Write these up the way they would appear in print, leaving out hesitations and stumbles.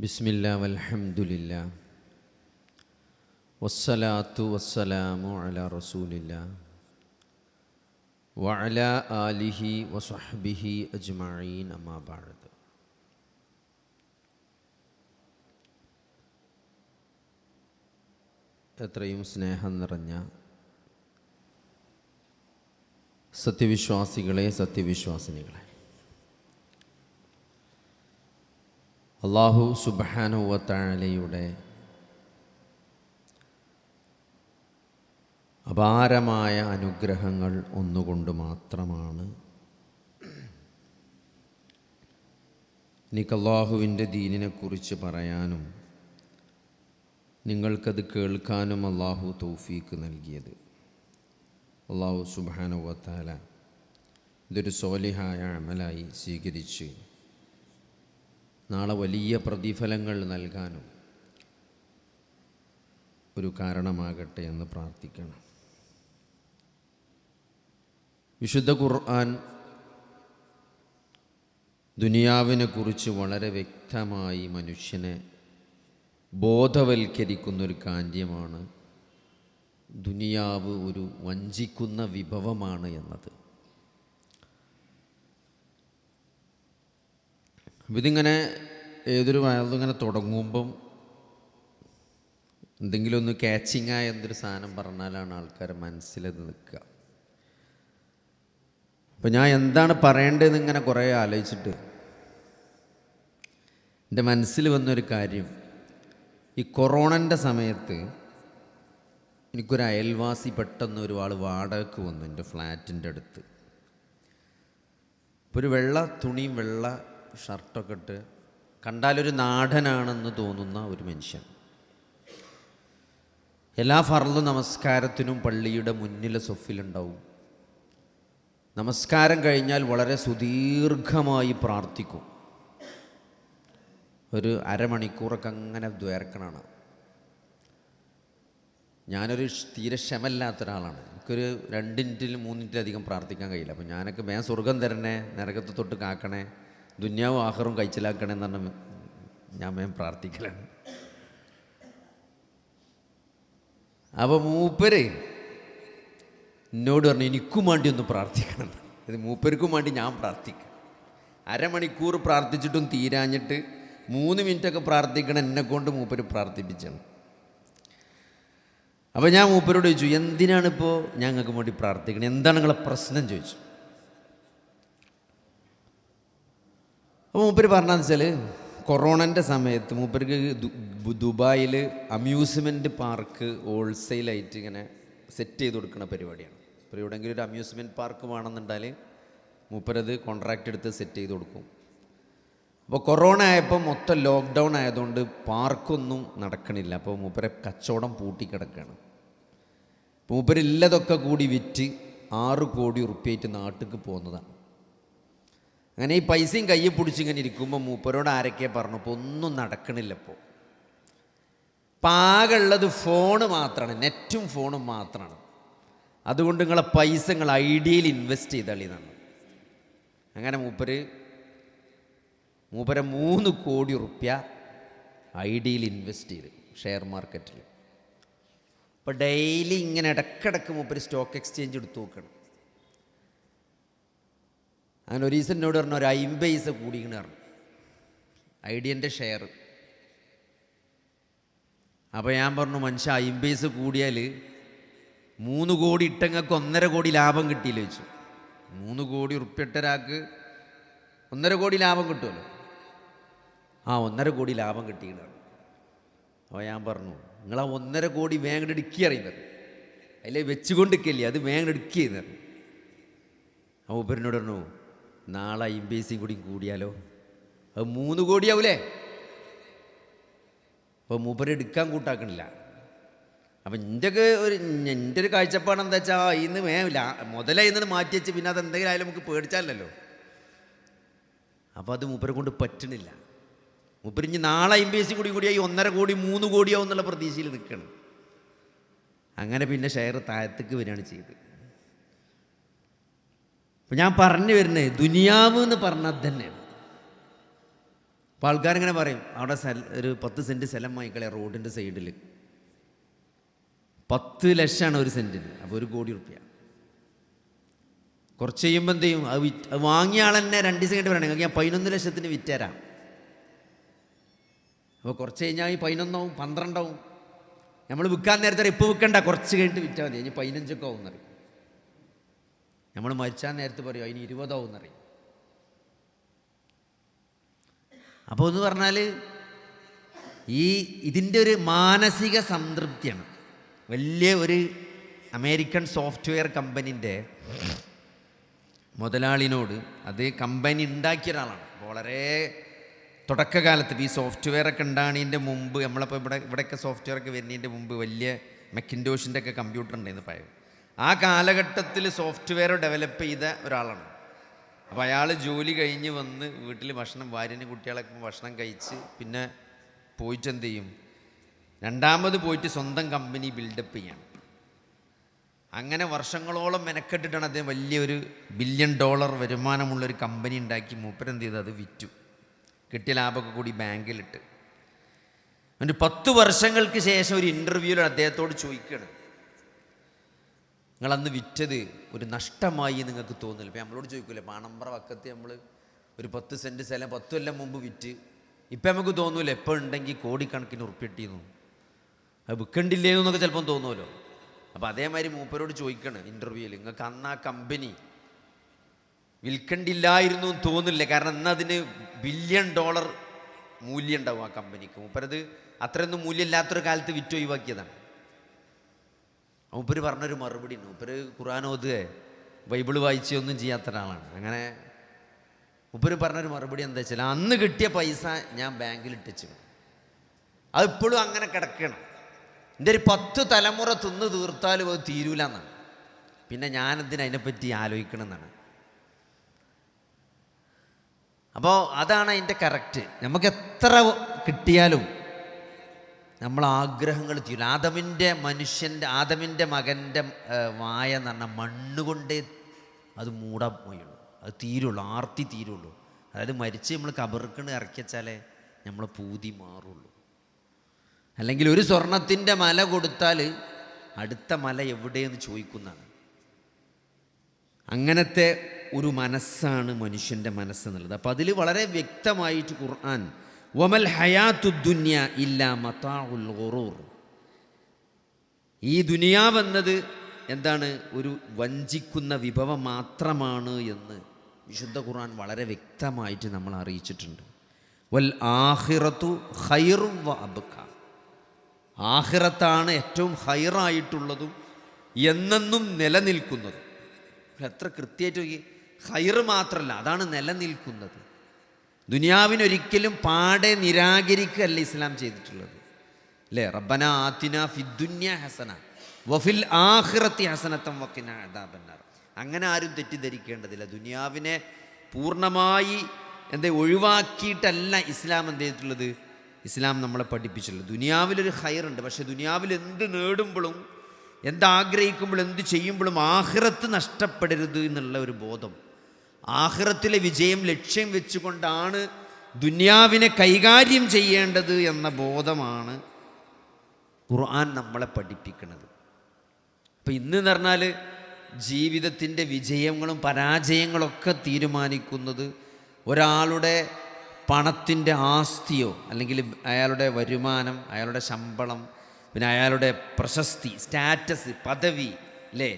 ബിസ്മില്ലാ വൽഹംദുലില്ലാ വസ്സലാത്തു വസ്സലാമു അലാ റസൂലില്ലാ വഅലാ ആലിഹി വസഹ്ബിഹി അജ്മഈൻ അമ്മാ ബഅദ്. എത്രയും സ്നേഹം നിറഞ്ഞ സത്യവിശ്വാസികളെ, സത്യവിശ്വാസിനികളെ, അല്ലാഹു സുബ്ഹാനഹു വ തആലയുടെ അപാരമായ അനുഗ്രഹങ്ങൾ ഒന്നുകൊണ്ട് മാത്രമാണ് എനിക്ക് അല്ലാഹുവിൻ്റെ ദീനിനെക്കുറിച്ച് പറയാനും നിങ്ങൾക്കത് കേൾക്കാനും അല്ലാഹു തൗഫീക്ക് നൽകിയത്. അല്ലാഹു സുബ്ഹാനഹു വ തആല ഇതൊരു സ്വാലിഹായ അമലായി സ്വീകരിച്ച് നാളെ വലിയ പ്രതിഫലങ്ങൾ നൽകാനും ഒരു കാരണമാകട്ടെ എന്ന് പ്രാർത്ഥിക്കണം. വിശുദ്ധ ഖുർആൻ ദുനിയാവിനെക്കുറിച്ച് വളരെ വ്യക്തമായി മനുഷ്യനെ ബോധവൽക്കരിക്കുന്നൊരു കാര്യമാണ് ദുനിയാവ് ഒരു വഞ്ചിക്കുന്ന വിഭവമാണ് എന്നത്. ഇതിങ്ങനെ ഏതൊരു വയലിങ്ങനെ തുടങ്ങുമ്പം എന്തെങ്കിലും ഒന്ന് ക്യാച്ചിങ്ങായ എന്തൊരു സാധനം പറഞ്ഞാലാണ് ആൾക്കാരെ മനസ്സിലത് നിൽക്കുക. അപ്പം ഞാൻ എന്താണ് പറയേണ്ടതെന്ന് ഇങ്ങനെ കുറേ ആലോചിച്ചിട്ട് എൻ്റെ മനസ്സിൽ വന്നൊരു കാര്യം, ഈ കൊറോണൻ്റെ സമയത്ത് എനിക്കൊരു അയൽവാസി പെട്ടെന്ന് ഒരാൾ വാടകയ്ക്ക് വന്നു എൻ്റെ ഫ്ലാറ്റിൻ്റെ അടുത്ത്. ഇപ്പോൾ ഒരു വെള്ള തുണിയും വെള്ള ഷർട്ടൊക്കെ ഇട്ട് കണ്ടാലൊരു നാടനാണെന്ന് തോന്നുന്ന ഒരു മനുഷ്യൻ. എല്ലാ ഫർള് നമസ്കാരത്തിനും പള്ളിയുടെ മുന്നിലെ സൊഫിലുണ്ടാവും. നമസ്കാരം കഴിഞ്ഞാൽ വളരെ സുദീർഘമായി പ്രാർത്ഥിക്കും. ഒരു അരമണിക്കൂറൊക്കെ അങ്ങനെ ദ്വേർക്കണാണ്. ഞാനൊരു തീരെ ക്ഷമല്ലാത്ത ഒരാളാണ്. എനിക്കൊരു 2 മിനിറ്റിൽ 3 മിനിറ്റിലധികം പ്രാർത്ഥിക്കാൻ കഴിയില്ല. അപ്പം ഞാനൊക്കെ സ്വർഗം തരണേ, നരകത്ത് തൊട്ട് കാക്കണേ, ദുന്യാവും ആഖിറും കഴിച്ചിലാക്കണേ എന്ന് പറഞ്ഞ ഞാൻ പ്രാർത്ഥിക്കലാണ്. അപ്പോൾ മൂപ്പര് എന്നോട് പറഞ്ഞു എനിക്കും വേണ്ടി ഒന്ന് പ്രാർത്ഥിക്കണം. ഇത് മൂപ്പർക്കും വേണ്ടി ഞാൻ പ്രാർത്ഥിക്കാം. അരമണിക്കൂർ പ്രാർത്ഥിച്ചിട്ടും തീരാഞ്ഞിട്ട് 3 മിനിറ്റൊക്കെ പ്രാർത്ഥിക്കണം എന്നെക്കൊണ്ട് മൂപ്പര് പ്രാർത്ഥിപ്പിച്ചാണ്. അപ്പോൾ ഞാൻ മൂപ്പരോട് ചോദിച്ചു, എന്തിനാണിപ്പോൾ ഞങ്ങൾക്ക് വേണ്ടി പ്രാർത്ഥിക്കണം, എന്താണ് നിങ്ങളെ പ്രശ്നം ചോദിച്ചു. അപ്പോൾ മൂപ്പര് പറഞ്ഞതെന്ന് വെച്ചാൽ കൊറോണൻ്റെ സമയത്ത് മൂപ്പർക്ക് ദുബായിൽ അമ്യൂസ്മെൻറ്റ് പാർക്ക് ഹോൾസെയിലായിട്ട് ഇങ്ങനെ സെറ്റ് ചെയ്ത് കൊടുക്കുന്ന പരിപാടിയാണ്. ഇപ്പോൾ എവിടെയെങ്കിലും ഒരു അമ്യൂസ്മെൻറ്റ് പാർക്ക് വേണമെന്നുണ്ടാൽ മൂപ്പരത് കോൺട്രാക്റ്റ് എടുത്ത് സെറ്റ് ചെയ്ത് കൊടുക്കും. അപ്പോൾ കൊറോണ ആയപ്പോൾ മൊത്തം ലോക്ക്ഡൗൺ ആയതുകൊണ്ട് പാർക്കൊന്നും നടക്കണില്ല. അപ്പോൾ മൂപ്പരെ കച്ചവടം പൂട്ടിക്കിടക്കുകയാണ്. മൂപ്പരില്ലതൊക്കെ കൂടി വിറ്റ് 6 കോടി ഉറുപ്പ്യായിട്ട് നാട്ടിലേക്ക് പോകുന്നതാണ്. അങ്ങനെ ഈ പൈസയും കയ്യിൽ പിടിച്ചിങ്ങനെ ഇരിക്കുമ്പോൾ മൂപ്പരോട് ആരൊക്കെ പറഞ്ഞു, ഇപ്പോൾ ഒന്നും നടക്കണില്ല. ഇപ്പോൾ പാകുള്ളത് ഫോണ് മാത്രമാണ്, നെറ്റും ഫോണും മാത്രമാണ്. അതുകൊണ്ട് നിങ്ങളെ പൈസ നിങ്ങൾ ഐഡിയയിൽ ഇൻവെസ്റ്റ് ചെയ്താളിന്നാണ്. അങ്ങനെ മൂപ്പര് 3 കോടി ഉറുപ്പ്യ ഐഡിയയിൽ ഇൻവെസ്റ്റ് ചെയ്ത് ഷെയർ മാർക്കറ്റിൽ. അപ്പോൾ ഡെയിലി ഇങ്ങനെ ഇടക്കിടക്ക് മൂപ്പര് സ്റ്റോക്ക് എക്സ്ചേഞ്ച് എടുത്തു നോക്കണം. അങ്ങനെ ഒരു ദിവസം എന്നോട് പറഞ്ഞു ഒരു 50 പൈസ കൂടിയെന്ന് പറഞ്ഞു ഐഡിയൻ്റെ ഷെയർ. അപ്പോൾ ഞാൻ പറഞ്ഞു, മനുഷ്യ 50 പൈസ കൂടിയാൽ 3 കോടി ഇട്ടങ്ങൾക്ക് 1.5 കോടി ലാഭം കിട്ടിയില്ല വെച്ചു. 3 കോടി ഉറുപ്പ്യ ഇട്ട ഒരാൾക്ക് 1.5 കോടി ലാഭം കിട്ടുമല്ലോ. 1.5 കോടി ലാഭം കിട്ടിയെന്ന്. അപ്പോൾ ഞാൻ പറഞ്ഞു, നിങ്ങൾ 1.5 കോടി വേഗം എടുക്കി അറിയുന്നത് അതിൽ വെച്ചുകൊണ്ടിരിക്കില്ലേ, അത് വേഗം എടുക്കിയെന്ന് പറഞ്ഞു. അപ്പോൾ ഉപരിനോട് പറഞ്ഞു, നാളെ 50 പൈസയും കൂടി കൂടിയാലോ, അത് 3 കോടിയാവൂലേ. അപ്പോൾ മൂപ്പര് എടുക്കാൻ കൂട്ടാക്കണില്ല. അപ്പം എൻ്റെ ഒരു കാഴ്ചപ്പാട് എന്താ വെച്ചാൽ ഇന്ന് മുതലായി നിന്ന് മാറ്റി വെച്ച് പിന്നെ അത് എന്തെങ്കിലും ആയാലും നമുക്ക് പേടിച്ചാലല്ലോ. അപ്പോൾ അത് മൂപ്പരെ കൊണ്ട് പറ്റണില്ല. മൂപ്പര് ഇനി നാളെ 50 പൈസയും കൂടിയായി 1.5 കോടി 3 കോടിയാവും എന്നുള്ള പ്രതീക്ഷയിൽ നിൽക്കണം. അങ്ങനെ പിന്നെ ഷെയർ താഴത്തേക്ക് വരികയാണ് ചെയ്തത്. അപ്പം ഞാൻ പറഞ്ഞു വരുന്നത് ദുനിയാവ് എന്ന് പറഞ്ഞാൽ തന്നെയാണ്. അപ്പോൾ ആൾക്കാരിങ്ങനെ പറയും അവിടെ ഒരു 10 സെൻറ്റ് സ്ഥലം വാങ്ങിക്കളെ റോഡിൻ്റെ സൈഡിൽ, 10 ലക്ഷമാണ് ഒരു സെൻറ്റിന്. അപ്പോൾ 1 കോടി റുപ്യ. കുറച്ച് കഴിയുമ്പോൾ എന്ത് ചെയ്യും, അത് വാങ്ങിയ ആൾ തന്നെ 2 ദിവസം കഴിഞ്ഞിട്ട് പറയണം ഞാൻ 11 ലക്ഷത്തിന് വിറ്റരാം. അപ്പോൾ കുറച്ച് കഴിഞ്ഞാൽ ഈ 11 ആവും, 12 ആവും. നമ്മൾ വിൽക്കാൻ നേരത്തെ ഇപ്പോൾ വിൽക്കണ്ട, കുറച്ച് കഴിഞ്ഞിട്ട് വിറ്റാൽ മതി, അതിന് 15 ആവും എന്നറിയും. നമ്മൾ മരിച്ചാൽ നേരത്തെ പറയും അതിന് 20 ആവും എന്നറിയും. അപ്പോൾ എന്ന് പറഞ്ഞാൽ ഇതിൻ്റെ ഒരു മാനസിക സംതൃപ്തിയാണ്. വലിയ ഒരു അമേരിക്കൻ സോഫ്റ്റ്വെയർ കമ്പനീൻ്റെ മുതലാളിനോട്, അത് കമ്പനി ഉണ്ടാക്കിയ ഒരാളാണ്. വളരെ തുടക്കകാലത്ത് ഈ സോഫ്റ്റ്വെയർ ഒക്കെ ഉണ്ടാകുന്നതിൻ്റെ മുമ്പ്, നമ്മളിപ്പോൾ ഇവിടെയൊക്കെ സോഫ്റ്റ്വെയർ ഒക്കെ വരുന്നതിൻ്റെ മുമ്പ് വലിയ മെക്കിൻഡോഷിൻ്റെ ഒക്കെ കമ്പ്യൂട്ടർ ഉണ്ടായിരുന്നു പഴയ. ആ കാലഘട്ടത്തിൽ സോഫ്റ്റ്വെയർ ഡെവലപ്പ് ചെയ്ത ഒരാളാണ്. അപ്പോൾ അയാൾ ജോലി കഴിഞ്ഞ് വന്ന് വീട്ടിൽ ഭക്ഷണം, ഭാര്യനും കുട്ടികളൊക്കെ ഭക്ഷണം കഴിച്ച് പിന്നെ പോയിട്ട് എന്ത് ചെയ്യും, രണ്ടാമത് പോയിട്ട് സ്വന്തം കമ്പനി ബിൽഡപ്പ് ചെയ്യണം. അങ്ങനെ വർഷങ്ങളോളം മെനക്കെട്ടിട്ടാണ് അദ്ദേഹം വലിയൊരു $1 ബില്യൺ വരുമാനമുള്ളൊരു കമ്പനി ഉണ്ടാക്കി. മൂപ്പരെന്ത് ചെയ്തു, അത് വിറ്റു. കിട്ടിയ ലാഭമൊക്കെ കൂടി ബാങ്കിലിട്ട്. എന്നിട്ട് 10 വർഷങ്ങൾക്ക് ശേഷം ഒരു ഇൻ്റർവ്യൂവിൽ അദ്ദേഹത്തോട് ചോദിക്കുകയാണ്, നിങ്ങളന്ന് വിറ്റത് ഒരു നഷ്ടമായി നിങ്ങൾക്ക് തോന്നില്ല? ഇപ്പം നമ്മളോട് ചോദിക്കൂലേ, പാണമ്പ്ര വക്കത്ത് നമ്മൾ ഒരു 10 സെൻറ്റ് സ്ഥലം 10 കൊല്ലം മുമ്പ് വിറ്റ്, ഇപ്പം നമുക്ക് തോന്നൂല എപ്പോൾ ഉണ്ടെങ്കിൽ കോടിക്കണക്കിന് ഉറുപ്പിട്ടിന്നു, അത് വിൽക്കണ്ടില്ലേന്നൊക്കെ ചിലപ്പം തോന്നുമല്ലോ. അപ്പോൾ അതേമാതിരി മൂപ്പരോട് ചോദിക്കണം ഇൻ്റർവ്യൂവിൽ, നിങ്ങൾക്ക് അന്ന് ആ കമ്പനി വിൽക്കണ്ടില്ലായിരുന്നു എന്ന് തോന്നില്ല, കാരണം അന്ന് അതിന് $1 ബില്യൺ മൂല്യം ഉണ്ടാവും ആ കമ്പനിക്ക്. മൂപ്പരത് അത്രയൊന്നും മൂല്യമില്ലാത്തൊരു കാലത്ത് വിറ്റ് ഒഴിവാക്കിയതാണ്. മൂപ്പര് പറഞ്ഞൊരു മറുപടി ഉണ്ട്. മൂപ്പര് ഖുർആൻ ഓതുകയെ ബൈബിള് വായിച്ചൊന്നും ചെയ്യാത്ത ഒരാളാണ്. അങ്ങനെ മൂപ്പര് പറഞ്ഞൊരു മറുപടി എന്താ വെച്ചാൽ, അന്ന് കിട്ടിയ പൈസ ഞാൻ ബാങ്കിൽ ഇട്ടിച്ചു, അതിപ്പോഴും അങ്ങനെ കിടക്കണം. എൻ്റെ ഒരു 10 തലമുറ തിന്ന് തീർത്താലും അത് തീരൂല എന്നാണ്. പിന്നെ ഞാനെന്തിന് അതിനെപ്പറ്റി ആലോചിക്കണം എന്നാണ്. അപ്പോൾ അതാണ് അതിൻ്റെ കറക്റ്റ്. നമുക്ക് എത്ര കിട്ടിയാലും നമ്മൾ ആഗ്രഹങ്ങൾ തീരും. ആദമിൻ്റെ മകൻ്റെ വായ എന്ന് പറഞ്ഞാൽ മണ്ണുകൊണ്ടേ അത് മൂടാൻ പോയുള്ളൂ, അത് തീരുള്ളൂ, ആർത്തി തീരുള്ളൂ. അതായത് മരിച്ച് നമ്മൾ കബറിക്കണ് ഇറക്കി വെച്ചാലേ നമ്മളെ പൂതി മാറുള്ളൂ. അല്ലെങ്കിൽ ഒരു സ്വർണത്തിൻ്റെ മല കൊടുത്താൽ അടുത്ത മല എവിടെയെന്ന് ചോദിക്കുന്നതാണ്. അങ്ങനത്തെ ഒരു മനസ്സാണ് മനുഷ്യൻ്റെ മനസ്സെന്നുള്ളത്. അപ്പോൾ അതിൽ വളരെ വ്യക്തമായിട്ട് ഖുർആൻ വമൽ ഹയാത്തു ദുനിയ ഇല്ലാ മതാഉൽ ഗുറൂർ, ഈ ദുനിയാവെന്നത് എന്താണ്, ഒരു വഞ്ചിക്കുന്ന വിഭവം മാത്രമാണ് എന്ന് വിശുദ്ധ ഖുർആൻ വളരെ വ്യക്തമായിട്ട് നമ്മൾ അറിയിച്ചിട്ടുണ്ട്. വൽ ആഖിറത്തു ഖൈറും വ അബ്ഖ, ആഖിറത്താണ് ഏറ്റവും ഹൈറായിട്ടുള്ളതും എന്നെന്നും നിലനിൽക്കുന്നതും. എത്ര കൃത്യമായിട്ട് ഹൈറ് മാത്രമല്ല, അതാണ് നിലനിൽക്കുന്നത്. ദുനിയാവിനൊരിക്കലും പാടെ നിരാകരിക്കുകയല്ല ഇസ്ലാം ചെയ്തിട്ടുള്ളത്, അല്ലേ? റബ്ബന ആതിന ഫിദ്ദുന്യ ഹസന വഫിൽ ആഖിറത്തി ഹസനത്തം വഖിന അദാബന്നാർ. അങ്ങനെ ആരും തെറ്റിദ്ധരിക്കേണ്ടതില്ല. ദുനിയാവിനെ പൂർണ്ണമായി ഒഴിവാക്കിയിട്ടല്ല ഇസ്ലാം എന്ത് ചെയ്തിട്ടുള്ളത്, ഇസ്ലാം നമ്മളെ പഠിപ്പിച്ചിട്ടുള്ളത്. ദുനിയാവിലൊരു ഹൈറുണ്ട്, പക്ഷെ ദുനിയാവിൽ എന്ത് നേടുമ്പോഴും എന്താഗ്രഹിക്കുമ്പോഴും എന്ത് ചെയ്യുമ്പോഴും ആഖിറത്ത് നഷ്ടപ്പെടരുത് എന്നുള്ള ഒരു ബോധം, ആഖിറത്തിലെ വിജയം ലക്ഷ്യം വെച്ചുകൊണ്ടാണ് ദുനിയാവിനെ കൈകാര്യം ചെയ്യേണ്ടത് എന്ന ബോധമാണ് ഖുർആൻ നമ്മളെ പഠിപ്പിക്കുന്നത്. അപ്പം ഇന്ന് എന്ന് പറഞ്ഞാൽ ജീവിതത്തിൻ്റെ വിജയങ്ങളും പരാജയങ്ങളൊക്കെ തീരുമാനിക്കുന്നത് ഒരാളുടെ പണത്തിൻ്റെ ആസ്തിയോ അല്ലെങ്കിൽ അയാളുടെ വരുമാനം, അയാളുടെ ശമ്പളം, പിന്നെ അയാളുടെ പ്രശസ്തി, സ്റ്റാറ്റസ്, പദവി, അല്ലേ?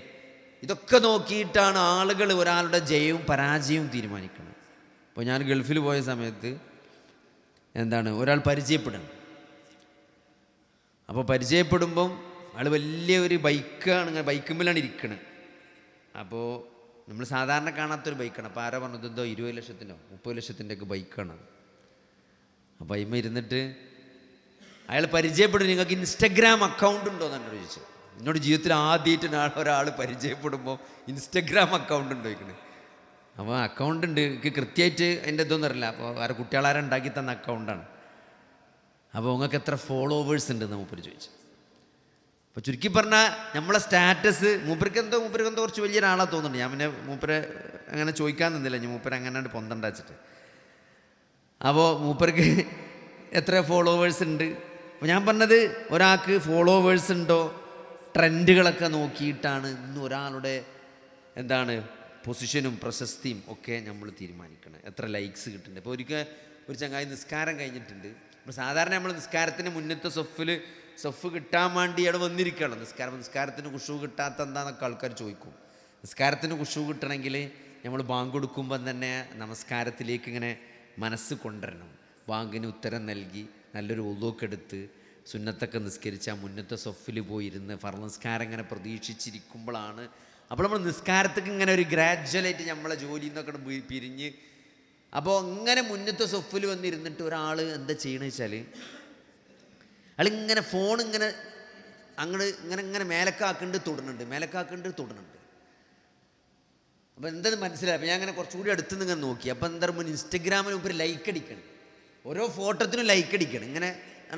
ഇതൊക്കെ നോക്കിയിട്ടാണ് ആളുകൾ ഒരാളുടെ ജയവും പരാജയവും തീരുമാനിക്കുന്നത്. ഇപ്പോൾ ഞാൻ ഗൾഫിൽ പോയ സമയത്ത് ഒരാൾ പരിചയപ്പെടണം. അപ്പോൾ പരിചയപ്പെടുമ്പം ആൾ വലിയ ഒരു ബൈക്കാണ്, ബൈക്കുമ്പിലാണ് ഇരിക്കുന്നത്. അപ്പോൾ നമ്മൾ സാധാരണ കാണാത്തൊരു ബൈക്കാണ്. അപ്പോൾ ആരാ പറഞ്ഞത്, എന്തോ 20 ലക്ഷത്തിനോ 30 ലക്ഷത്തിൻ്റെ ഒക്കെ ബൈക്കാണ്. അപ്പോൾ അതിന്മ ഇരുന്നിട്ട് അയാൾ പരിചയപ്പെടും, നിങ്ങൾക്ക് ഇൻസ്റ്റഗ്രാം അക്കൗണ്ട് ഉണ്ടോ എന്ന് എന്നോട് ചോദിച്ചു. എന്നോട് ജീവിതത്തിൽ ആദ്യമായിട്ട് ഒരാൾ പരിചയപ്പെടുമ്പോൾ ഇൻസ്റ്റഗ്രാം അക്കൗണ്ട് ഉണ്ടോ ചോദിക്കണേ. അപ്പോൾ അക്കൗണ്ട് ഉണ്ട്, എനിക്ക് കൃത്യമായിട്ട് അതിൻ്റെ ഇതൊന്നും അറിയില്ല. അപ്പോൾ വേറെ കുട്ടികളാരെ ഉണ്ടാക്കി തന്ന അക്കൗണ്ടാണ്. അപ്പോൾ നിങ്ങൾക്ക് എത്ര ഫോളോവേഴ്സ് ഉണ്ടെന്ന് മൂപ്പര് ചോദിച്ചു. അപ്പോൾ ചുരുക്കി പറഞ്ഞാൽ നമ്മളെ സ്റ്റാറ്റസ് മൂപ്പർക്ക് എന്തോ കുറച്ച് വലിയൊരാളാണ് തോന്നുന്നുണ്ട്. ഞാൻ പിന്നെ മൂപ്പരെ അങ്ങനെ ചോദിക്കാൻ നിന്നില്ല, ഞാൻ മൂപ്പരെ അങ്ങനെ പൊന്തണ്ട വെച്ചിട്ട്. അപ്പോൾ മൂപ്പർക്ക് എത്ര ഫോളോവേഴ്സ് ഉണ്ട്. അപ്പോൾ ഞാൻ പറഞ്ഞത് ഒരാൾക്ക് ഫോളോവേഴ്സ് ഉണ്ടോ ട്രെൻഡുകളൊക്കെ നോക്കിയിട്ടാണ് ഇന്ന് ഒരാളുടെ എന്താണ് പൊസിഷനും പ്രശസ്തിയും ഒക്കെ നമ്മൾ തീരുമാനിക്കണം. എത്ര ലൈക്സ് കിട്ടുന്നുണ്ട്. ഇപ്പോൾ ഒരു ചങ്ങായി നിസ്കാരം കഴിഞ്ഞിട്ടുണ്ട്. അപ്പോൾ സാധാരണ നമ്മൾ നിസ്കാരത്തിന് മുന്നത്തെ സൊഫ് കിട്ടാൻ വേണ്ടി അവിടെ വന്നിരിക്കുകയാണ്. നിസ്കാരത്തിന് ഖുശൂ കിട്ടാത്ത എന്താണെന്നൊക്കെ ആൾക്കാർ ചോദിക്കും. നിസ്കാരത്തിന് ഖുശൂ കിട്ടണമെങ്കിൽ നമ്മൾ ബാങ്ക് കൊടുക്കുമ്പം തന്നെ നമസ്കാരത്തിലേക്ക് ഇങ്ങനെ മനസ്സ് കൊണ്ടുവരണം. ബാങ്കിന് ഉത്തരം നൽകി നല്ലൊരു ഒളുവൊക്കെ എടുത്ത് സുന്നത്തൊക്കെ നിസ്കരിച്ച് ആ മുന്നത്തെ സൊഫിൽ പോയിരുന്ന് ഫർള് നിസ്കാരം ഇങ്ങനെ പ്രതീക്ഷിച്ചിരിക്കുമ്പോഴാണ്. അപ്പോൾ നമ്മൾ നിസ്കാരത്തേക്ക് ഇങ്ങനെ ഒരു ഗ്രാജ്വലായിട്ട് നമ്മളെ ജോലിയിൽ നിന്നൊക്കെ പിരിഞ്ഞ് അപ്പോൾ ഇങ്ങനെ മുന്നത്തെ സൊഫിൽ വന്നിരുന്നിട്ട് ഒരാൾ എന്താ ചെയ്യണമെന്ന് വെച്ചാൽ അയാളിങ്ങനെ ഫോൺ ഇങ്ങനെ ഇങ്ങനെ മേലക്കാക്കേണ്ടി തൊടുന്നുണ്ട്. അപ്പോൾ എന്തെന്ന് മനസ്സിലായി. അപ്പോൾ ഞാൻ അങ്ങനെ കുറച്ചുകൂടി അടുത്ത് നിന്ന് ഇങ്ങനെ നോക്കി. അപ്പോൾ എന്താ പറയുക, ഇൻസ്റ്റഗ്രാമിൽ മുമ്പ് ലൈക്ക് അടിക്കണം. ഓരോ ഫോട്ടോത്തിനും ലൈക്ക് അടിക്കണം. ഇങ്ങനെ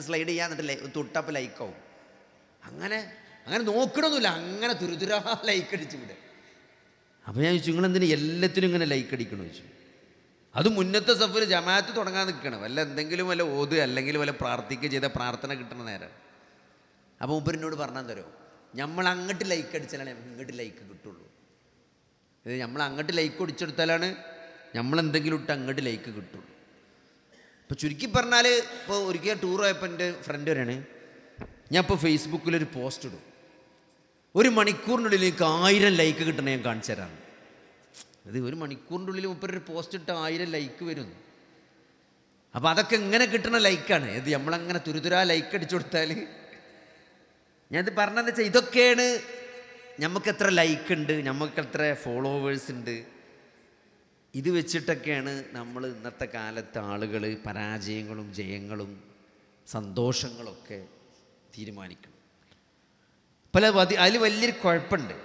സ്ലൈഡ് ചെയ്യാൻ എന്നിട്ട് തൊട്ടപ്പോൾ ലൈക്കാവും. അങ്ങനെ നോക്കണമെന്നില്ല, അങ്ങനെ തുരുതുരാ ലൈക്ക് അടിച്ചു ഇവിടെ. അപ്പോൾ ഞാൻ ചോദിച്ചു, നിങ്ങളെന്തിനു എല്ലാത്തിനും ഇങ്ങനെ ലൈക്ക് അടിക്കണമെന്ന് ചോദിച്ചു. അത് മുന്നത്തെ സഫിൽ ജമാഅത്ത് തുടങ്ങാൻ നിൽക്കണം. എന്തെങ്കിലും വല്ല ഓത് അല്ലെങ്കിൽ വല്ല പ്രാർത്ഥിക്കുക ചെയ്ത പ്രാർത്ഥന കിട്ടണ നേരം. അപ്പോൾ മൂപ്പരിനോട് പറഞ്ഞാൽ തരുമോ, നമ്മൾ അങ്ങോട്ട് ലൈക്ക് അടിച്ചാലാണ് ഇങ്ങോട്ട് ലൈക്ക് കിട്ടുള്ളൂ. ഇത് നമ്മൾ അങ്ങോട്ട് ലൈക്ക് അടിച്ചെടുത്താലാണ് നമ്മളെന്തെങ്കിലും ഇട്ട് അങ്ങോട്ട് ലൈക്ക് കിട്ടുള്ളൂ. ഇപ്പോൾ ചുരുക്കി പറഞ്ഞാൽ, ഇപ്പോൾ ഒരിക്കൽ ടൂർ പോയപ്പോൾ എൻ്റെ ഫ്രണ്ട് വരെയാണ്, ഞാൻ ഇപ്പോൾ ഫേസ്ബുക്കിലൊരു പോസ്റ്റ് ഇടും, 1 മണിക്കൂറിനുള്ളിൽ എനിക്ക് 1000 ലൈക്ക് കിട്ടണേ ഞാൻ കാണിച്ചു തരാം. അത് 1 മണിക്കൂറിൻ്റെ ഉള്ളിൽ മുപ്പൊരു പോസ്റ്റ് ഇട്ട് 1000 ലൈക്ക് വരുന്നു. അപ്പോൾ അതൊക്കെ എങ്ങനെ കിട്ടണ ലൈക്കാണ്. ഇത് നമ്മളങ്ങനെ തുരുതുരാ ലൈക്ക് അടിച്ചു കൊടുത്താൽ, ഞാനിത് പറഞ്ഞതെന്ന് വെച്ചാൽ ഇതൊക്കെയാണ് നമുക്ക് എത്ര ലൈക്ക് ഉണ്ട്, നമുക്ക് എത്ര ഫോളോവേഴ്സ് ഉണ്ട്. ഇത് വെച്ചിട്ടൊക്കെയാണ് നമ്മൾ ഇന്നത്തെ കാലത്ത് ആളുകൾ പരാജയങ്ങളും ജയങ്ങളും സന്തോഷങ്ങളൊക്കെ തീരുമാനിക്കണം. അതിൽ വലിയൊരു കുഴപ്പമുണ്ട്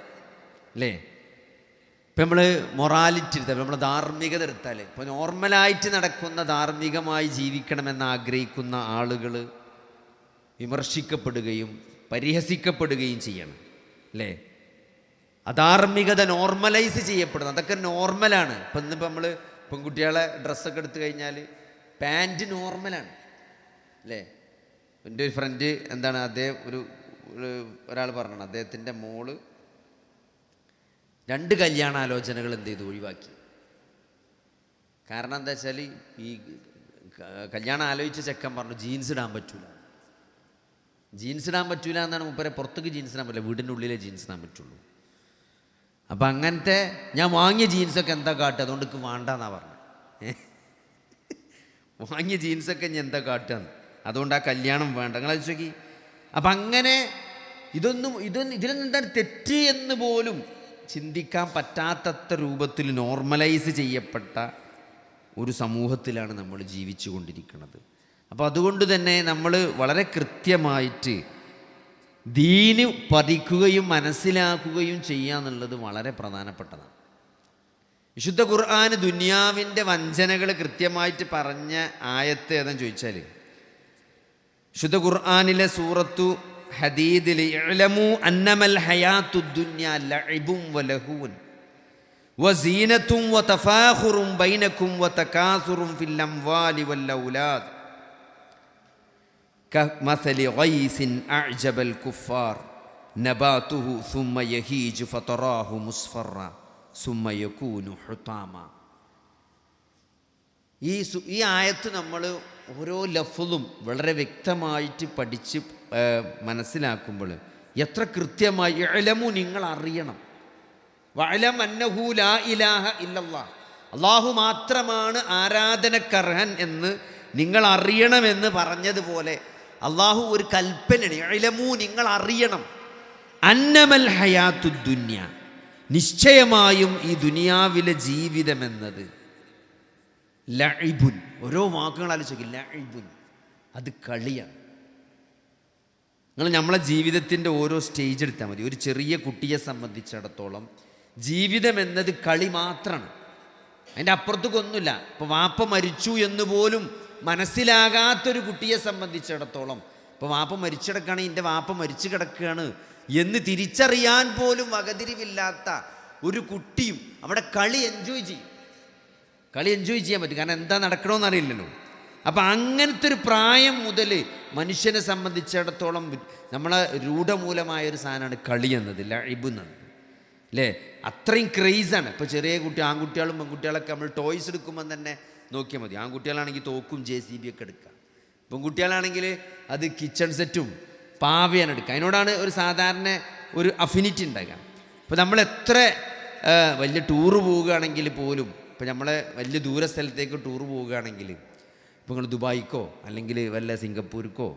അല്ലേ. ഇപ്പം നമ്മൾ മൊറാലിറ്റി എടുത്താൽ, നമ്മൾ ധാർമ്മികത എടുത്താൽ, ഇപ്പോൾ നോർമലായിട്ട് നടക്കുന്ന ധാർമ്മികമായി ജീവിക്കണമെന്ന് ആഗ്രഹിക്കുന്ന ആളുകൾ വിമർശിക്കപ്പെടുകയും പരിഹസിക്കപ്പെടുകയും ചെയ്യണം അല്ലേ. അധാർമികത നോർമലൈസ് ചെയ്യപ്പെടുന്നു, അതൊക്കെ നോർമലാണ്. ഇപ്പം ഇന്നിപ്പോൾ നമ്മൾ പെൺകുട്ടികളെ ഡ്രസ്സൊക്കെ എടുത്തു കഴിഞ്ഞാൽ പാൻറ്റ് നോർമലാണ് അല്ലേ. എൻ്റെ ഒരു ഫ്രണ്ട് എന്താണ്, അദ്ദേഹം ഒരാൾ പറഞ്ഞാണ്, അദ്ദേഹത്തിൻ്റെ മോള് 2 കല്യാണാലോചനകൾ എന്ത് ചെയ്തു, ഒഴിവാക്കി. കാരണം എന്താ വെച്ചാൽ ഈ കല്യാണം ആലോചിച്ച ചെക്കൻ പറഞ്ഞു ജീൻസ് ഇടാൻ പറ്റൂല എന്നാണ് മുപ്പരെ. പുറത്തേക്ക് ജീൻസ് ഇടാൻ പറ്റില്ല, വീടിൻ്റെ ഉള്ളിലെ ജീൻസ് ഇടാൻ പറ്റുള്ളൂ. അപ്പം അങ്ങനത്തെ ഞാൻ വാങ്ങിയ ജീൻസൊക്കെ എന്താ കാട്ടുക, അതുകൊണ്ട് എനിക്ക് വേണ്ടെന്നാണ് പറഞ്ഞത്. വാങ്ങിയ ജീൻസൊക്കെ ഞാൻ എന്താ കാട്ടുകയെന്ന്, അതുകൊണ്ട് ആ കല്യാണം വേണ്ട. നിങ്ങൾ ചോദിക്കി. അപ്പം അങ്ങനെ ഇതിലൊന്നും എന്താണ് തെറ്റ് എന്ന് പോലും ചിന്തിക്കാൻ പറ്റാത്തത്ര രൂപത്തിൽ നോർമലൈസ് ചെയ്യപ്പെട്ട ഒരു സമൂഹത്തിലാണ് നമ്മൾ ജീവിച്ചു കൊണ്ടിരിക്കുന്നത്. അപ്പോൾ അതുകൊണ്ട് തന്നെ നമ്മൾ വളരെ കൃത്യമായിട്ട് ദീന് പഠിക്കുകയും മനസ്സിലാക്കുകയും ചെയ്യുക എന്നുള്ളത് വളരെ പ്രധാനപ്പെട്ടതാണ്. വിശുദ്ധ ഖുർആന് ദുനിയാവിൻ്റെ വഞ്ചനകൾ കൃത്യമായിട്ട് പറഞ്ഞ ആയത്ത് ഏതെന്ന് ചോദിച്ചാൽ, വിശുദ്ധ ഖുർആനിലെ സൂറത്തു ഹദീദിൽ ഇഅ്ലമു അന്നമൽ ഹയാത്തുദ് ദുനിയ ലഇബും വലഹുൻ വസീനത്തും വതഫാഖുറും ബൈനക്കും വതകാസുറും ഫിൽ അംവാലി വൽ ഔലാദ് കമസലി ഗൈസിൻ അഅ്ജബൽ കുഫാർ നബാതുഹു സുമ്മ യഹീജു ഫതറാഹു മുസ്ഫറ സുമ്മ യകൂനു ഹുതാമ. ഈ ആയത്ത് നമ്മൾ ഓരോ ലഫ്ളും വളരെ വ്യക്തമായിട്ട് പഠിച്ച് മനസ്സിലാക്കുമ്പോൾ എത്ര കൃത്യമായി ഇഅ്ലമു, നിങ്ങൾ അറിയണം, വഅലം അന്നഹു ലാ ഇലാഹ ഇല്ലല്ലാഹ്, അല്ലാഹു മാത്രമാണ് ആരാധനക്കർഹൻ എന്ന് നിങ്ങൾ അറിയണമെന്ന് പറഞ്ഞതുപോലെ അല്ലാഹു ഒരു കൽപ്പനയാണ്. ഇഅ്ലമു, നിങ്ങൾ അറിയണം, അന്നമൽ ഹയാത്തുദ് ദുനിയ, നിശ്ചയമായും ഈ ദുനിയാവിലെ ജീവിതമെന്നത് ലഇബുൻ, ഓരോ വാക്കുകൾ ആലോചിക്കും, ലഇബുൻ, അത് കളിയാണ്. നമ്മളെ ജീവിതത്തിൻ്റെ ഓരോ സ്റ്റേജ് എടുത്താൽ മതി. ഒരു ചെറിയ കുട്ടിയെ സംബന്ധിച്ചിടത്തോളം ജീവിതം എന്നത് കളി മാത്രമാണ്, അതിൻ്റെ അപ്പുറത്തേക്കൊന്നുമില്ല. ഇപ്പോൾ വാപ്പ മരിച്ചു എന്ന് പോലും മനസ്സിലാകാത്തൊരു കുട്ടിയെ സംബന്ധിച്ചിടത്തോളം, ഇപ്പോൾ വാപ്പ മരിച്ചു കിടക്കുകയാണെങ്കിൽ എൻ്റെ വാപ്പ മരിച്ചു കിടക്കുകയാണ് എന്ന് തിരിച്ചറിയാൻ പോലും വകതിരിവില്ലാത്ത ഒരു കുട്ടിയും അവിടെ കളി എൻജോയ് ചെയ്യാൻ പറ്റും. കാരണം എന്താ നടക്കണമെന്ന് അറിയില്ലല്ലോ. അപ്പം അങ്ങനത്തെ ഒരു പ്രായം മുതൽ മനുഷ്യനെ സംബന്ധിച്ചിടത്തോളം നമ്മളെ രൂഢമൂലമായൊരു സാധനമാണ് കളി എന്നത്, ലഇബ് എന്നത് അല്ലേ. അത്രയും ക്രേസാണ്. ഇപ്പോൾ ചെറിയ കുട്ടി, ആൺകുട്ടികളും പെൺകുട്ടികളൊക്കെ നമ്മൾ ടോയ്സ് എടുക്കുമ്പം തന്നെ നോക്കിയാൽ മതി. ആൺകുട്ടികളാണെങ്കിൽ തോക്കും JCB ഒക്കെ എടുക്കുക, പെൺകുട്ടികളാണെങ്കിൽ അത് കിച്ചൺ സെറ്റും പാവയാണ് എടുക്കുക. അതിനോടാണ് ഒരു സാധാരണ ഒരു അഫിനിറ്റി ഉണ്ടാകുക. ഇപ്പോൾ നമ്മൾ എത്ര വലിയ ടൂറ് പോവുകയാണെങ്കിൽ പോലും, ഇപ്പോൾ നമ്മൾ വലിയ ദൂര സ്ഥലത്തേക്ക് ടൂറ് പോവുകയാണെങ്കിൽ, ഇപ്പോൾ നിങ്ങൾ ദുബായിക്കോ അല്ലെങ്കിൽ വല്ല സിംഗപ്പൂർക്കോ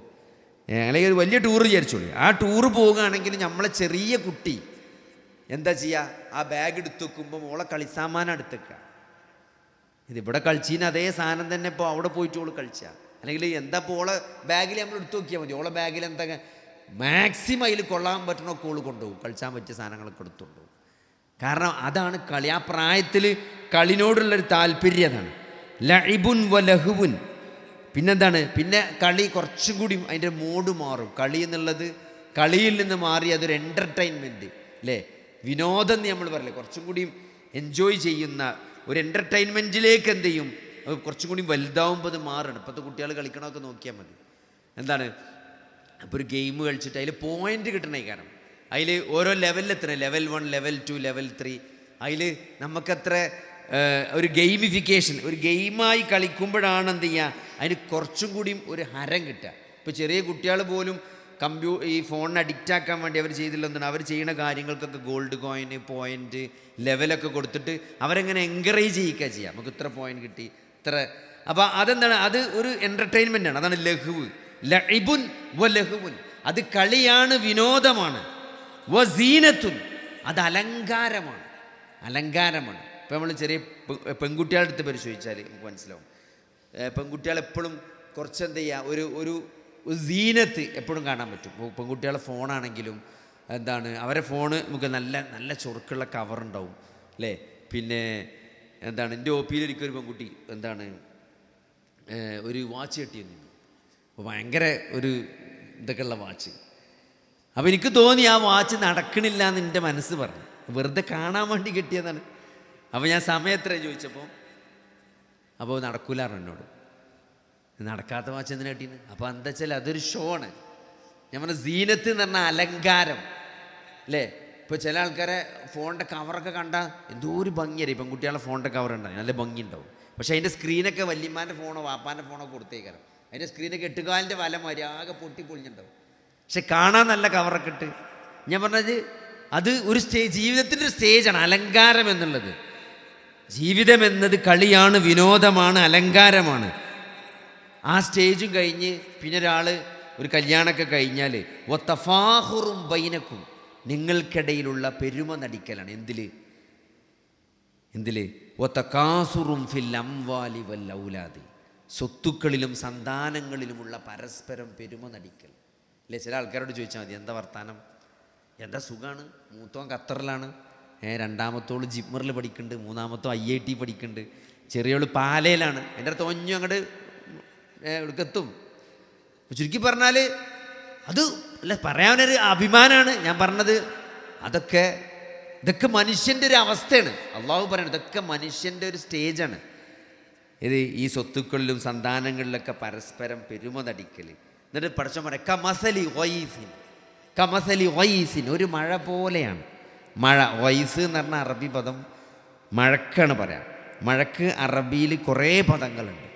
അല്ലെങ്കിൽ ഒരു വലിയ ടൂറ് വിചാരിച്ചോളൂ, ആ ടൂറ് പോവുകയാണെങ്കിൽ നമ്മളെ ചെറിയ കുട്ടി എന്താ ചെയ്യുക, ആ ബാഗ് എടുത്ത് വെക്കുമ്പോൾ ഓളെ കളിസാമാനം എടുത്തേക്കുക. ഇതിവിടെ കളിച്ചീന് അതേ സാധനം തന്നെ ഇപ്പോൾ അവിടെ പോയിട്ട് ഓള് കളിച്ചാൽ, അല്ലെങ്കിൽ എന്താ ഇപ്പോൾ ഓളെ ബാഗിൽ നമ്മൾ എടുത്തു നോക്കിയാൽ മതി. ഓളെ ബാഗിൽ എന്താ മാക്സിമം അതിൽ കൊള്ളാൻ പറ്റണൊക്കെ ഓള് കൊണ്ടുപോകും, കളിച്ചാൻ പറ്റിയ സാധനങ്ങളൊക്കെ എടുത്തുകൊണ്ടുപോകും. കാരണം അതാണ് കളി. ആ പ്രായത്തിൽ കളിനോടുള്ളൊരു താല്പര്യം അതാണ്. ലഇബുൻ വ ലഹുവുൻ. പിന്നെന്താണ്, പിന്നെ കളി കുറച്ചും കൂടി അതിൻ്റെ മോഡ് മാറും. കളി എന്നുള്ളത് കളിയിൽ നിന്ന് മാറി അതൊരു എൻ്റർടൈൻമെൻറ്റ് അല്ലേ, വിനോദം എന്ന് നമ്മൾ പറയില്ലേ, കുറച്ചും കൂടി എൻജോയ് ചെയ്യുന്ന ഒരു എൻ്റർടൈൻമെൻറ്റിലേക്ക് എന്ത് ചെയ്യും, കുറച്ചും കൂടി വലുതാവുമ്പോൾ അത് മാറണം. ഇപ്പോഴത്തെ കുട്ടികൾ കളിക്കണമൊക്കെ നോക്കിയാൽ മതി. എന്താണ്, അപ്പോൾ ഒരു ഗെയിം കളിച്ചിട്ട് അതിൽ പോയിൻ്റ് കിട്ടണേ, കാരണം അതിൽ ഓരോ ലെവലിലെത്തണം, ലെവൽ 1, ലെവൽ 2, ലെവൽ 3. അതിൽ നമുക്കത്ര ഒരു ഗെയിമിഫിക്കേഷൻ, ഒരു ഗെയിമായി കളിക്കുമ്പോഴാണ് എന്ത് ചെയ്യുക, അതിന് കുറച്ചും കൂടിയും ഒരു ഹരം കിട്ടുക. ഇപ്പോൾ ചെറിയ കുട്ടികൾ പോലും ഈ ഫോണിന് അഡിക്റ്റ് ആക്കാൻ വേണ്ടി അവർ ചെയ്തില്ലെന്നാണ്, അവർ ചെയ്യുന്ന കാര്യങ്ങൾക്കൊക്കെ ഗോൾഡ് കോയിന്, പോയിൻ്റ്, ലെവലൊക്കെ കൊടുത്തിട്ട് അവരെങ്ങനെ എൻകറേജ് ചെയ്യിക്കുക ചെയ്യുക. നമുക്ക് ഇത്ര പോയിൻ്റ് കിട്ടി, ഇത്ര. അപ്പോൾ അതെന്താണ്, അത് ഒരു എൻ്റർടൈൻമെൻ്റാണ്. അതാണ് ലഹുവ്. ലഇബുൻ വ ലഹുവുൻ. അത് കളിയാണ്, വിനോദമാണ്. വ സീനത്തുൻ, അത് അലങ്കാരമാണ്, അലങ്കാരമാണ്. ഇപ്പോൾ നമ്മൾ ചെറിയ പെൺകുട്ടികളുടെ അടുത്ത് പരിശോധിച്ചാൽ നമുക്ക് മനസ്സിലാവും. പെൺകുട്ടികളെപ്പോഴും കുറച്ച് എന്ത് ചെയ്യുക, ഒരു സീനത്ത് എപ്പോഴും കാണാൻ പറ്റും. പെൺകുട്ടികളെ ഫോണാണെങ്കിലും എന്താണ്, അവരെ ഫോണ് നമുക്ക് നല്ല നല്ല ചൊറുക്കുള്ള കവറുണ്ടാവും അല്ലേ. പിന്നെ എന്താണ്, എൻ്റെ OP-യിൽ ഒരിക്കലും പെൺകുട്ടി എന്താണ് ഒരു വാച്ച് കെട്ടിയിരുന്നു, അപ്പോൾ ഭയങ്കര ഒരു ഇതൊക്കെയുള്ള വാച്ച്. അപ്പോൾ എനിക്ക് തോന്നി ആ വാച്ച് നടക്കണില്ല എന്ന് എൻ്റെ മനസ്സ് പറഞ്ഞു, വെറുതെ കാണാൻ വേണ്ടി കെട്ടിയതാണ്. അപ്പോൾ ഞാൻ സമയം എത്ര ചോദിച്ചപ്പോൾ നടക്കൂലായിരുന്നു എന്നോട്. നടക്കാത്ത വാച്ച് എന്തിനാ കെട്ടീന്ന്? അപ്പോൾ എന്താ വെച്ചാൽ അതൊരു ഷോ ആണ്. ഞാൻ പറഞ്ഞ സീനത്ത് എന്ന് പറഞ്ഞാൽ അലങ്കാരം അല്ലേ. ഇപ്പോൾ ചില ആൾക്കാരെ ഫോണിൻ്റെ കവറൊക്കെ കണ്ടാൽ എന്തോ ഒരു ഭംഗിയായിരിക്കും. പെൺകുട്ടികളുടെ ഫോണിൻ്റെ കവർ ഉണ്ടാവും, നല്ല ഭംഗി ഉണ്ടാവും. പക്ഷേ അതിൻ്റെ സ്ക്രീനൊക്കെ വല്യമ്മാൻ്റെ ഫോണോ വാപ്പാൻ്റെ ഫോണോ കൊടുത്തേക്കാരം. അതിൻ്റെ സ്ക്രീനൊക്കെ എട്ടുകാലിൻ്റെ വല മാതിരി ആകെ പൊട്ടിപ്പൊളിഞ്ഞിട്ടുണ്ടാവും. പക്ഷെ കാണാൻ നല്ല കവറൊക്കെ ഇട്ട്. ഞാൻ പറഞ്ഞത് അത് ഒരു ജീവിതത്തിൻ്റെ ഒരു സ്റ്റേജാണ് അലങ്കാരം എന്നുള്ളത്. ജീവിതം എന്നത് കളിയാണ്, വിനോദമാണ്, അലങ്കാരമാണ്. ആ സ്റ്റേജും കഴിഞ്ഞ് പിന്നെ ഒരു കല്യാണമൊക്കെ കഴിഞ്ഞാൽ വതഫാഖുറും ബൈനക്കും, നിങ്ങൾക്കിടയിലുള്ള പെരുമ നടിക്കലാണ്. എന്തിൽ വതകാസുറും ഫിൽ അംവാലി വൽ ഔലാദി, സ്വത്തുക്കളിലും സന്താനങ്ങളിലുമുള്ള പരസ്പരം പെരുമ നടിക്കൽ അല്ലേ. ചില ആൾക്കാരോട് ചോദിച്ചാൽ മതി, എന്താ വർത്താനം, എന്താ സുഖമാണ്, മൂത്തോൻ ഖത്തറിലാണ്, രണ്ടാമത്തോള് ജിപ്മറിൽ പഠിക്കുന്നുണ്ട്, മൂന്നാമത്തോ IIT പഠിക്കുന്നുണ്ട്, ചെറിയോള് പാലയിലാണ്. എൻ്റെ അടുത്ത് ഒഞ്ഞു അങ്ങോട്ട് ഇവിടേക്കെത്തും. ചുരുക്കി പറഞ്ഞാൽ അത് അല്ല, പറയാനൊരു അഭിമാനമാണ് ഞാൻ പറഞ്ഞത്. ഇതൊക്കെ മനുഷ്യൻ്റെ ഒരു അവസ്ഥയാണ്. അള്ളാഹു പറയണത് ഇതൊക്കെ മനുഷ്യൻ്റെ ഒരു സ്റ്റേജാണ്. ഈ സ്വത്തുക്കളിലും സന്താനങ്ങളിലൊക്കെ പരസ്പരം പെരുമ നടിക്കൽ. എന്നിട്ട് പഠിച്ച പറയാം, കമസലി വൈസിൻ, ഒരു മഴ പോലെയാണ്. മഴ, വൈസ് എന്ന് പറഞ്ഞാൽ അറബി പദം മഴക്കാണ് പറയാം. മഴക്ക് അറബിയിൽ കുറേ പദങ്ങളുണ്ട്.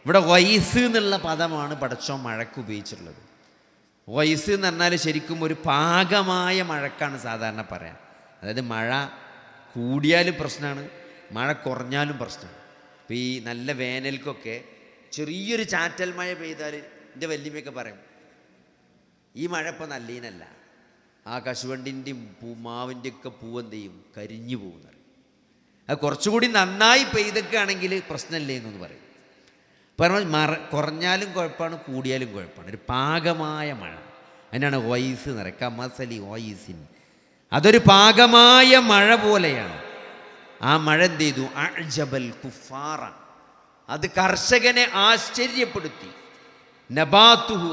ഇവിടെ വൈസ് എന്നുള്ള പദമാണ് പടച്ചോൻ മഴക്ക് ഉപയോഗിച്ചിട്ടുള്ളത്. വൈസ് എന്ന് പറഞ്ഞാൽ ശരിക്കും ഒരു പാകമായ മഴക്കാണ് സാധാരണ പറയാം. അതായത് മഴ കൂടിയാലും പ്രശ്നമാണ്, മഴ കുറഞ്ഞാലും പ്രശ്നമാണ്. ഇപ്പോൾ ഈ നല്ല വേനൽക്കൊക്കെ ചെറിയൊരു ചാറ്റൽ മഴ പെയ്താൽ എൻ്റെ വല്യമ്മയൊക്കെ പറയും, ഈ മഴ ഇപ്പോൾ നല്ലീനല്ല, ആ കശുവണ്ടിൻ്റെയും മാവിൻ്റെയൊക്കെ പൂവെന്ത് ചെയ്യും, കരിഞ്ഞു പോകുന്നത്. അത് കുറച്ചുകൂടി നന്നായി പെയ്തൊക്കെയാണെങ്കിൽ പ്രശ്നമില്ലേ എന്നൊന്ന് പറയും. പറഞ്ഞാൽ കുറഞ്ഞാലും കുഴപ്പമാണ്, കൂടിയാലും കുഴപ്പമാണ്, ഒരു പാകമായ മഴ. അതിനാണ് വൈസ് എന്ന് പറയുക. കമസലി വൈസിൻ, അതൊരു പാകമായ മഴ പോലെയാണ്. ആ മഴ എന്ത് ചെയ്തു, അഅ്ജബൽ കുഫാറ, അത് കർഷകനെ ആശ്ചര്യപ്പെടുത്തി. നബാത്തുഹു,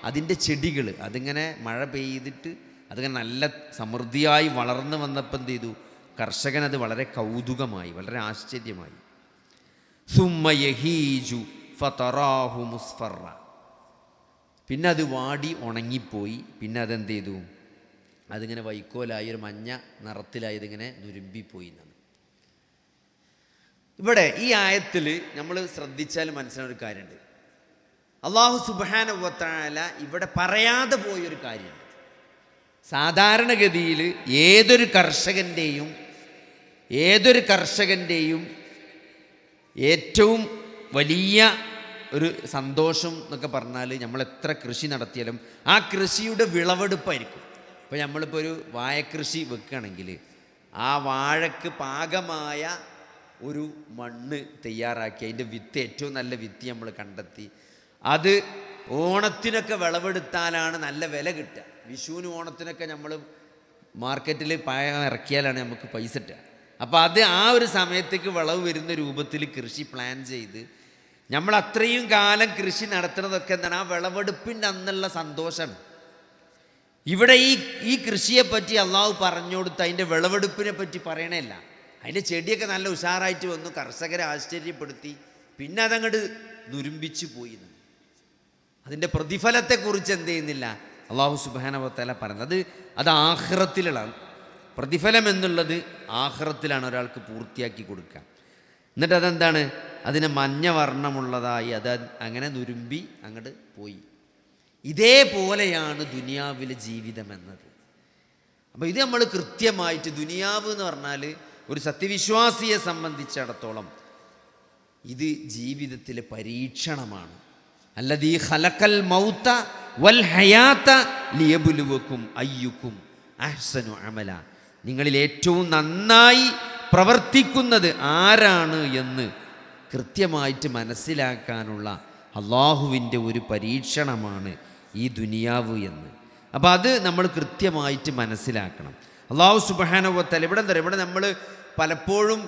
അതിൻ്റെ ചെടികൾ അതിങ്ങനെ മഴ പെയ്തിട്ട് അതിങ്ങനെ നല്ല സമൃദ്ധിയായി വളർന്നു വന്നപ്പോൾ എന്ത് ചെയ്തു, കർഷകനത് വളരെ കൗതുകമായി, വളരെ ആശ്ചര്യമായി. സുമ്മ യഹീജു ഫതറാഹു മുസ്ഫറ. പിന്നെ അത് വാടി ഉണങ്ങിപ്പോയി. പിന്നെ അതെന്ത് ചെയ്തു? അതിങ്ങനെ വൈക്കോലായി ഒരു മഞ്ഞ നിറത്തിലായി ഇതിങ്ങനെ നുരുമ്പിപ്പോയി എന്നാണ്. ഇവിടെ ഈ ആയത്തിൽ നമ്മൾ ശ്രദ്ധിച്ചാൽ മനസ്സിലായൊരു കാര്യമുണ്ട്. അല്ലാഹു സുബ്ഹാനഹു വ തആല ഇവിടെ പറയാതെ പോയൊരു കാര്യമുണ്ട്. സാധാരണഗതിയിൽ ഏതൊരു കർഷകൻ്റെയും ഏറ്റവും വലിയ ഒരു സന്തോഷം എന്നൊക്കെ പറഞ്ഞാൽ നമ്മൾ എത്ര കൃഷി നടത്തിയാലും ആ കൃഷിയുടെ വിളവെടുപ്പായിരിക്കും. ഇപ്പോൾ നമ്മളിപ്പോൾ ഒരു വാഴക്കൃഷി വെക്കുകയാണെങ്കിൽ ആ വാഴക്ക് പാകമായ ഒരു മണ്ണ് തയ്യാറാക്കി അതിൻ്റെ വിത്ത്, ഏറ്റവും നല്ല വിത്ത് നമ്മൾ കണ്ടെത്തി, അത് ഓണത്തിനൊക്കെ വിളവെടുത്താലാണ് നല്ല വില കിട്ടുക. വിഷുവിന് ഓണത്തിനൊക്കെ നമ്മൾ മാർക്കറ്റിൽ പഴം ഇറക്കിയാലാണ് നമുക്ക് പൈസ കിട്ടുക. അപ്പോൾ അത് ആ ഒരു സമയത്തേക്ക് വിളവ് വരുന്ന രൂപത്തിൽ കൃഷി പ്ലാൻ ചെയ്ത് നമ്മൾ അത്രയും കാലം കൃഷി നടത്തുന്നതൊക്കെ എന്താണ്? ആ വിളവെടുപ്പിൻ്റെ അന്നുള്ള സന്തോഷമാണ്. ഇവിടെ ഈ കൃഷിയെപ്പറ്റി അള്ളാഹു പറഞ്ഞു കൊടുത്ത് അതിൻ്റെ വിളവെടുപ്പിനെ പറ്റി പറയണേല്ല. അതിൻ്റെ ചെടിയൊക്കെ നല്ല ഉഷാറായിട്ട് വന്നു, കർഷകരെ ആശ്ചര്യപ്പെടുത്തി, പിന്നെ അതങ്ങോട്ട് നുരുമ്പിച്ചു പോയി. അതിൻ്റെ പ്രതിഫലത്തെക്കുറിച്ച് എന്ത് ചെയ്യുന്നില്ല അള്ളാഹു സുബ്ഹാനഹു വ തആല പറയുന്നത്. അത് ആഖിറത്തിലാണ് പ്രതിഫലം എന്നുള്ളത്. ആഖിറത്തിലാണ് ഒരാൾക്ക് പൂർത്തിയാക്കി കൊടുക്കുക. എന്നിട്ട് അതെന്താണ്? അതിന് മഞ്ഞ വർണ്ണമുള്ളതായി അത് അങ്ങനെ നുരുമ്പി അങ്ങോട്ട് പോയി. ഇതേപോലെയാണ് ദുനിയാവിലെ ജീവിതം എന്നത്. അപ്പോൾ ഇത് നമ്മൾ കൃത്യമായിട്ട്, ദുനിയാവ് എന്ന് പറഞ്ഞാൽ ഒരു സത്യവിശ്വാസിയെ സംബന്ധിച്ചിടത്തോളം ഇത് ജീവിതത്തിലെ പരീക്ഷണമാണ്. അല്ലദീ ഖലഖൽ മൗത വൽ ഹയാത ലിയബ്ലുവക്കും അയ്യുക്കും അഹ്സനു അമല. നിങ്ങളിൽ ഏറ്റവും നന്നായി പ്രവർത്തിക്കുന്നത് ആരാണ് എന്ന് കൃത്യമായിട്ട് മനസ്സിലാക്കാനുള്ള അള്ളാഹുവിൻ്റെ ഒരു പരീക്ഷണമാണ് ഈ ദുനിയാവ് എന്ന്. അപ്പോൾ അത് നമ്മൾ കൃത്യമായിട്ട് മനസ്സിലാക്കണം. അള്ളാഹു സുബ്ഹാനഹു വ തആല ഇവിടെ നമ്മൾ പലപ്പോഴും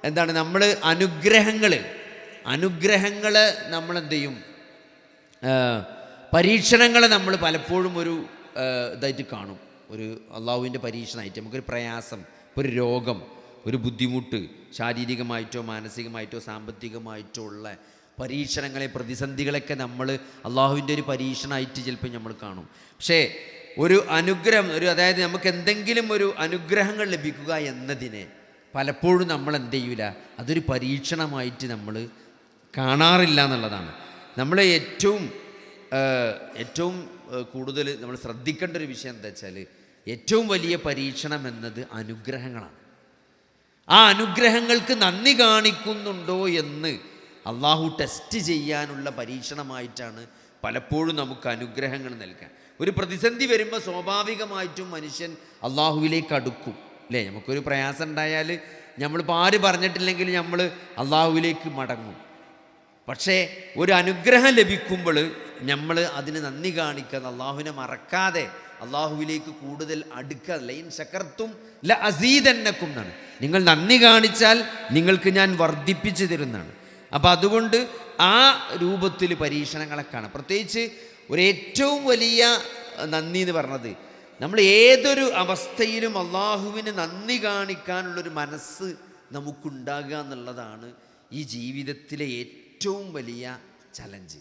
എന്താണ്, നമ്മൾ അനുഗ്രഹങ്ങൾ നമ്മളെന്ത് ചെയ്യും, പരീക്ഷണങ്ങളെ നമ്മൾ പലപ്പോഴും ഒരു ഇതായിട്ട് കാണും. ഒരു അള്ളാഹുവിൻ്റെ പരീക്ഷണമായിട്ട് നമുക്കൊരു പ്രയാസം, ഒരു രോഗം, ഒരു ബുദ്ധിമുട്ട്, ശാരീരികമായിട്ടോ മാനസികമായിട്ടോ സാമ്പത്തികമായിട്ടോ ഉള്ള പരീക്ഷണങ്ങളെ, പ്രതിസന്ധികളൊക്കെ നമ്മൾ അള്ളാഹുവിൻ്റെ ഒരു പരീക്ഷണമായിട്ട് ചിലപ്പോൾ നമ്മൾ കാണും. പക്ഷേ ഒരു അനുഗ്രഹം, അതായത് നമുക്ക് എന്തെങ്കിലും ഒരു അനുഗ്രഹങ്ങൾ ലഭിക്കുക എന്നതിനെ പലപ്പോഴും നമ്മൾ എന്ത് ചെയ്യൂല, അതൊരു പരീക്ഷണമായിട്ട് നമ്മൾ കാണാറില്ല എന്നുള്ളതാണ്. നമ്മൾ ഏറ്റവും കൂടുതൽ നമ്മൾ ശ്രദ്ധിക്കേണ്ട ഒരു വിഷയം എന്താ വെച്ചാൽ, ഏറ്റവും വലിയ പരീക്ഷണം എന്നത് അനുഗ്രഹങ്ങളാണ്. ആ അനുഗ്രഹങ്ങൾക്ക് നന്ദി കാണിക്കുന്നുണ്ടോ എന്ന് അള്ളാഹു ടെസ്റ്റ് ചെയ്യാനുള്ള പരീക്ഷണമായിട്ടാണ് പലപ്പോഴും നമുക്ക് അനുഗ്രഹങ്ങൾ നൽകാൻ. ഒരു പ്രതിസന്ധി വരുമ്പോൾ സ്വാഭാവികമായിട്ടും മനുഷ്യൻ അള്ളാഹുവിലേക്ക് അടുക്കും, അല്ലേ? നമുക്കൊരു പ്രയാസം ഉണ്ടായാൽ നമ്മളിപ്പോൾ ആര് പറഞ്ഞിട്ടില്ലെങ്കിൽ നമ്മൾ അള്ളാഹുവിലേക്ക് മടങ്ങും. പക്ഷേ ഒരു അനുഗ്രഹം ലഭിക്കുമ്പോൾ നമ്മൾ അതിന് നന്ദി കാണിക്കുക, അള്ളാഹുവിനെ മറക്കാതെ അള്ളാഹുവിലേക്ക് കൂടുതൽ അടുക്കുക. ലൈൻ ശകർത്തും ല അസീദന്നക്കും എന്നാണ്. നിങ്ങൾ നന്ദി കാണിച്ചാൽ നിങ്ങൾക്ക് ഞാൻ വർദ്ധിപ്പിച്ചു തരുന്നതാണ്. അപ്പം അതുകൊണ്ട് ആ രൂപത്തിൽ പരീക്ഷണങ്ങളെ കാണാം. പ്രത്യേകിച്ച് ഏറ്റവും വലിയ നന്ദി എന്ന് പറഞ്ഞത്, നമ്മൾ ഏതൊരു അവസ്ഥയിലും അള്ളാഹുവിന് നന്ദി കാണിക്കാനുള്ളൊരു മനസ്സ് നമുക്കുണ്ടാകുക എന്നുള്ളതാണ് ഈ ജീവിതത്തിലെ ഏറ്റവും വലിയ ചലഞ്ച്.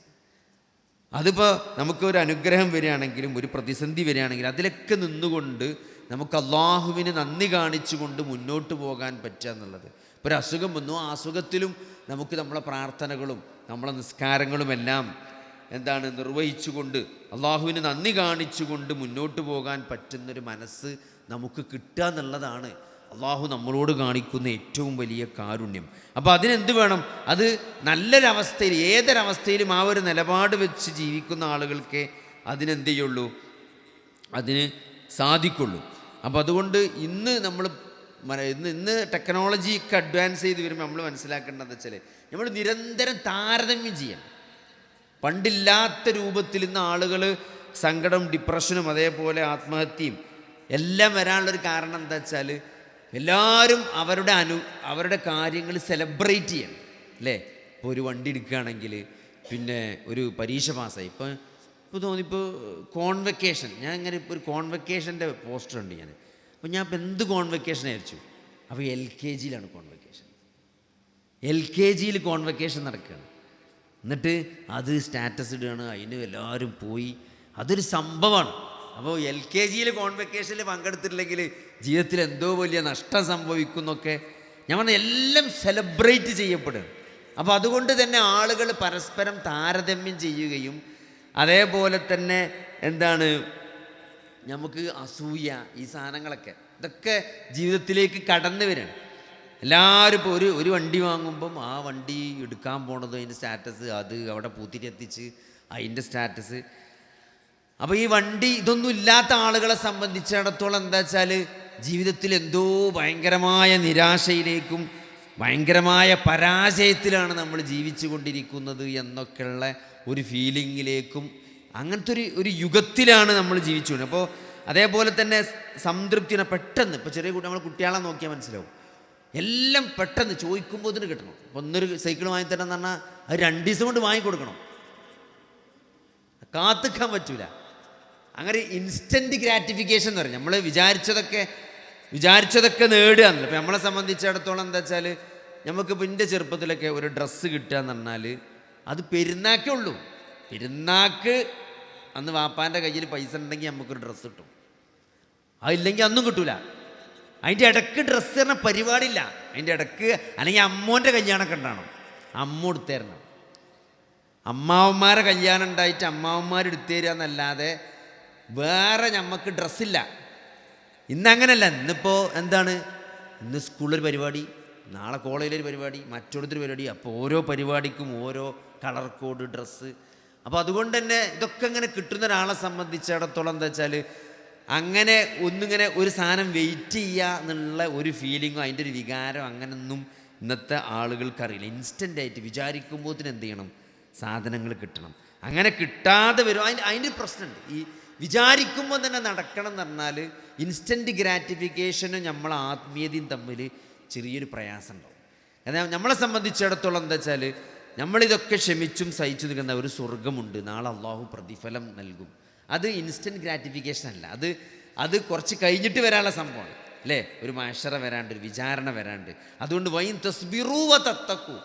അതിപ്പോൾ നമുക്കൊരു അനുഗ്രഹം വരികയാണെങ്കിലും ഒരു പ്രതിസന്ധി വരികയാണെങ്കിലും അതിലൊക്കെ നിന്നുകൊണ്ട് നമുക്ക് അള്ളാഹുവിന് നന്ദി കാണിച്ചുകൊണ്ട് മുന്നോട്ട് പോകാൻ പറ്റുക എന്നുള്ളത്. ഇപ്പോൾ ഒരു അസുഖം വന്നു, ആ അസുഖത്തിലും നമുക്ക് നമ്മളെ പ്രാർത്ഥനകളും നമ്മളെ നിസ്കാരങ്ങളുമെല്ലാം എന്താണ് നിർവഹിച്ചുകൊണ്ട് അള്ളാഹുവിന് നന്ദി കാണിച്ചുകൊണ്ട് മുന്നോട്ട് പോകാൻ പറ്റുന്നൊരു മനസ്സ് നമുക്ക് കിട്ടുക എന്നുള്ളതാണ് അള്ളാഹു നമ്മളോട് കാണിക്കുന്ന ഏറ്റവും വലിയ കാരുണ്യം. അപ്പോൾ അതിനെന്ത് വേണം? അത് നല്ലൊരവസ്ഥയിൽ, ഏതൊരവസ്ഥയിലും ആ ഒരു നിലപാട് വെച്ച് ജീവിക്കുന്ന ആളുകൾക്ക് അതിനെന്ത് ചെയ്യുള്ളൂ, അതിന് സാധിക്കുള്ളൂ. അപ്പോൾ അതുകൊണ്ട് ഇന്ന് ടെക്നോളജിയൊക്കെ അഡ്വാൻസ് ചെയ്ത് വരുമ്പോൾ നമ്മൾ മനസ്സിലാക്കേണ്ടതെന്ന് വെച്ചാൽ നമ്മൾ നിരന്തരം താരതമ്യം ചെയ്യണം. പണ്ടില്ലാത്ത രൂപത്തിൽ ഇന്ന് ആളുകൾ സങ്കടം, ഡിപ്രഷനും അതേപോലെ ആത്മഹത്യയും എല്ലാം വരാനുള്ളൊരു കാരണം എന്താ വെച്ചാൽ എല്ലാവരും അവരുടെ കാര്യങ്ങൾ സെലിബ്രേറ്റ് ചെയ്യണം, അല്ലേ? ഇപ്പോൾ ഒരു വണ്ടി എടുക്കുകയാണെങ്കിൽ, പിന്നെ ഒരു പരീക്ഷ പാസ്സായി, ഇപ്പോൾ തോന്നിപ്പോൾ കോൺവെക്കേഷൻ, ഞാൻ ഇങ്ങനെ ഇപ്പോൾ ഒരു കോൺവെക്കേഷൻ്റെ പോസ്റ്റർ ഉണ്ട് ഞാൻ. അപ്പോൾ ഞാൻ ഇപ്പോൾ എന്ത് കോൺവെക്കേഷൻ അയച്ചു? അപ്പോൾ LKG കോൺവെക്കേഷൻ, LKG കോൺവെക്കേഷൻ നടക്കുകയാണ്. എന്നിട്ട് അത് സ്റ്റാറ്റസ് ഇടുകയാണ്, അതിന് എല്ലാവരും പോയി, അതൊരു സംഭവമാണ്. അപ്പോൾ LKG കോൺവെക്കേഷനിൽ പങ്കെടുത്തിട്ടില്ലെങ്കിൽ ജീവിതത്തിൽ എന്തോ വലിയ നഷ്ടം സംഭവിക്കുന്നൊക്കെ ഞാൻ പറഞ്ഞ എല്ലാം സെലിബ്രേറ്റ് ചെയ്യപ്പെടും. അപ്പോൾ അതുകൊണ്ട് തന്നെ ആളുകൾ പരസ്പരം താരതമ്യം ചെയ്യുകയും അതേപോലെ തന്നെ എന്താണ് നമുക്ക് അസൂയ, ഈ സാധനങ്ങളൊക്കെ ഇതൊക്കെ ജീവിതത്തിലേക്ക് കടന്നു വരികയാണ്. എല്ലാവരും ഇപ്പോൾ ഒരു വണ്ടി വാങ്ങുമ്പം ആ വണ്ടി എടുക്കാൻ പോണത് അതിൻ്റെ സ്റ്റാറ്റസ്, അത് അവിടെ പൂത്തിരി എത്തിച്ച് അതിൻ്റെ സ്റ്റാറ്റസ്. അപ്പോൾ ഈ വണ്ടി ഇതൊന്നും ഇല്ലാത്ത ആളുകളെ സംബന്ധിച്ചിടത്തോളം എന്താ വെച്ചാൽ ജീവിതത്തിൽ എന്തോ ഭയങ്കരമായ നിരാശയിലേക്കും ഭയങ്കരമായ പരാജയത്തിലാണ് നമ്മൾ ജീവിച്ചു കൊണ്ടിരിക്കുന്നത് എന്നൊക്കെയുള്ള ഒരു ഫീലിങ്ങിലേക്കും അങ്ങനത്തെ ഒരു യുഗത്തിലാണ് നമ്മൾ ജീവിച്ചു. അപ്പോൾ അതേപോലെ തന്നെ സംതൃപ്തിനെ പെട്ടെന്ന്, ഇപ്പോൾ ചെറിയ കുട്ടി, നമ്മൾ കുട്ടികളെ നോക്കിയാൽ മനസ്സിലാവും, എല്ലാം പെട്ടെന്ന് ചോദിക്കുമ്പോൾ ഇതിന് കിട്ടണം. അപ്പോൾ ഒന്നൊരു സൈക്കിൾ വാങ്ങിത്തരണം എന്ന് പറഞ്ഞാൽ അത് 2 ദിവസം കൊണ്ട് വാങ്ങിക്കൊടുക്കണം, കാത്തിക്കാൻ പറ്റൂല. അങ്ങനെ ഇൻസ്റ്റൻറ്റ് ഗ്രാറ്റിഫിക്കേഷൻ എന്ന് പറയും. നമ്മൾ വിചാരിച്ചതൊക്കെ നേടുക എന്നല്ല. ഇപ്പം നമ്മളെ സംബന്ധിച്ചിടത്തോളം എന്താ വെച്ചാൽ നമുക്കിപ്പോൾ എൻ്റെ ചെറുപ്പത്തിലൊക്കെ ഒരു ഡ്രസ്സ് കിട്ടുക എന്ന് പറഞ്ഞാൽ അത് പെരുന്നാക്കേ ഉള്ളൂ. പെരുന്നാക്ക് അന്ന് വാപ്പാൻ്റെ കയ്യിൽ പൈസ ഉണ്ടെങ്കിൽ നമുക്കൊരു ഡ്രസ്സ് കിട്ടും, അതില്ലെങ്കിൽ അന്നും കിട്ടൂല. അതിൻ്റെ ഇടയ്ക്ക് ഡ്രസ്സ് തരുന്ന പരിപാടിയില്ല. അതിൻ്റെ ഇടയ്ക്ക് അല്ലെങ്കിൽ അമ്മോൻ്റെ കല്യാണമൊക്കെ ഉണ്ടാകണം, അമ്മ എടുത്തുതരണം. അമ്മാവന്മാരെ കല്യാണം ഉണ്ടായിട്ട് അമ്മാവന്മാർ എടുത്തുതരിക എന്നല്ലാതെ വേറെ നമുക്ക് ഡ്രസ്സില്ല. ഇന്നങ്ങനല്ല. ഇന്നിപ്പോൾ എന്താണ്, ഇന്ന് സ്കൂളിലൊരു പരിപാടി, നാളെ കോളേജിലൊരു പരിപാടി, മറ്റൊരുത്തൊരു പരിപാടി. അപ്പോൾ ഓരോ പരിപാടിക്കും ഓരോ കളർ കോഡ് ഡ്രസ്സ്. അപ്പോൾ അതുകൊണ്ട് തന്നെ ഇതൊക്കെ ഇങ്ങനെ കിട്ടുന്ന ഒരാളെ സംബന്ധിച്ചിടത്തോളം എന്താ വെച്ചാൽ അങ്ങനെ ഒന്നിങ്ങനെ ഒരു സാധനം വെയിറ്റ് ചെയ്യുക എന്നുള്ള ഒരു ഫീലിങ്ങോ അതിൻ്റെ ഒരു വികാരം അങ്ങനെയൊന്നും ഇന്നത്തെ ആളുകൾക്കറിയില്ല. ഇൻസ്റ്റൻ്റായിട്ട് വിചാരിക്കുമ്പോഴത്തിന് എന്ത് ചെയ്യണം, സാധനങ്ങൾ കിട്ടണം. അങ്ങനെ കിട്ടാതെ വരും. അതിൻ്റെ പ്രശ്നമുണ്ട്. ഈ വിചാരിക്കുമ്പോൾ തന്നെ നടക്കണം എന്ന് പറഞ്ഞാൽ ഇൻസ്റ്റൻറ്റ് ഗ്രാറ്റിഫിക്കേഷനും നമ്മളെ ആത്മീയതയും തമ്മിൽ ചെറിയൊരു പ്രയാസം ഉണ്ടാവും. എന്നാൽ നമ്മളെ സംബന്ധിച്ചിടത്തോളം എന്താ വെച്ചാൽ നമ്മളിതൊക്കെ ക്ഷമിച്ചും സഹിച്ചു നിൽക്കുന്ന ഒരു സ്വർഗമുണ്ട്, നാളെ അള്ളാഹു പ്രതിഫലം നൽകും. അത് ഇൻസ്റ്റൻറ്റ് ഗ്രാറ്റിഫിക്കേഷൻ അല്ല, അത് കുറച്ച് കഴിഞ്ഞിട്ട് വരാനുള്ള സംഭവമാണ് അല്ലേ. ഒരു മഹ്ശറ വരാണ്ട്, ഒരു വിചാരണ വരാണ്ട്. അതുകൊണ്ട് വൈൻ തസ്ബിറൂവ തത്തക്കൂ,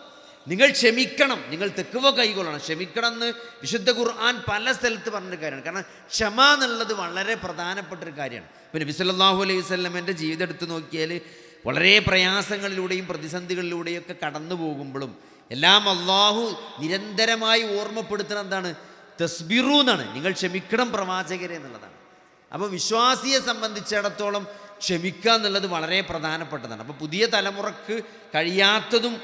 നിങ്ങൾ ക്ഷമിക്കണം, നിങ്ങൾ തെക്കുവ കൈകൊള്ളണം. ക്ഷമിക്കണം എന്ന് വിശുദ്ധ ഖുർആൻ പല സ്ഥലത്ത് പറഞ്ഞൊരു കാര്യമാണ്. കാരണം ക്ഷമ എന്നുള്ളത് വളരെ പ്രധാനപ്പെട്ടൊരു കാര്യമാണ്. പിന്നെ നബി സല്ലല്ലാഹു അലൈഹി വസല്ലമയുടെ ജീവിതം എടുത്ത് നോക്കിയാൽ വളരെ പ്രയാസങ്ങളിലൂടെയും പ്രതിസന്ധികളിലൂടെയും ഒക്കെ കടന്നു പോകുമ്പോഴും എല്ലാം അള്ളാഹു നിരന്തരമായി ഓർമ്മപ്പെടുത്തുന്ന എന്താണ്, തസ്ബിറു എന്നാണ്, നിങ്ങൾ ക്ഷമിക്കണം പ്രവാചകരെ എന്നുള്ളതാണ്. അപ്പോൾ വിശ്വാസിയെ സംബന്ധിച്ചിടത്തോളം ക്ഷമിക്കുക എന്നുള്ളത് വളരെ പ്രധാനപ്പെട്ടതാണ്. അപ്പോൾ പുതിയ തലമുറക്ക് കഴിയാത്തതും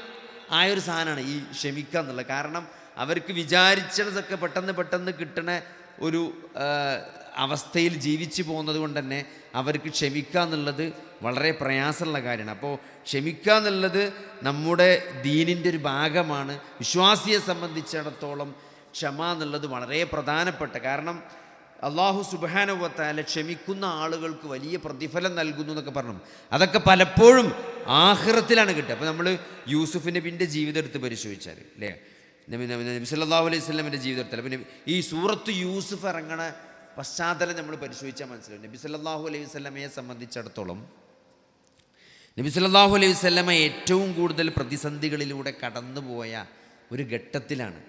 ആയൊരു സാധനമാണ് ഈ ക്ഷമിക്കുക എന്നുള്ളത്. കാരണം അവർക്ക് വിചാരിച്ചതൊക്കെ പെട്ടെന്ന് കിട്ടണ ഒരു അവസ്ഥയിൽ ജീവിച്ചു പോകുന്നത് കൊണ്ട് തന്നെ അവർക്ക് ക്ഷമിക്കുക എന്നുള്ളത് വളരെ പ്രയാസമുള്ള കാര്യമാണ്. അപ്പോൾ ക്ഷമിക്കുക എന്നുള്ളത് നമ്മുടെ ദീനിൻ്റെ ഒരു ഭാഗമാണ്. വിശ്വാസിയെ സംബന്ധിച്ചിടത്തോളം ക്ഷമ എന്നുള്ളത് വളരെ പ്രധാനപ്പെട്ട, കാരണം അള്ളാഹു സുബ്ഹാനഹു വ തആല ക്ഷമിക്കുന്ന ആളുകൾക്ക് വലിയ പ്രതിഫലം നൽകുന്നു എന്നൊക്കെ പറഞ്ഞു. അതൊക്കെ പലപ്പോഴും ആഖിറത്തിലാണ് കിട്ടുക. അപ്പോൾ നമ്മൾ യൂസുഫ് നബിൻ്റെ ജീവിതം എടുത്ത് പരിശോധിച്ചാൽ അല്ലേ, നബി സല്ലല്ലാഹു അലൈഹി വസല്ലമയുടെ ജീവിതത്തിൽ പിന്നെ ഈ സൂറത്ത് യൂസുഫ് ഇറങ്ങണ പശ്ചാത്തലം നമ്മൾ പരിശോധിച്ചാൽ മനസ്സിലാവും. നബി സല്ലല്ലാഹു അലൈഹി വസല്ലമയെ സംബന്ധിച്ചിടത്തോളം നബി സല്ലല്ലാഹു അലൈഹി വസല്ലമ ഏറ്റവും കൂടുതൽ പ്രതിസന്ധികളിലൂടെ കടന്നുപോയ ഒരു ഘട്ടത്തിലാണ്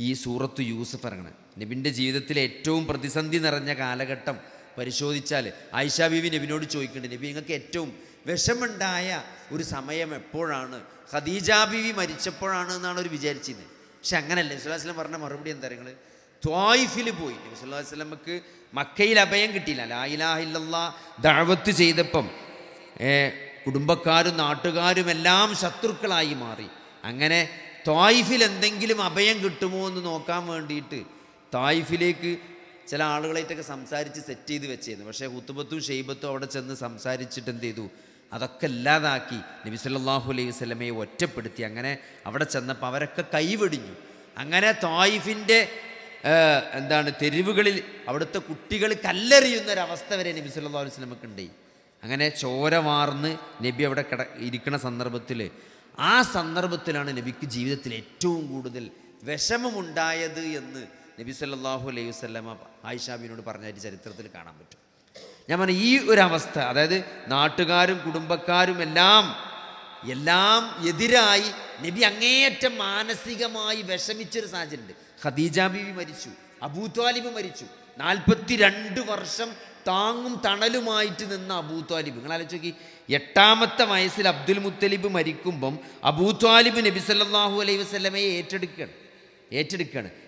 ഈ സൂറത്ത് യൂസുഫ് ഇറങ്ങണം. നബിൻ്റെ ജീവിതത്തിലെ ഏറ്റവും പ്രതിസന്ധി നിറഞ്ഞ കാലഘട്ടം പരിശോധിച്ചാൽ ആയിഷ ബീവി നബിനോട് ചോദിക്കുന്നുണ്ട്, നബി നിങ്ങൾക്ക് ഏറ്റവും വിഷമുണ്ടായ ഒരു സമയം എപ്പോഴാണ്? ഖദീജ ബീവി മരിച്ചപ്പോഴാണ് എന്നാണ് അവർ വിചാരിച്ചത്. പക്ഷെ അങ്ങനല്ല. നബി സല്ലല്ലാഹു അലൈഹി വസല്ലം പറഞ്ഞ മറുപടി എന്താ പറയുക, ത്വായിഫിൽ പോയി. നബി സല്ലല്ലാഹു അലൈഹി വസല്ലമക്ക് മക്കയിൽ അഭയം കിട്ടിയില്ല. ലാ ഇലാഹ ഇല്ലല്ലാഹ് ദഅവത്ത് ചെയ്തപ്പം കുടുംബക്കാരും നാട്ടുകാരും എല്ലാം ശത്രുക്കളായി മാറി. അങ്ങനെ ത്വായിഫിൽ എന്തെങ്കിലും അഭയം കിട്ടുമോ എന്ന് നോക്കാൻ വേണ്ടിയിട്ട് ത്വായിഫിലേക്ക് ചില ആളുകളായിട്ടൊക്കെ സംസാരിച്ച് സെറ്റ് ചെയ്ത് വെച്ചിരുന്നു. പക്ഷേ ഹുത്തുബത്തും ഷെയ്ബത്തും അവിടെ ചെന്ന് സംസാരിച്ചിട്ട് എന്ത് ചെയ്തു, അതൊക്കെ ഇല്ലാതാക്കി നബി സല്ലല്ലാഹു അലൈഹി വസല്ലമയെ ഒറ്റപ്പെടുത്തി. അങ്ങനെ അവിടെ ചെന്നപ്പോൾ അവരൊക്കെ കൈവെടിഞ്ഞു. അങ്ങനെ ത്വായിഫിൻ്റെ തെരുവുകളിൽ അവിടുത്തെ കുട്ടികൾ കല്ലെറിയുന്നൊരവസ്ഥ വരെ നബി സല്ലല്ലാഹു അലൈഹി വസല്ലമക്ക് ഉണ്ടായി. അങ്ങനെ ചോര വാർന്ന് നബി അവിടെ ഇരിക്കുന്ന സന്ദർഭത്തിൽ, ആ സന്ദർഭത്തിലാണ് നബിക്ക് ജീവിതത്തിൽ ഏറ്റവും കൂടുതൽ വിഷമമുണ്ടായത് എന്ന് നബി സല്ലല്ലാഹു അലൈഹി വസല്ലമ ആയിഷ ബീവിയോട് പറഞ്ഞായിട്ട് ചരിത്രത്തിൽ കാണാൻ പറ്റും. ഞാൻ പറഞ്ഞു ഈ ഒരവസ്ഥ, അതായത് നാട്ടുകാരും കുടുംബക്കാരും എല്ലാം എതിരായി നബി അങ്ങേയറ്റം മാനസികമായി വിഷമിച്ചൊരു സാഹചര്യമുണ്ട്. ഖദീജ ബീവി മരിച്ചു, അബൂ ത്വാലിബ് മരിച്ചു. 42 വർഷം താങ്ങും തണലുമായിട്ട് നിന്ന അബൂ ത്വാലിബ്. നിങ്ങൾ ആലോചിച്ച് നോക്കി, 8ാമത്തെ വയസ്സിൽ അബ്ദുൽ മുത്തലിബ് മരിക്കുമ്പം അബൂ ത്വാലിബ് നബി സല്ലല്ലാഹു അലൈഹി വസല്ലമയെ ഏറ്റെടുക്കുകയാണ്.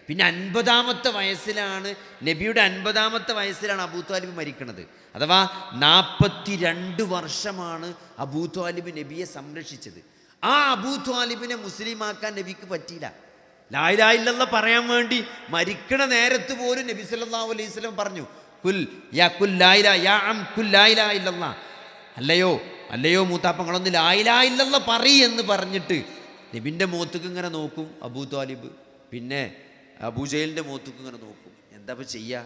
പിന്നെ 50ാമത്തെ വയസ്സിലാണ്, നബിയുടെ 50ാമത്തെ വയസ്സിലാണ് അബൂ ത്വാലിബ് മരിക്കുന്നത്. അഥവാ 42 വർഷമാണ് അബൂ ത്വാലിബ് നബിയെ സംരക്ഷിച്ചത്. ആ അബൂ ത്വാലിബിനെ മുസ്ലിമാക്കാൻ നബിക്ക് പറ്റിയില്ല. ലാ ഇലാഹ ഇല്ലല്ലാഹ് പറയാൻ വേണ്ടി മരിക്കണ നേരത്ത് പോലും നബി സല്ലല്ലാഹു അലൈഹി വസല്ലം പറഞ്ഞു, കുൽ യാ കുൽ ലാ ഇലാഹ യാ അം കുൽ ലാ ഇലാഹ ഇല്ലല്ലാഹ്, അല്ലയോ മൂത്താപ്പങ്ങളൊന്ന് ലാ ഇലാഹ ഇല്ലല്ലാഹ് എന്ന് പറഞ്ഞിട്ട് നബിൻ്റെ മുഖത്തേക്ക് ഇങ്ങനെ നോക്കും അബൂ ത്വാലിബ്, പിന്നെ അബൂജഹലിൻ്റെ മുഖത്തേക്ക് ഇങ്ങനെ നോക്കും. എന്താ ചെയ്യുക?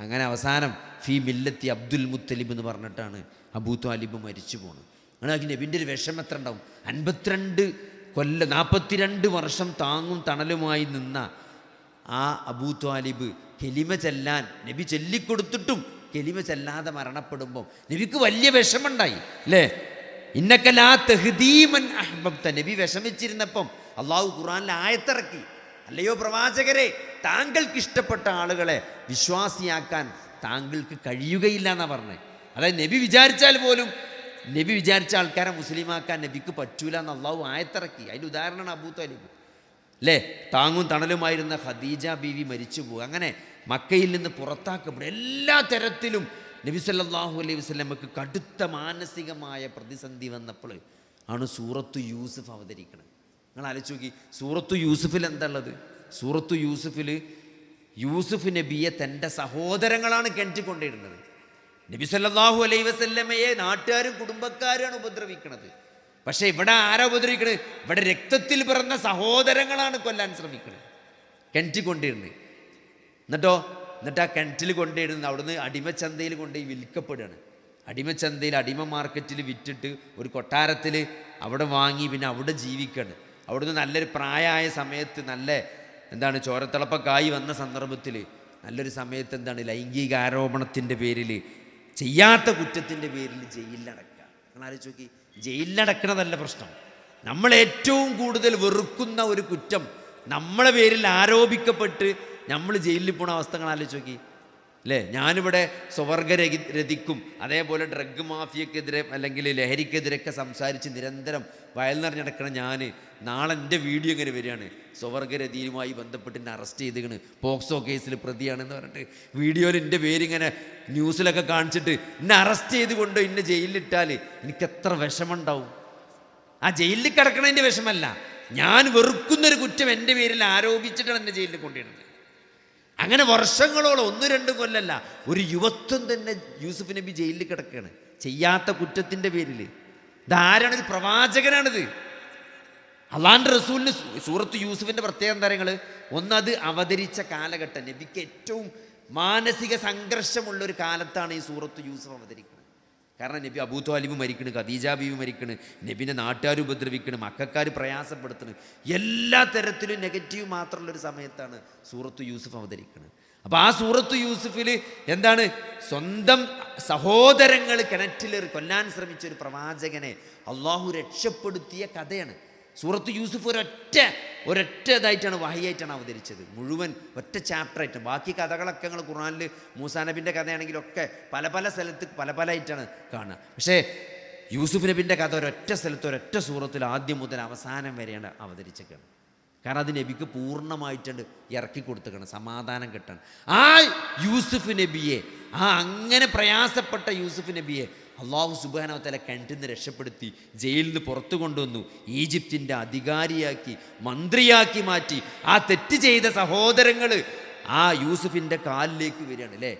അങ്ങനെ അവസാനം ഫീ മില്ലത്തി അബ്ദുൽ മുത്തലിബ് എന്ന് പറഞ്ഞിട്ടാണ് അബൂ ത്വാലിബ് മരിച്ചു പോണത്. അങ്ങനെ നബിൻ്റെ ഒരു വിഷമം എത്ര ഉണ്ടാവും? 42 വർഷം താങ്ങും തണലുമായി നിന്ന ആ അബൂ ത്വാലിബ് കെലിമ ചെല്ലാൻ നബി ചൊല്ലിക്കൊടുത്തിട്ടും കെലിമ ചെല്ലാതെ മരണപ്പെടുമ്പോൾ നബിക്ക് വലിയ വിഷമുണ്ടായി അല്ലേ? ഇന്നക ലാ തഹ്ദീ മൻ അഹ്ബബ്ത. നബി വിഷമിച്ചിരുന്നപ്പം അള്ളാഹു ഖുർആനിൽ ആയത്തിറക്കി, അല്ലയോ പ്രവാചകരെ, താങ്കൾക്ക് ഇഷ്ടപ്പെട്ട ആളുകളെ വിശ്വാസിയാക്കാൻ താങ്കൾക്ക് കഴിയുകയില്ല എന്നാണ് പറഞ്ഞത്. അതായത് നബി വിചാരിച്ചാൽ പോലും നബി വിചാരിച്ച ആൾക്കാരെ മുസ്ലിമാക്കാൻ നബിക്ക് പറ്റൂല എന്ന് അള്ളാഹു ആയത്തിറക്കി. അതിൻ്റെ ഉദാഹരണമാണ് അബൂ ത്വാലിബ് അല്ലേ? താങ്ങും തണലുമായിരുന്ന ഖദീജ ബീവി മരിച്ചു പോകും. അങ്ങനെ മക്കയിൽ നിന്ന് പുറത്താക്കപ്പെടും. എല്ലാ തരത്തിലും നബി സല്ലല്ലാഹു അലൈഹി വസല്ലമക്ക് കടുത്ത മാനസികമായ പ്രതിസന്ധി വന്നപ്പോൾ ആണ് സൂറത്തു യൂസുഫ് അവതരിക്കുന്നത്. നിങ്ങൾ ആലോചിച്ച് നോക്കി, സൂറത്തു യൂസുഫിൽ എന്താ ഉള്ളത്? സൂറത്തു യൂസുഫിൽ യൂസുഫ് നബിയെ തൻ്റെ സഹോദരങ്ങളാണ് കിണറ്റിക്കൊണ്ടിരുന്നത്. നബി സല്ലല്ലാഹു അലൈഹി വസല്ലമയെ നാട്ടുകാരും കുടുംബക്കാരുമാണ് ഉപദ്രവിക്കുന്നത്. പക്ഷേ ഇവിടെ ആരാ ഉപദ്രവിക്കണത്? ഇവിടെ രക്തത്തിൽ പിറന്ന സഹോദരങ്ങളാണ് കൊല്ലാൻ ശ്രമിക്കുന്നത്, കിണറ്റിക്കൊണ്ടിരുന്നത്. എന്നിട്ട് ആ കിണറ്റിൽ കൊണ്ടിരുന്നത് അവിടുന്ന് അടിമച്ചന്തയിൽ കൊണ്ടുപോയി വിൽക്കപ്പെടുകയാണ്. അടിമച്ചന്തയിൽ അടിമ മാർക്കറ്റിൽ വിറ്റിട്ട് ഒരു കൊട്ടാരത്തിൽ അവിടെ വാങ്ങി പിന്നെ അവിടെ ജീവിക്കുകയാണ്. അവിടുന്ന് നല്ലൊരു പ്രായമായ സമയത്ത് നല്ല ചോരത്തിളപ്പക്കായി വന്ന സന്ദർഭത്തിൽ നല്ലൊരു സമയത്ത് ലൈംഗിക ആരോപണത്തിൻ്റെ പേരിൽ, ചെയ്യാത്ത കുറ്റത്തിൻ്റെ പേരിൽ ജയിലിലടക്കുക. നിങ്ങൾ ആലോചിച്ച് നോക്കി, ജയിലിലടക്കണതല്ല പ്രശ്നം. നമ്മൾ ഏറ്റവും കൂടുതൽ വെറുക്കുന്ന ഒരു കുറ്റം നമ്മളെ പേരിൽ ആരോപിക്കപ്പെട്ട് നമ്മൾ ജയിലിൽ പോണ അവസ്ഥകൾ ആലോചിച്ച് നോക്കി അല്ലേ? ഞാനിവിടെ സ്വവർഗരതിക്കും അതേപോലെ ഡ്രഗ് മാഫിയക്കെതിരെ അല്ലെങ്കിൽ ലഹരിക്കെതിരെയൊക്കെ സംസാരിച്ച് നിരന്തരം വയൽ നിറഞ്ഞടക്കണ ഞാൻ നാളെ എൻ്റെ വീഡിയോ ഇങ്ങനെ വരികയാണ്, സ്വവർഗരതിയുമായി ബന്ധപ്പെട്ട് എന്നെ അറസ്റ്റ് ചെയ്തിരിക്കണ്, പോക്സോ കേസിൽ പ്രതിയാണെന്ന് പറഞ്ഞിട്ട് വീഡിയോയിൽ എൻ്റെ പേരിങ്ങനെ ന്യൂസിലൊക്കെ കാണിച്ചിട്ട് എന്നെ അറസ്റ്റ് ചെയ്ത് കൊണ്ട് എന്നെ ജയിലിലിട്ടാൽ എനിക്കെത്ര വിഷമമുണ്ടാവും. ആ ജയിലിൽ കിടക്കണതിൻ്റെ വിഷമല്ല, ഞാൻ വെറുക്കുന്നൊരു കുറ്റം എൻ്റെ പേരിൽ ആരോപിച്ചിട്ടാണ് എന്നെ ജയിലിൽ കൊണ്ടിരുന്നത്. അങ്ങനെ വർഷങ്ങളോളം 1-2 കൊല്ലല്ല, ഒരു യുവത്വം തന്നെ യൂസുഫ് നബി ജയിലിൽ കിടക്കുകയാണ് ചെയ്യാത്ത കുറ്റത്തിൻ്റെ പേരിൽ. ഇതാരാണ്? ഒരു പ്രവാചകനാണിത്. അള്ളാൻ്റെ റസൂലിന് സൂറത്ത് യൂസുഫിൻ്റെ പ്രത്യേക തരങ്ങൾ ഒന്നത് അവതരിച്ച കാലഘട്ടം, നബിക്ക് ഏറ്റവും മാനസിക സംഘർഷമുള്ളൊരു കാലത്താണ് ഈ സൂറത്ത് യൂസുഫ് അവതരിക്കുന്നത്. കാരണം നബി അബൂ ത്വാലിബ് മരിക്കണ്, ഖദീജ ബീവി മരിക്കണ്, നബിനെ നാട്ടുകാർ ഉപദ്രവിക്കണം, മക്കാർ പ്രയാസപ്പെടുത്തണം, എല്ലാ തരത്തിലും നെഗറ്റീവ് മാത്രമുള്ളൊരു സമയത്താണ് സൂറത്ത് യൂസുഫ് അവതരിക്കുന്നത്. അപ്പോൾ ആ സൂറത്ത് യൂസുഫിൽ സ്വന്തം സഹോദരങ്ങൾ കിണറ്റിലേറി കൊല്ലാൻ ശ്രമിച്ച ഒരു പ്രവാചകനെ അള്ളാഹു രക്ഷപ്പെടുത്തിയ കഥയാണ് സൂറത്ത് യൂസുഫ്. ഒരൊറ്റ ഇതായിട്ടാണ് വഹിയായിട്ടാണ് അവതരിച്ചത്, മുഴുവൻ ഒറ്റ ചാപ്റ്ററായിട്ട്. ബാക്കി കഥകളൊക്കെ നിങ്ങൾ ഖുർആനിൽ മൂസാ നബിൻ്റെ കഥയാണെങ്കിലൊക്കെ പല സ്ഥലത്ത് പല ആയിട്ടാണ് കാണുക. പക്ഷേ യൂസുഫ് നബിൻ്റെ കഥ ഒരൊറ്റ സ്ഥലത്ത് ഒരൊറ്റ സൂറത്തിൽ ആദ്യം മുതൽ അവസാനം വരെയാണ് അവതരിച്ചേക്കാണ്. കാരണം അത് നബിക്ക് പൂർണ്ണമായിട്ടുണ്ട് ഇറക്കി കൊടുത്തേക്കണം, സമാധാനം കിട്ടണം. ആ യൂസുഫ് നബിയെ, അങ്ങനെ പ്രയാസപ്പെട്ട യൂസുഫ് നബിയെ അള്ളാഹു സുബ്ഹാനഹു വ തആല കിണറ്റിൽ നിന്ന് രക്ഷപ്പെടുത്തി ജയിലിൽ നിന്ന് പുറത്തു കൊണ്ടുവന്നു, ഈജിപ്തിൻ്റെ അധികാരിയാക്കി, മന്ത്രിയാക്കി മാറ്റി. ആ തെറ്റ് ചെയ്ത സഹോദരങ്ങൾ ആ യൂസുഫിൻ്റെ കാലിലേക്ക് വരികയാണ് അല്ലേ?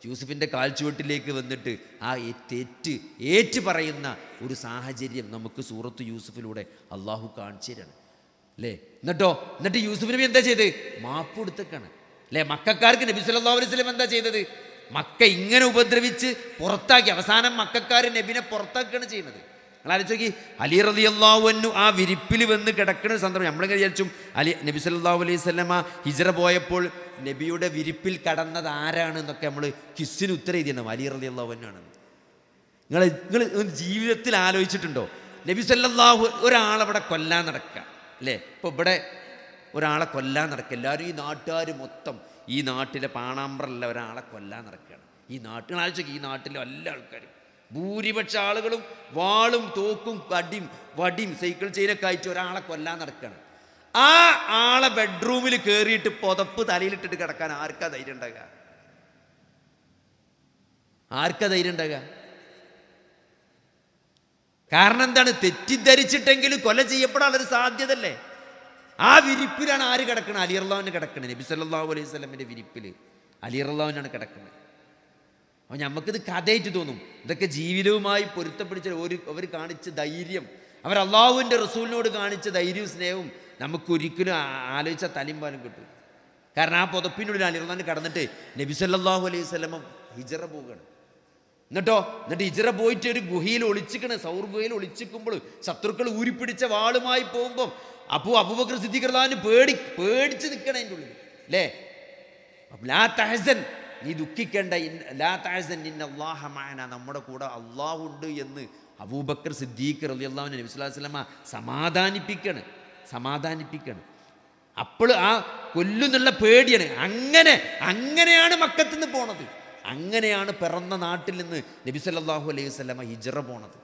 യൂസുഫിൻ്റെ കാൽ ചുവട്ടിലേക്ക് വന്നിട്ട് ആ ഏറ്റു പറയുന്ന ഒരു സാഹചര്യം നമുക്ക് സൂറത്ത് യൂസുഫിലൂടെ അള്ളാഹു കാണിച്ചു തരാണ് അല്ലേ? എന്നിട്ട് യൂസുഫ് നബി എന്താ ചെയ്ത്? മാപ്പ് കൊടുത്തേക്കാണ് അല്ലേ? മക്കാർക്ക് നബി സല്ലല്ലാഹു അലൈഹി വസല്ലം എന്താ ചെയ്തത്? മക്ക ഇങ്ങനെ ഉപദ്രവിച്ച് പുറത്താക്കി. അവസാനം മക്കാർ നബിനെ പുറത്താക്കുകയാണ് ചെയ്യുന്നത്. നിങ്ങൾ ആലോചിച്ച് നോക്കി, അലി റളിയല്ലാഹു അൻഹു ആ വിരിപ്പിൽ വന്ന് കിടക്കുന്ന സന്ദർഭം നമ്മളിങ്ങനെ വിചാരിച്ചും നബി സല്ലല്ലാഹു അലൈഹി വസല്ലമ ഹിജ്റ പോയപ്പോൾ നബിയുടെ വിരിപ്പിൽ കടന്നത് ആരാണ് എന്നൊക്കെ നമ്മൾ ക്വിസിന് ഉത്തരം എഴുതിയാണ്, അലി റളിയല്ലാഹു അൻഹു ആണെന്ന്. നിങ്ങൾ ജീവിതത്തിൽ ആലോചിച്ചിട്ടുണ്ടോ? നബി സല്ലല്ലാഹു ഒരാളവിടെ കൊല്ലാൻ നടക്കുക, അല്ലേ? ഇപ്പോൾ ഇവിടെ ഒരാളെ കൊല്ലാൻ നടക്കുക, എല്ലാവരും ഈ നാട്ടുകാർ മൊത്തം ഈ നാട്ടിലെ പാണാമ്പ്രല്ല ഒരാളെ കൊല്ലാൻ നടക്കുകയാണ്. ഈ നാട്ടിലാഴ്ചക്ക് ഈ നാട്ടിലെ എല്ലാ ആൾക്കാരും ഭൂരിപക്ഷ ആളുകളും വാളും തോക്കും വടിയും സൈക്കിൾ ചെയിനൊക്കെ അയച്ച് ഒരാളെ കൊല്ലാൻ നടക്കുകയാണ്. ആ ആളെ ബെഡ്റൂമിൽ കയറിയിട്ട് പുതപ്പ് തലയിലിട്ടിട്ട് കിടക്കാൻ ആർക്കാ ധൈര്യം ഉണ്ടാകുക? കാരണം എന്താണ്? തെറ്റിദ്ധരിച്ചിട്ടെങ്കിലും കൊല ചെയ്യപ്പെടാനുള്ളൊരു സാധ്യതല്ലേ? ആ വിരിപ്പിലാണ് ആര് കിടക്കണം? അലി റളിയല്ലാഹു കിടക്കണത്. നബി സല്ലല്ലാഹു അലൈഹി വസല്ലമയുടെ വിരിപ്പിൽ അലി റളിയല്ലാഹുവിനാണ് കിടക്കുന്നത്. അപ്പോൾ നമുക്കിത് കഥയായിട്ട് തോന്നും. ഇതൊക്കെ ജീവിതവുമായി പൊരുത്തപ്പിടിച്ച അവർ കാണിച്ച ധൈര്യം, അവർ അള്ളാഹുവിൻ്റെ റസൂലിനോട് കാണിച്ച ധൈര്യവും സ്നേഹവും നമുക്കൊരിക്കലും ആലോചിച്ച തലയും പാലും കിട്ടും. കാരണം ആ പുതപ്പിനുള്ളിൽ അലി റളിയല്ലാഹു കടന്നിട്ട് നബി സല്ലല്ലാഹു അലൈഹി വസല്ലമ ഹിജറ പോവുകയാണ്. എന്നിട്ട് ഹിജറ പോയിട്ട് ഒരു ഗുഹയിൽ ഒളിച്ചിക്കണ, സൗർ ഗുഹയിൽ ഒളിച്ചിക്കുമ്പോൾ ശത്രുക്കൾ ഊരിപ്പിടിച്ച വാളുമായി പോകുമ്പം അബൂബക്കർ സിദ്ദീഖ് റളിയല്ലാഹു അൻഹു പേടിച്ച് നിൽക്കണം അതിൻ്റെ ഉള്ളിൽ, അല്ലേ? ലാ തഹ്സൻ, നീ ദുഃഖിക്കേണ്ട, ലാ തഹ്സൻ ഇന്നല്ലാഹ മഅനാ, നമ്മുടെ കൂടെ അള്ളാഹു ഉണ്ട് എന്ന് അബൂബക്കർ സിദ്ദീഖ് റളിയല്ലാഹു അൻഹു നബി സ്വല്ലല്ലാഹു അലൈഹി വസല്ലമ സമാധാനിപ്പിക്കണം. അപ്പോൾ ആ കൊല്ലുന്നുള്ള പേടിയാണ്. അങ്ങനെയാണ് മക്കത്ത് നിന്ന് പോണത്. അങ്ങനെയാണ് പിറന്ന നാട്ടിൽ നിന്ന് നബി സല്ലല്ലാഹു അലൈഹി വസല്ലമ ഹിജ്റ പോണത്.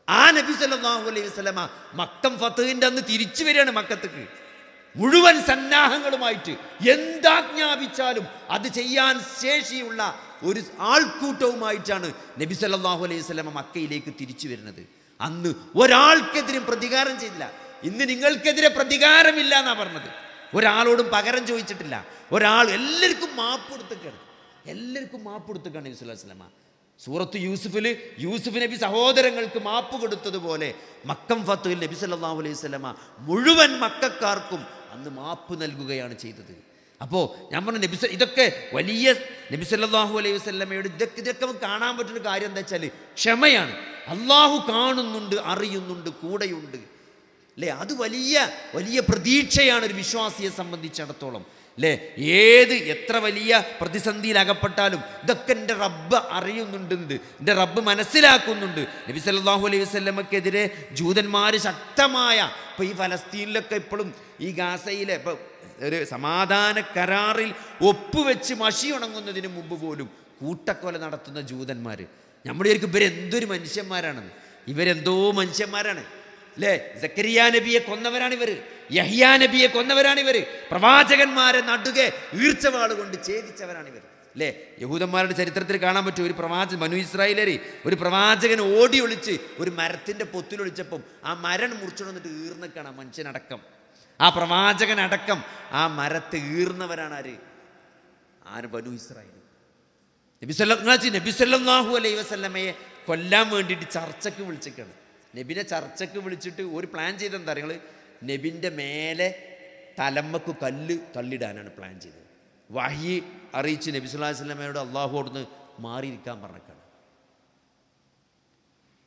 ആ നബി സല്ലല്ലാഹു അലൈഹി വസല്ലമ മക്കം ഫത്ഹിന്റെ അന്ന് തിരിച്ചു വരികയാണ് മക്കത്തേക്ക് മുഴുവൻ സന്നാഹങ്ങളുമായിട്ട്. എന്താജ്ഞാപിച്ചാലും അത് ചെയ്യാൻ ശേഷിയുള്ള ഒരു ആൾക്കൂട്ടവുമായിട്ടാണ് നബി സല്ലല്ലാഹു അലൈഹി വസല്ലമ മക്കയിലേക്ക് തിരിച്ചു വരുന്നത്. അന്ന് ഒരാൾക്കെതിരും പ്രതികാരം ചെയ്തില്ല. ഇന്ന് നിങ്ങൾക്കെതിരെ പ്രതികാരമില്ല എന്നാ പറഞ്ഞത്. ഒരാളോടും പകരം ചോദിച്ചിട്ടില്ല. എല്ലാവർക്കും മാപ്പ് കൊടുത്തിട്ടാണ് നബി സല്ലല്ലാഹു അലൈഹി വസല്ലമ. സൂറത്ത് യൂസുഫ് നബി സഹോദരങ്ങൾക്ക് മാപ്പ് കൊടുത്തതുപോലെ മക്കം ഫത്ഹിൽ നബി സല്ലല്ലാഹു അലൈഹി വസല്ലമ മുഴുവൻ മക്കക്കാർക്കും അന്ന് മാപ്പ് നൽകുകയാണ് ചെയ്തത്. അപ്പോൾ ഞാൻ പറഞ്ഞു ഇതൊക്കെ വലിയ നബി സല്ലല്ലാഹു അലൈഹി വസല്ലമയുടെ ഇതൊക്കെ കാണാൻ പറ്റുന്ന കാര്യം എന്താ വെച്ചാൽ ക്ഷമയാണ്. അള്ളാഹു കാണുന്നുണ്ട്, അറിയുന്നുണ്ട്, കൂടെയുണ്ട്, അല്ലേ? അത് വലിയ വലിയ പ്രതീക്ഷയാണ് ഒരു വിശ്വാസിയെ സംബന്ധിച്ചിടത്തോളം, അല്ലേ? എത്ര വലിയ പ്രതിസന്ധിയിൽ അകപ്പെട്ടാലും ഇതൊക്കെ എൻ്റെ റബ്ബ് അറിയുന്നുണ്ട്, എൻ്റെ റബ്ബ് മനസ്സിലാക്കുന്നുണ്ട്. നബി സല്ലല്ലാഹു അലൈഹി വസല്ലമക്കെതിരെ ജൂതന്മാർ ശക്തമായ, ഇപ്പോൾ ഈ ഫലസ്തീനിലൊക്കെ ഇപ്പോഴും ഈ ഗാസയിലെ ഇപ്പോൾ ഒരു സമാധാന കരാറിൽ ഒപ്പുവെച്ച് മഷി ഉണങ്ങുന്നതിന് മുമ്പ് പോലും കൂട്ടക്കൊല നടത്തുന്ന ജൂതന്മാർ. നമ്മുടെ ഇവരെന്തൊരു മനുഷ്യന്മാരാണ്, അല്ലേ? സക്കരിയ നബിയെ കൊന്നവരാണിവർ, യഹ്യാ നബിയെ കൊന്നവരാണിവർ, പ്രവാചകന്മാരെ നടുകെ ഈർച്ചവാൾ കൊണ്ട് ഛേദിച്ചവരാണിവർ, അല്ലേ? യഹൂദന്മാരുടെ ചരിത്രത്തിൽ കാണാൻ പറ്റും. ബനൂ ഇസ്രായേലര് ഒരു പ്രവാചകൻ ഓടി ഒളിച്ച് ഒരു മരത്തിൻ്റെ പൊത്തിലൊളിച്ചപ്പം ആ മരം മുറിച്ചുകൊണ്ടിട്ട് ഈർന്നക്കാണ് ആ മനുഷ്യനടക്കം, ആ പ്രവാചകനടക്കം ആ മരത്തെ ഈർന്നവരാണ് ആര്? ബനൂ ഇസ്രായേൽ. നബി സല്ലല്ലാഹു അലൈഹി വസല്ലമയെ കൊല്ലാൻ വേണ്ടിയിട്ട് ചർച്ചയ്ക്ക് വിളിച്ചിട്ടാണ്. നബിനെ ചർച്ചയ്ക്ക് വിളിച്ചിട്ട് ഒരു പ്ലാൻ ചെയ്തെന്താ നിങ്ങൾ? നബിൻ്റെ മേലെ തലമ്മക്ക് കല്ല് തള്ളിടാനാണ് പ്ലാൻ ചെയ്തത്. വഹി അറിയിച്ച് നബി സല്ലല്ലാഹു അലൈഹി വസല്ലമയോട് അള്ളാഹുവോടുന്ന് മാറിയിരിക്കാൻ പറഞ്ഞേക്കാണ്.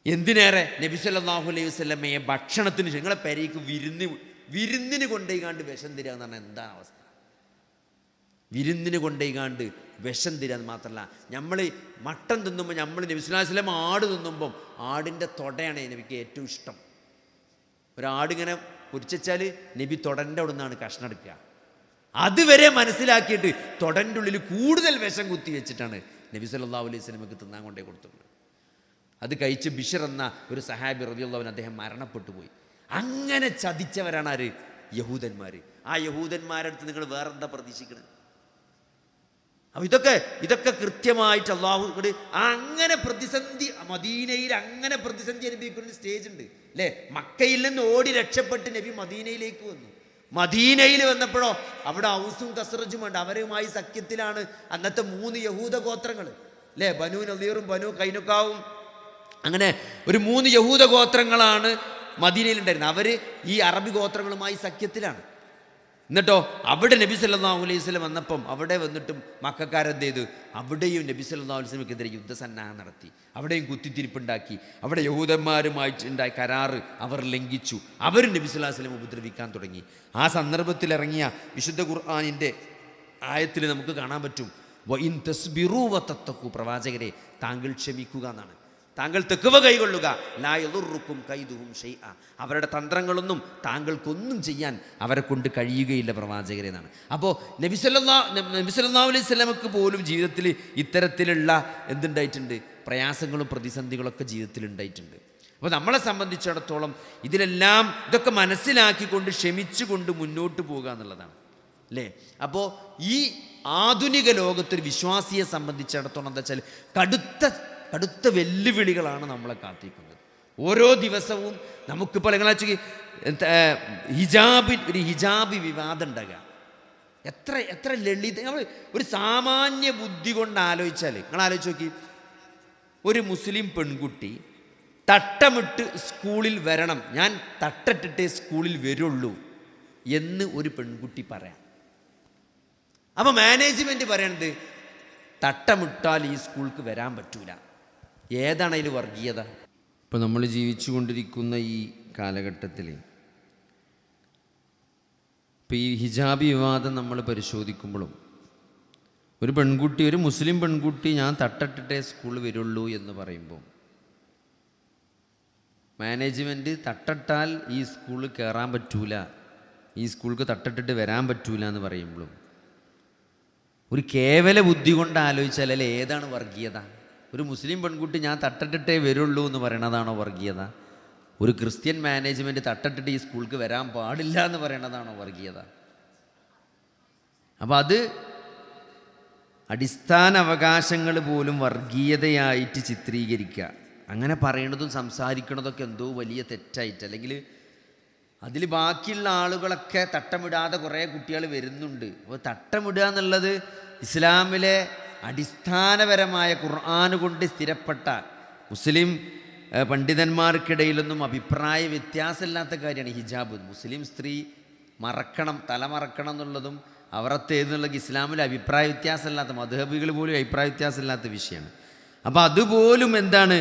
എന്തിനേറെ നബി സല്ലല്ലാഹു അലൈഹി വസല്ലമയെ ഭക്ഷണത്തിന് നിങ്ങളെ പെരയ്ക്ക് വിരുന്നിന് കൊണ്ടുപോയിക്കാണ്ട് വിഷം തരിക എന്ന് പറഞ്ഞാൽ എന്താണ് അവസ്ഥ? വിരുന്നിന് കൊണ്ടുപോയിക്കാണ്ട് വിഷം തരിക മാത്രമല്ല, നമ്മൾ മട്ടൻ തിന്നുമ്പോൾ നബി സല്ലല്ലാഹു അലൈഹി വസല്ലം ആട് തിന്നുമ്പം ആടിൻ്റെ തൊടയാണ് നബിക്ക് ഏറ്റവും ഇഷ്ടം. ഒരാടിങ്ങനെ പൊരിച്ചാൽ നബി തൊടൻ്റെ അവിടെ നിന്നാണ് കഷ്ണം എടുക്കുക. അതുവരെ മനസ്സിലാക്കിയിട്ട് തൊടൻ്റെ ഉള്ളിൽ കൂടുതൽ വിഷം കുത്തി വെച്ചിട്ടാണ് നബി സല്ലല്ലാഹു അലൈഹി വസല്ലമക്ക് തിന്നാൻ കൊണ്ടേ കൊടുത്തിട്ടുള്ളത്. അത് കഴിച്ച് ബിഷർ എന്ന ഒരു സഹാബി റളിയല്ലാഹു അൻഹു അദ്ദേഹം മരണപ്പെട്ടു പോയി. അങ്ങനെ ചതിച്ചവരാണ് ആര്? യഹൂദന്മാർ. ആ യഹൂദന്മാരുടെ അടുത്ത് നിങ്ങൾ വേറെന്താ പ്രതീക്ഷിക്കുന്നത്? അപ്പോൾ ഇതൊക്കെ കൃത്യമായിട്ട് അള്ളാഹു അങ്ങനെ പ്രതിസന്ധി, മദീനയിൽ അങ്ങനെ പ്രതിസന്ധി അനുഭവിക്കുന്ന സ്റ്റേജ് ഉണ്ട്, അല്ലേ? മക്കയിൽ നിന്ന് ഓടി രക്ഷപ്പെട്ട് നബി മദീനയിലേക്ക് വന്നു. മദീനയിൽ വന്നപ്പോഴോ അവിടെ ഔസും ഖസ്റജും ഉണ്ട്. അവരുമായി സഖ്യത്തിലാണ് അന്നത്തെ 3 യഹൂദ ഗോത്രങ്ങൾ, അല്ലേ? ബനൂ നദീറും ബനൂ കൈനുക്കാവും, അങ്ങനെ ഒരു 3 യഹൂദ ഗോത്രങ്ങളാണ് മദീനയിലുണ്ടായിരുന്നത്. അവർ ഈ അറബി ഗോത്രങ്ങളുമായി സഖ്യത്തിലാണ്. എന്നിട്ടോ അവിടെ നബി സല്ലല്ലാഹു അലൈഹി വസല്ലം വന്നപ്പം അവിടെ വന്നിട്ടും മക്കക്കാരെന്ത് ചെയ്തു? അവിടെയും നബി സല്ലല്ലാഹു അലൈഹി വസല്ലമക്കെതിരെ യുദ്ധസന്നാഹം നടത്തി. അവിടെയും കുത്തിത്തിരിപ്പുണ്ടാക്കി. അവിടെ യഹൂദന്മാരുമായിട്ടുണ്ടായ കരാറ് അവർ ലംഘിച്ചു. അവർ നബി സല്ലല്ലാഹു അലൈഹി വസല്ലം ഉപദ്രവിക്കാൻ തുടങ്ങി. ആ സന്ദർഭത്തിൽ ഇറങ്ങിയ വിശുദ്ധ ഖുർആനിൻ്റെ ആയത്തിൽ നമുക്ക് കാണാൻ പറ്റും, വഇൻ തസ്ബിറൂ വതത്തഖൂ, പ്രവാചകരെ താങ്കൾ ക്ഷമിക്കുക എന്നാണ്. താങ്കൾ തെക്കുവ കൈകൊള്ളുക, ലാ യദുറുക്കും കൈദുഹും ഷൈഅ, അവരുടെ തന്ത്രങ്ങളൊന്നും താങ്കൾക്കൊന്നും ചെയ്യാൻ അവരെ കൊണ്ട് കഴിയുകയില്ല പ്രവാചകരെ എന്നാണ്. അപ്പോൾ നബി സല്ലല്ലാഹു അലൈഹി വസല്ലമക്ക് പോലും ജീവിതത്തിൽ ഇത്തരത്തിലുള്ള എന്തുണ്ടായിട്ടുണ്ട്, പ്രയാസങ്ങളും പ്രതിസന്ധികളൊക്കെ ജീവിതത്തിൽ ഉണ്ടായിട്ടുണ്ട്. അപ്പോൾ നമ്മളെ സംബന്ധിച്ചിടത്തോളം ഇതൊക്കെ മനസ്സിലാക്കിക്കൊണ്ട് ക്ഷമിച്ചുകൊണ്ട് മുന്നോട്ട് പോകുക എന്നുള്ളതാണ് അല്ലേ. അപ്പോൾ ഈ ആധുനിക ലോകത്തൊരു വിശ്വാസിയെ സംബന്ധിച്ചിടത്തോളം എന്താ വെച്ചാൽ കടുത്ത വെല്ലുവിളികളാണ് നമ്മളെ കാത്തിരിക്കുന്നത്. ഓരോ ദിവസവും നമുക്കിപ്പോൾ നിങ്ങളാച്ചു ഹിജാബ് വിവാദം ഉണ്ടാകുക, എത്ര ലളിത. നമ്മൾ ഒരു സാമാന്യ ബുദ്ധി കൊണ്ട് ആലോചിച്ചാൽ, നിങ്ങൾ ആലോചിച്ച് നോക്കി, ഒരു മുസ്ലിം പെൺകുട്ടി തട്ടമിട്ട് സ്കൂളിൽ വരണം, ഞാൻ തട്ടിട്ടിട്ടേ സ്കൂളിൽ വരുള്ളൂ എന്ന് ഒരു പെൺകുട്ടി പറയാം. അപ്പോൾ മാനേജ്മെൻറ്റ് പറയണത് തട്ടമിട്ടാൽ ഈ സ്കൂൾക്ക് വരാൻ പറ്റൂല. ഏതാണ് അതിൽ വർഗീയത? ഇപ്പോൾ നമ്മൾ ജീവിച്ചു കൊണ്ടിരിക്കുന്ന ഈ കാലഘട്ടത്തിൽ ഇപ്പോൾ ഈ ഹിജാബ് വിവാദം നമ്മൾ പരിശോധിക്കുമ്പോഴും ഒരു മുസ്ലിം പെൺകുട്ടി ഞാൻ തട്ടിട്ടിട്ടേ സ്കൂളിൽ വരുള്ളൂ എന്ന് പറയുമ്പോൾ മാനേജ്മെൻറ്റ് തട്ടിട്ടാൽ ഈ സ്കൂളിൽ കയറാൻ പറ്റൂല, ഈ സ്കൂൾക്ക് തട്ടിട്ടിട്ട് വരാൻ പറ്റൂല എന്ന് പറയുമ്പോഴും ഒരു കേവല ബുദ്ധി കൊണ്ട് ആലോചിച്ചാൽ അല്ലേ ഏതാണ് വർഗീയത? ഒരു മുസ്ലിം പെൺകുട്ടി ഞാൻ തട്ടിട്ടിട്ടേ വരുള്ളൂ എന്ന് പറയണതാണോ വർഗീയത? ഒരു ക്രിസ്ത്യൻ മാനേജ്മെൻറ്റ് തട്ടിട്ടിട്ട് ഈ സ്കൂൾക്ക് വരാൻ പാടില്ല എന്ന് പറയണതാണോ വർഗീയത? അപ്പോൾ അത് അടിസ്ഥാന അവകാശങ്ങൾ പോലും വർഗീയതയായിട്ട് ചിത്രീകരിക്കുക, അങ്ങനെ പറയണതും സംസാരിക്കണതൊക്കെ എന്തോ വലിയ തെറ്റായിട്ട്, അല്ലെങ്കിൽ അതിൽ ബാക്കിയുള്ള ആളുകളൊക്കെ തട്ടമിടാതെ കുറേ കുട്ടികൾ വരുന്നുണ്ട്. അപ്പോൾ തട്ടമിടുക എന്നുള്ളത് ഇസ്ലാമിലെ അടിസ്ഥാനപരമായ ഖുർആൻ കൊണ്ട് സ്ഥിരപ്പെട്ട മുസ്ലിം പണ്ഡിതന്മാർക്കിടയിലൊന്നും അഭിപ്രായ വ്യത്യാസമില്ലാത്ത കാര്യമാണ് ഹിജാബ്. മുസ്ലിം സ്ത്രീ തല മറക്കണം എന്നുള്ളതും അവറത്തേതെന്നുള്ള ഇസ്ലാമിൽ അഭിപ്രായ വ്യത്യാസമില്ലാത്ത, മദ്ഹബികൾ പോലും അഭിപ്രായ വ്യത്യാസമില്ലാത്ത വിഷയമാണ്. അപ്പോൾ അതുപോലും എന്താണ്,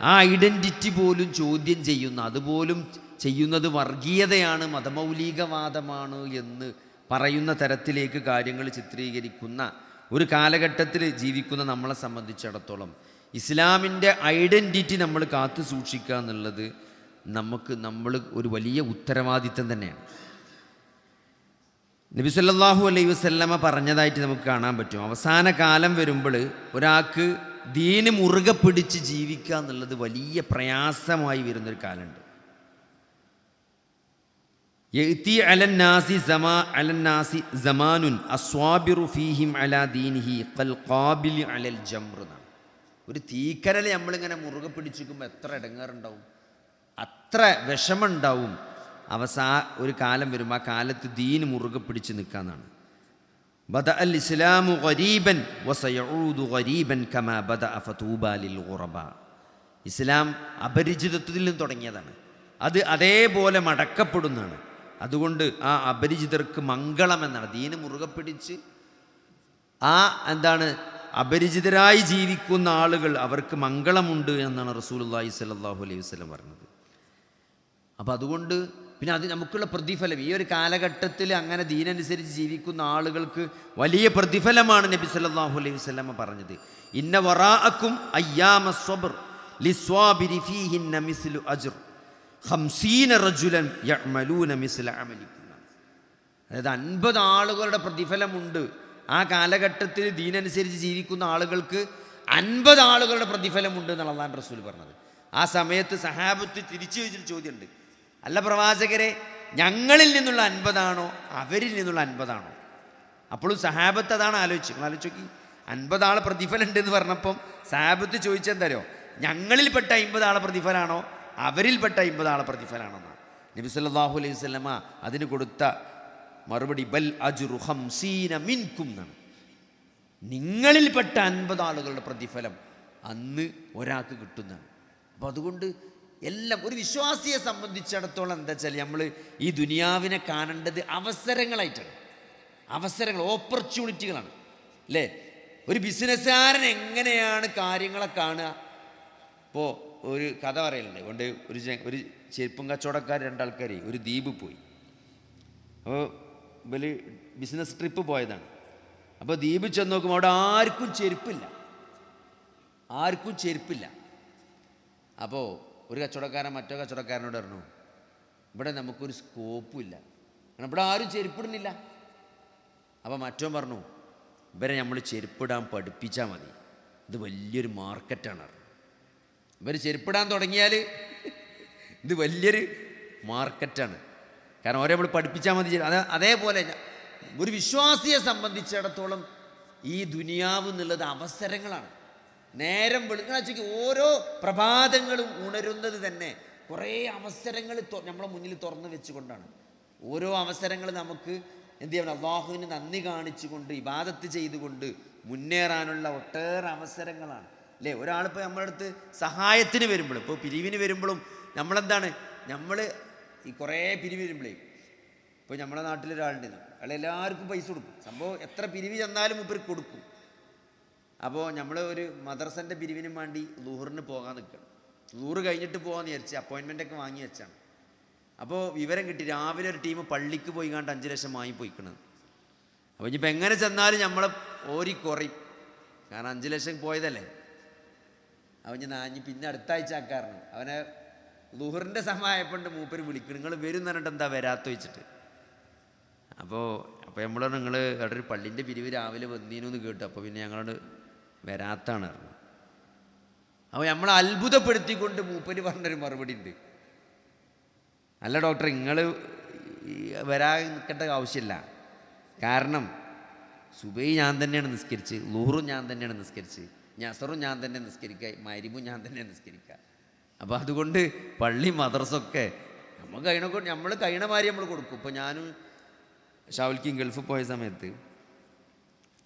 ആ ഐഡൻറ്റിറ്റി പോലും ചോദ്യം അതുപോലും ചെയ്യുന്നത് വർഗീയതയാണ്, മതമൗലികവാദമാണ് എന്ന് പറയുന്ന തരത്തിലേക്ക് കാര്യങ്ങൾ ചിത്രീകരിക്കുന്ന ഒരു കാലഘട്ടത്തിൽ ജീവിക്കുന്ന നമ്മളെ സംബന്ധിച്ചിടത്തോളം ഇസ്ലാമിൻ്റെ ഐഡൻറ്റിറ്റി നമ്മൾ കാത്തു സൂക്ഷിക്കുക എന്നുള്ളത് നമ്മൾ ഒരു വലിയ ഉത്തരവാദിത്തം തന്നെയാണ്. നബി സല്ലല്ലാഹു അലൈഹി വസല്ലമ പറഞ്ഞതായിട്ട് നമുക്ക് കാണാൻ പറ്റും. അവസാന കാലം വരുമ്പോൾ ഒരാൾക്ക് ദീന് മുറുകെ പിടിച്ച് ജീവിക്കുക എന്നുള്ളത് വലിയ പ്രയാസമായി വരുന്നൊരു കാലമുണ്ട്. യഅതി അലന്നാസി സമാനുൻ അസ്വാബിറു ഫീഹിം അലാ ദീനിഹി ഖൽ ഖാബിൽ അലൽ ജംർ. ഒരു തീക്കനൽ നമ്മളിങ്ങനെ മുറുകെ പിടിച്ചിരിക്കുമ്പോൾ എത്ര ഇടങ്ങേറുണ്ടാവും, അത്ര വിഷമമുണ്ടാവും. ഒരു കാലം വരുമ്പോൾ ആ കാലത്ത് ദീന് മുറുകെ പിടിച്ച് നിൽക്കാന്നാണ്. ബദഅ അൽ ഇസ്ലാമു ഗരീബൻ വസയഊദു ഗരീബൻ കമാ ബദഅ ഫതൂബാ ലിൽ ഗുറബ. ഇസ്ലാം അപരിചിതത്വത്തിൽ നിന്ന് തുടങ്ങിയതാണ്, അത് അതേപോലെ മടക്കപ്പെടുന്നതാണ്. അതുകൊണ്ട് ആ അപരിചിതർക്ക് മംഗളം എന്നാണ്. ദീന് മുറുകെ പിടിച്ച് അപരിചിതരായി ജീവിക്കുന്ന ആളുകൾ അവർക്ക് മംഗളമുണ്ട് എന്നാണ് റസൂലുള്ളാഹി സ്വല്ലല്ലാഹു അലൈഹി വസല്ലം പറഞ്ഞത്. അപ്പോൾ അതുകൊണ്ട് പിന്നെ അത് നമുക്കുള്ള പ്രതിഫലം ഈ ഒരു കാലഘട്ടത്തിൽ അങ്ങനെ ദീനനുസരിച്ച് ജീവിക്കുന്ന ആളുകൾക്ക് വലിയ പ്രതിഫലമാണ് നബി സല്ലല്ലാഹു അലൈഹി വസല്ലം പറഞ്ഞത്. ഇന്ന വറാഅക്കും അയ്യാമ സ്വബ്ർ ലിസ്വാബിരി ഫീഹിന്ന മിസ്ലു അജ്ർ 50 റജുലൻ യഅമലൂന മിസ്ല അമലിക്കും. അതായത് 50 ആളുകളുടെ പ്രതിഫലമുണ്ട്. ആ കാലഘട്ടത്തിൽ ദീനനുസരിച്ച് ജീവിക്കുന്ന ആളുകൾക്ക് 50 ആളുകളുടെ പ്രതിഫലമുണ്ട് എന്നാണ് അല്ലാഹുവിൻ്റെ റസൂൽ പറഞ്ഞത്. ആ സമയത്ത് സഹാബത്ത് തിരിച്ചു ചോദിച്ചൊരു ചോദ്യമുണ്ട്, അല്ല പ്രവാചകരെ, ഞങ്ങളിൽ നിന്നുള്ള 50 ആണോ അവരിൽ നിന്നുള്ള 50 ആണോ? അപ്പോഴും സഹാബത്ത് അതാണ് ആലോചിച്ചു. നോക്കി, 50 ആളെ പ്രതിഫലം ഉണ്ടെന്ന് പറഞ്ഞപ്പം സഹാബത്ത് ചോദിച്ചെന്തോ, ഞങ്ങളിൽപ്പെട്ട 50 ആളെ പ്രതിഫലമാണോ അവരിൽപ്പെട്ട 50 ആളെ പ്രതിഫലമാണെന്നാണ്. നബി സല്ലല്ലാഹു അലൈഹി വസല്ലമ അതിന് കൊടുത്ത മറുപടി ബൽ അജ്റു 50 മിൻകും എന്നാണ്. നിങ്ങളിൽപ്പെട്ട 50 ആളുകളുടെ പ്രതിഫലം അന്ന് ഒരാൾക്ക് കിട്ടുന്നതാണ്. അപ്പോൾ അതുകൊണ്ട് എല്ലാം ഒരു വിശ്വാസിയെ സംബന്ധിച്ചിടത്തോളം എന്താ വെച്ചാൽ നമ്മൾ ഈ ദുനിയാവിനെ കാണേണ്ടത് അവസരങ്ങളായിട്ടാണ്. ഓപ്പർച്യൂണിറ്റികളാണ് അല്ലേ. ഒരു ബിസിനസ്സുകാരൻ എങ്ങനെയാണ് കാര്യങ്ങളെ കാണുക? ഇപ്പോൾ ഒരു കഥ പറയലുണ്ട്. കൊണ്ട് ഒരു ചെരുപ്പും കച്ചവടക്കാർ 2 ആൾക്കാർ ഒരു ദ്വീപ് പോയി. അപ്പോൾ ഇവര് ബിസിനസ് ട്രിപ്പ് പോയതാണ്. അപ്പോൾ ദ്വീപ് ചെന്ന് നോക്കുമ്പോൾ അവിടെ ആർക്കും ചെരുപ്പില്ല. അപ്പോൾ ഒരു കച്ചവടക്കാരൻ മറ്റോ കച്ചവടക്കാരനോട് പറഞ്ഞു, ഇവിടെ നമുക്കൊരു സ്കോപ്പും ഇല്ല, കാരണം ഇവിടെ ആരും ചെരുപ്പിടുന്നില്ല. അപ്പോൾ മറ്റോ പറഞ്ഞു, ഇവരെ നമ്മൾ ചെരുപ്പിടാൻ പഠിപ്പിച്ചാൽ മതി, ഇത് വലിയൊരു മാർക്കറ്റാണ്. ഇവർ ചെരുപ്പിടാൻ തുടങ്ങിയാൽ ഇത് വലിയൊരു മാർക്കറ്റാണ്, കാരണം ഓരോ നമ്മൾ പഠിപ്പിച്ചാൽ മതി. അതേപോലെ ഒരു വിശ്വാസിയെ സംബന്ധിച്ചിടത്തോളം ഈ ദുനിയാവ് എന്നുള്ളത് അവസരങ്ങളാണ്. നേരം വെളുക്കണ ഓരോ പ്രഭാതങ്ങളും ഉണരുന്നത് തന്നെ കുറേ അവസരങ്ങൾ നമ്മളെ മുന്നിൽ തുറന്നു വെച്ചുകൊണ്ടാണ്. ഓരോ അവസരങ്ങൾ നമുക്ക് എന്ത് ചെയ്യണം, അള്ളാഹുവിന് നന്ദി കാണിച്ചുകൊണ്ട് ഇബാദത്ത് ചെയ്തുകൊണ്ട് മുന്നേറാനുള്ള ഒട്ടേറെ അവസരങ്ങളാണ് അല്ലേ. ഒരാളിപ്പോൾ നമ്മുടെ അടുത്ത് സഹായത്തിന് വരുമ്പോഴും, ഇപ്പോൾ പിരിവിന് വരുമ്പോഴും നമ്മളെന്താണ്, നമ്മൾ ഈ കുറേ പിരിവ് വരുമ്പോഴേ, ഇപ്പോൾ നമ്മുടെ നാട്ടിലൊരാളുണ്ട്, അയാൾ എല്ലാവർക്കും പൈസ കൊടുക്കും. സംഭവം എത്ര പിരിവ് ചെന്നാലും ഇവർക്ക് കൊടുക്കും. അപ്പോൾ നമ്മൾ ഒരു മദ്രസൻ്റെ പിരിവിനും വേണ്ടി ളുഹറിന് പോകാൻ നിൽക്കണം. ളുഹർ കഴിഞ്ഞിട്ട് പോകാമെന്ന് വിചാരിച്ച് അപ്പോയിൻമെൻ്റൊക്കെ വാങ്ങി വെച്ചാണ്. അപ്പോൾ വിവരം കിട്ടി, രാവിലെ ഒരു ടീം പള്ളിക്ക് പോയി കണ്ട് 5 ലക്ഷം വാങ്ങിപ്പോയിക്കണത്. അപ്പോൾ ഇനിയിപ്പോൾ എങ്ങനെ ചെന്നാലും നമ്മളെ കുറയും, കാരണം 5 ലക്ഷം പോയതല്ലേ. അവൻ നാഞ്ഞ് പിന്നെ അടുത്ത ആഴ്ച ആക്കാറുണ്ട്. അവനെ ളുഹറിൻ്റെ സമയമായപ്പോണ്ട് മൂപ്പര് വിളിക്കണം, നിങ്ങൾ വരും എന്ന് പറഞ്ഞിട്ട് എന്താ വരാത്ത വെച്ചിട്ട്. അപ്പോൾ നമ്മൾ നിങ്ങൾ അവിടെ ഒരു പള്ളിൻ്റെ പിരിവ് രാവിലെ വന്നീനു എന്ന് കേട്ടു, അപ്പോൾ പിന്നെ ഞങ്ങളോട് വരാത്താണ് പറഞ്ഞു. അപ്പോൾ നമ്മളെ അത്ഭുതപ്പെടുത്തിക്കൊണ്ട് മൂപ്പര് പറഞ്ഞൊരു മറുപടി ഉണ്ട്, അല്ല ഡോക്ടർ നിങ്ങൾ വരാൻ നിൽക്കേണ്ട ആവശ്യമില്ല, കാരണം സുബൈ ഞാൻ തന്നെയാണ് നിസ്കരിച്ച്, ളുഹറും ഞാൻ തന്നെയാണ് നിസ്കരിച്ച്, അസറും ഞാൻ തന്നെ നിസ്കരിക്കുക, മഗ്‌രിബും ഞാൻ തന്നെ നിസ്കരിക്കുക. അപ്പോൾ അതുകൊണ്ട് പള്ളി മദ്രസൊക്കെ നമ്മൾ കഴിയണ മാതിരി നമ്മൾ കൊടുക്കും. ഇപ്പോൾ ഞാനും ഷാവുൽക്കും ഗൾഫിൽ പോയ സമയത്ത്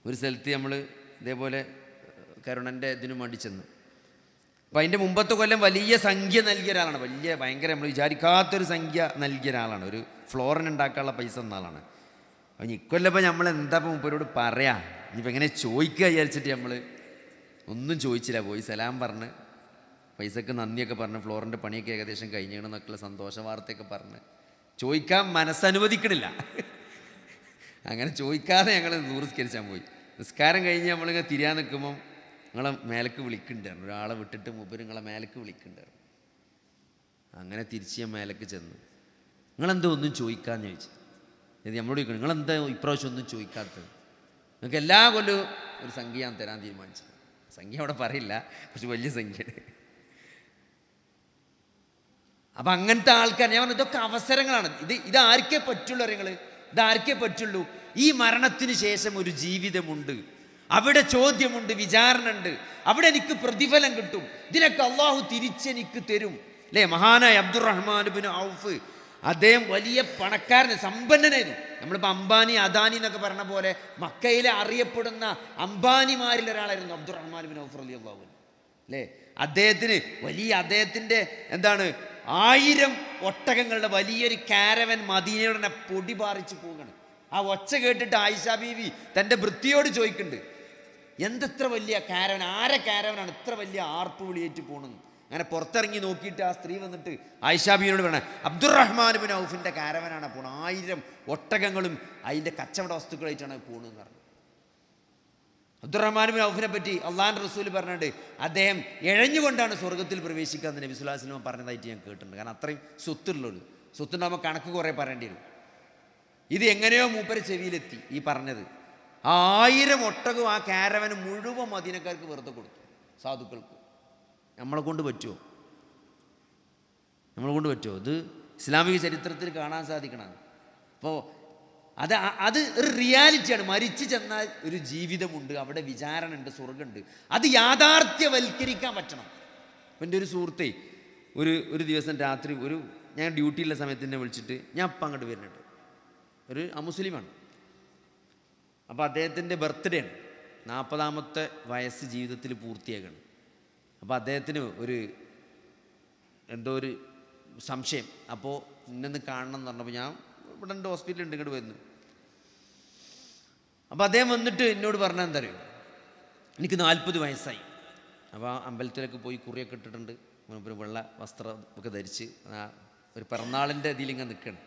ഒരു സ്ഥലത്ത് നമ്മൾ ഇതേപോലെ കരുണൻ്റെ ഇതിനു വേണ്ടി ചെന്നു. അപ്പോൾ അതിൻ്റെ മുമ്പത്തെ കൊല്ലം വലിയ സംഖ്യ നൽകിയ ഒരാളാണ്, ഭയങ്കര നമ്മൾ വിചാരിക്കാത്തൊരു സംഖ്യ നൽകിയ ഒരാളാണ്, ഒരു ഫ്ലോറിന് ഉണ്ടാക്കാനുള്ള പൈസ എന്ന ആളാണ്. അപ്പോൾ ഇക്കൊല്ലപ്പോൾ നമ്മൾ എന്താ ഇപ്പോൾ മൂപ്പരോട് പറയാം, ഇനിയിപ്പോൾ എങ്ങനെ ചോദിക്കുക വിചാരിച്ചിട്ട് നമ്മൾ ഒന്നും ചോദിച്ചില്ല, പോയി സലാം പറഞ്ഞ് പൈസക്ക് നന്ദിയൊക്കെ പറഞ്ഞ് ഫ്ലോറിൻ്റെ പണിയൊക്കെ ഏകദേശം കഴിഞ്ഞണമെന്നൊക്കെയുള്ള സന്തോഷ വാർത്തയൊക്കെ പറഞ്ഞ് ചോദിക്കാൻ മനസ്സനുവദിക്കണില്ല. അങ്ങനെ ചോദിക്കാതെ ഞങ്ങൾ നിസ്കരിച്ചാൻ പോയി. നിസ്കാരം കഴിഞ്ഞ് നമ്മളിങ്ങനെ തിരിയാൻ നിൽക്കുമ്പം നിങ്ങളെ മേലേക്ക് വിളിക്കുന്നുണ്ടായിരുന്നു, ഒരാളെ വിട്ടിട്ട് മൂപ്പര് നിങ്ങളെ മേലേക്ക് വിളിക്കുന്നുണ്ടായിരുന്നു. അങ്ങനെ തിരിച്ച് ഞാൻ മേലേക്ക് ചെന്നു. നിങ്ങളെന്തോ ഒന്നും ചോദിക്കാമെന്ന് ചോദിച്ചു. നമ്മളോട് ചോദിക്കണം, നിങ്ങളെന്താ ഇപ്രാവശ്യം ഒന്നും ചോദിക്കാത്തത്, നിങ്ങൾക്ക് എല്ലാ കൊല്ലവും ഒരു സംഖ്യ ഞാൻ തരാൻ തീരുമാനിച്ചത്. സംഖ്യ അവിടെ പറയില്ല, കുറച്ച് വലിയ സംഖ്യ. അപ്പം അങ്ങനത്തെ ആൾക്കാർ ഞാൻ പറഞ്ഞു, ഇതൊക്കെ അവസരങ്ങളാണ്. ഇതാർക്കേ പറ്റുള്ളൂ, നിങ്ങൾ ഇതാർക്കേ പറ്റുള്ളൂ. ഈ മരണത്തിന് ശേഷം ഒരു ജീവിതമുണ്ട്, അവിടെ ചോദ്യമുണ്ട്, വിചാരണ ഉണ്ട്, അവിടെ എനിക്ക് പ്രതിഫലം കിട്ടും, ഇതിനൊക്കെ അള്ളാഹു തിരിച്ചെനിക്ക് തരും അല്ലേ. മഹാനായ അബ്ദുറഹ്മാൻ ബിൻ ഔഫ്, അദ്ദേഹം വലിയ പണക്കാരന്, സമ്പന്നനായിരുന്നു. നമ്മളിപ്പോൾ അംബാനി അദാനി എന്നൊക്കെ പറഞ്ഞ പോലെ മക്കയിലെ അറിയപ്പെടുന്ന അംബാനിമാരിൽ ഒരാളായിരുന്നു അബ്ദുറഹ്മാൻ ബിൻ ഔഫ് റളിയല്ലാഹു അൻഹു അല്ലേ. അദ്ദേഹത്തിൻ്റെ എന്താണ് 1000 ഒട്ടകങ്ങളുടെ വലിയൊരു കാരവൻ മദീനയുടെ പൊടി പാറിച്ച് പോവുകയാണ്. ആ ഒച്ച കേട്ടിട്ട് ആയിഷ ബീവി തൻ്റെ വൃത്തിയോട് ചോദിക്കുന്നുണ്ട്, എന്തെത്ര വലിയ കാരവൻ, ആരെ കാരവനാണ് ഇത്ര വലിയ ആർപ്പ് വിളിയേറ്റ് പോകണമെന്ന്. അങ്ങനെ പുറത്തിറങ്ങി നോക്കിയിട്ട് ആ സ്ത്രീ വന്നിട്ട് ആയിഷ ബീവിയോട് പറയണേ, അബ്ദുറഹ്മാൻ ബിൻ ഔഫിൻ്റെ കാരവനാണ് പോണത്, 1000 ഒട്ടകങ്ങളും അതിൻ്റെ കച്ചവട വസ്തുക്കളായിട്ടാണ് പോകണമെന്ന് പറഞ്ഞു. അബ്ദുറഹ്മാൻ ബിൻ ഔഫിനെ പറ്റി അള്ളാഹുവിൻ്റെ റസൂൽ പറഞ്ഞിട്ട് അദ്ദേഹം ഇഴഞ്ഞുകൊണ്ടാണ് സ്വർഗ്ഗത്തിൽ പ്രവേശിക്കാമെന്ന് നബി സ്വല്ലല്ലാഹു അലൈഹി വസല്ലം പറഞ്ഞതായിട്ട് ഞാൻ കേട്ടിട്ടുണ്ട്. കാരണം അത്രയും സ്വത്തുള്ളൂ, സ്വത്തുണ്ടാകുമ്പോൾ കണക്ക് കുറേ പറയേണ്ടി വരും. ഇത് എങ്ങനെയോ മൂപ്പര് ചെവിയിലെത്തി ഈ പറഞ്ഞത്. 1000 ഒട്ടകവും ആ കാരവന് മുഴുവൻ മദീനക്കാർക്ക് വെറുതെ കൊടുത്തു, സാധുക്കൾക്ക്. നമ്മളെ കൊണ്ട് പറ്റുമോ? ഇത് ഇസ്ലാമിക ചരിത്രത്തിൽ കാണാൻ സാധിക്കണം. അപ്പോൾ അത് ഒരു റിയാലിറ്റിയാണ്. മരിച്ചു ചെന്നാൽ ഒരു ജീവിതമുണ്ട്, അവിടെ വിചാരണ ഉണ്ട്, സ്വർഗ്ഗമുണ്ട്. അത് യാഥാർത്ഥ്യവൽക്കരിക്കാൻ പറ്റണം. എൻ്റെ ഒരു സുഹൃത്തേ ഒരു ദിവസം രാത്രി ഞാൻ ഡ്യൂട്ടിയുള്ള സമയത്ത് എന്നെ വിളിച്ചിട്ട്, ഞാൻ അപ്പം അങ്ങോട്ട് വരുന്നുണ്ട്, ഒരു അമുസ്ലിമാണ്. അപ്പോൾ അദ്ദേഹത്തിൻ്റെ ബർത്ത്ഡേ ആണ്, 40ാമത്തെ വയസ്സ് ജീവിതത്തിൽ പൂർത്തിയാക്കണം. അപ്പോൾ അദ്ദേഹത്തിന് എന്തോ ഒരു സംശയം. അപ്പോൾ ഇന്നൊന്ന് കാണണം എന്ന് പറഞ്ഞപ്പോൾ ഞാൻ ഇവിടെ ഉണ്ട്, ഹോസ്പിറ്റലുണ്ട്, ഇങ്ങോട്ട് വരുന്നു. അപ്പോൾ അദ്ദേഹം വന്നിട്ട് എന്നോട് പറഞ്ഞാൽ എന്താ അറിയോ, എനിക്ക് 40 വയസ്സായി. അപ്പോൾ അമ്പലത്തിലൊക്കെ പോയി കുറിയൊക്കെ ഇട്ടിട്ടുണ്ട്, ഒരു വെള്ള വസ്ത്രം ഒക്കെ ധരിച്ച് ഒരു പിറന്നാളിൻ്റെ ഇതിലിങ്ങനെ നിൽക്കണം.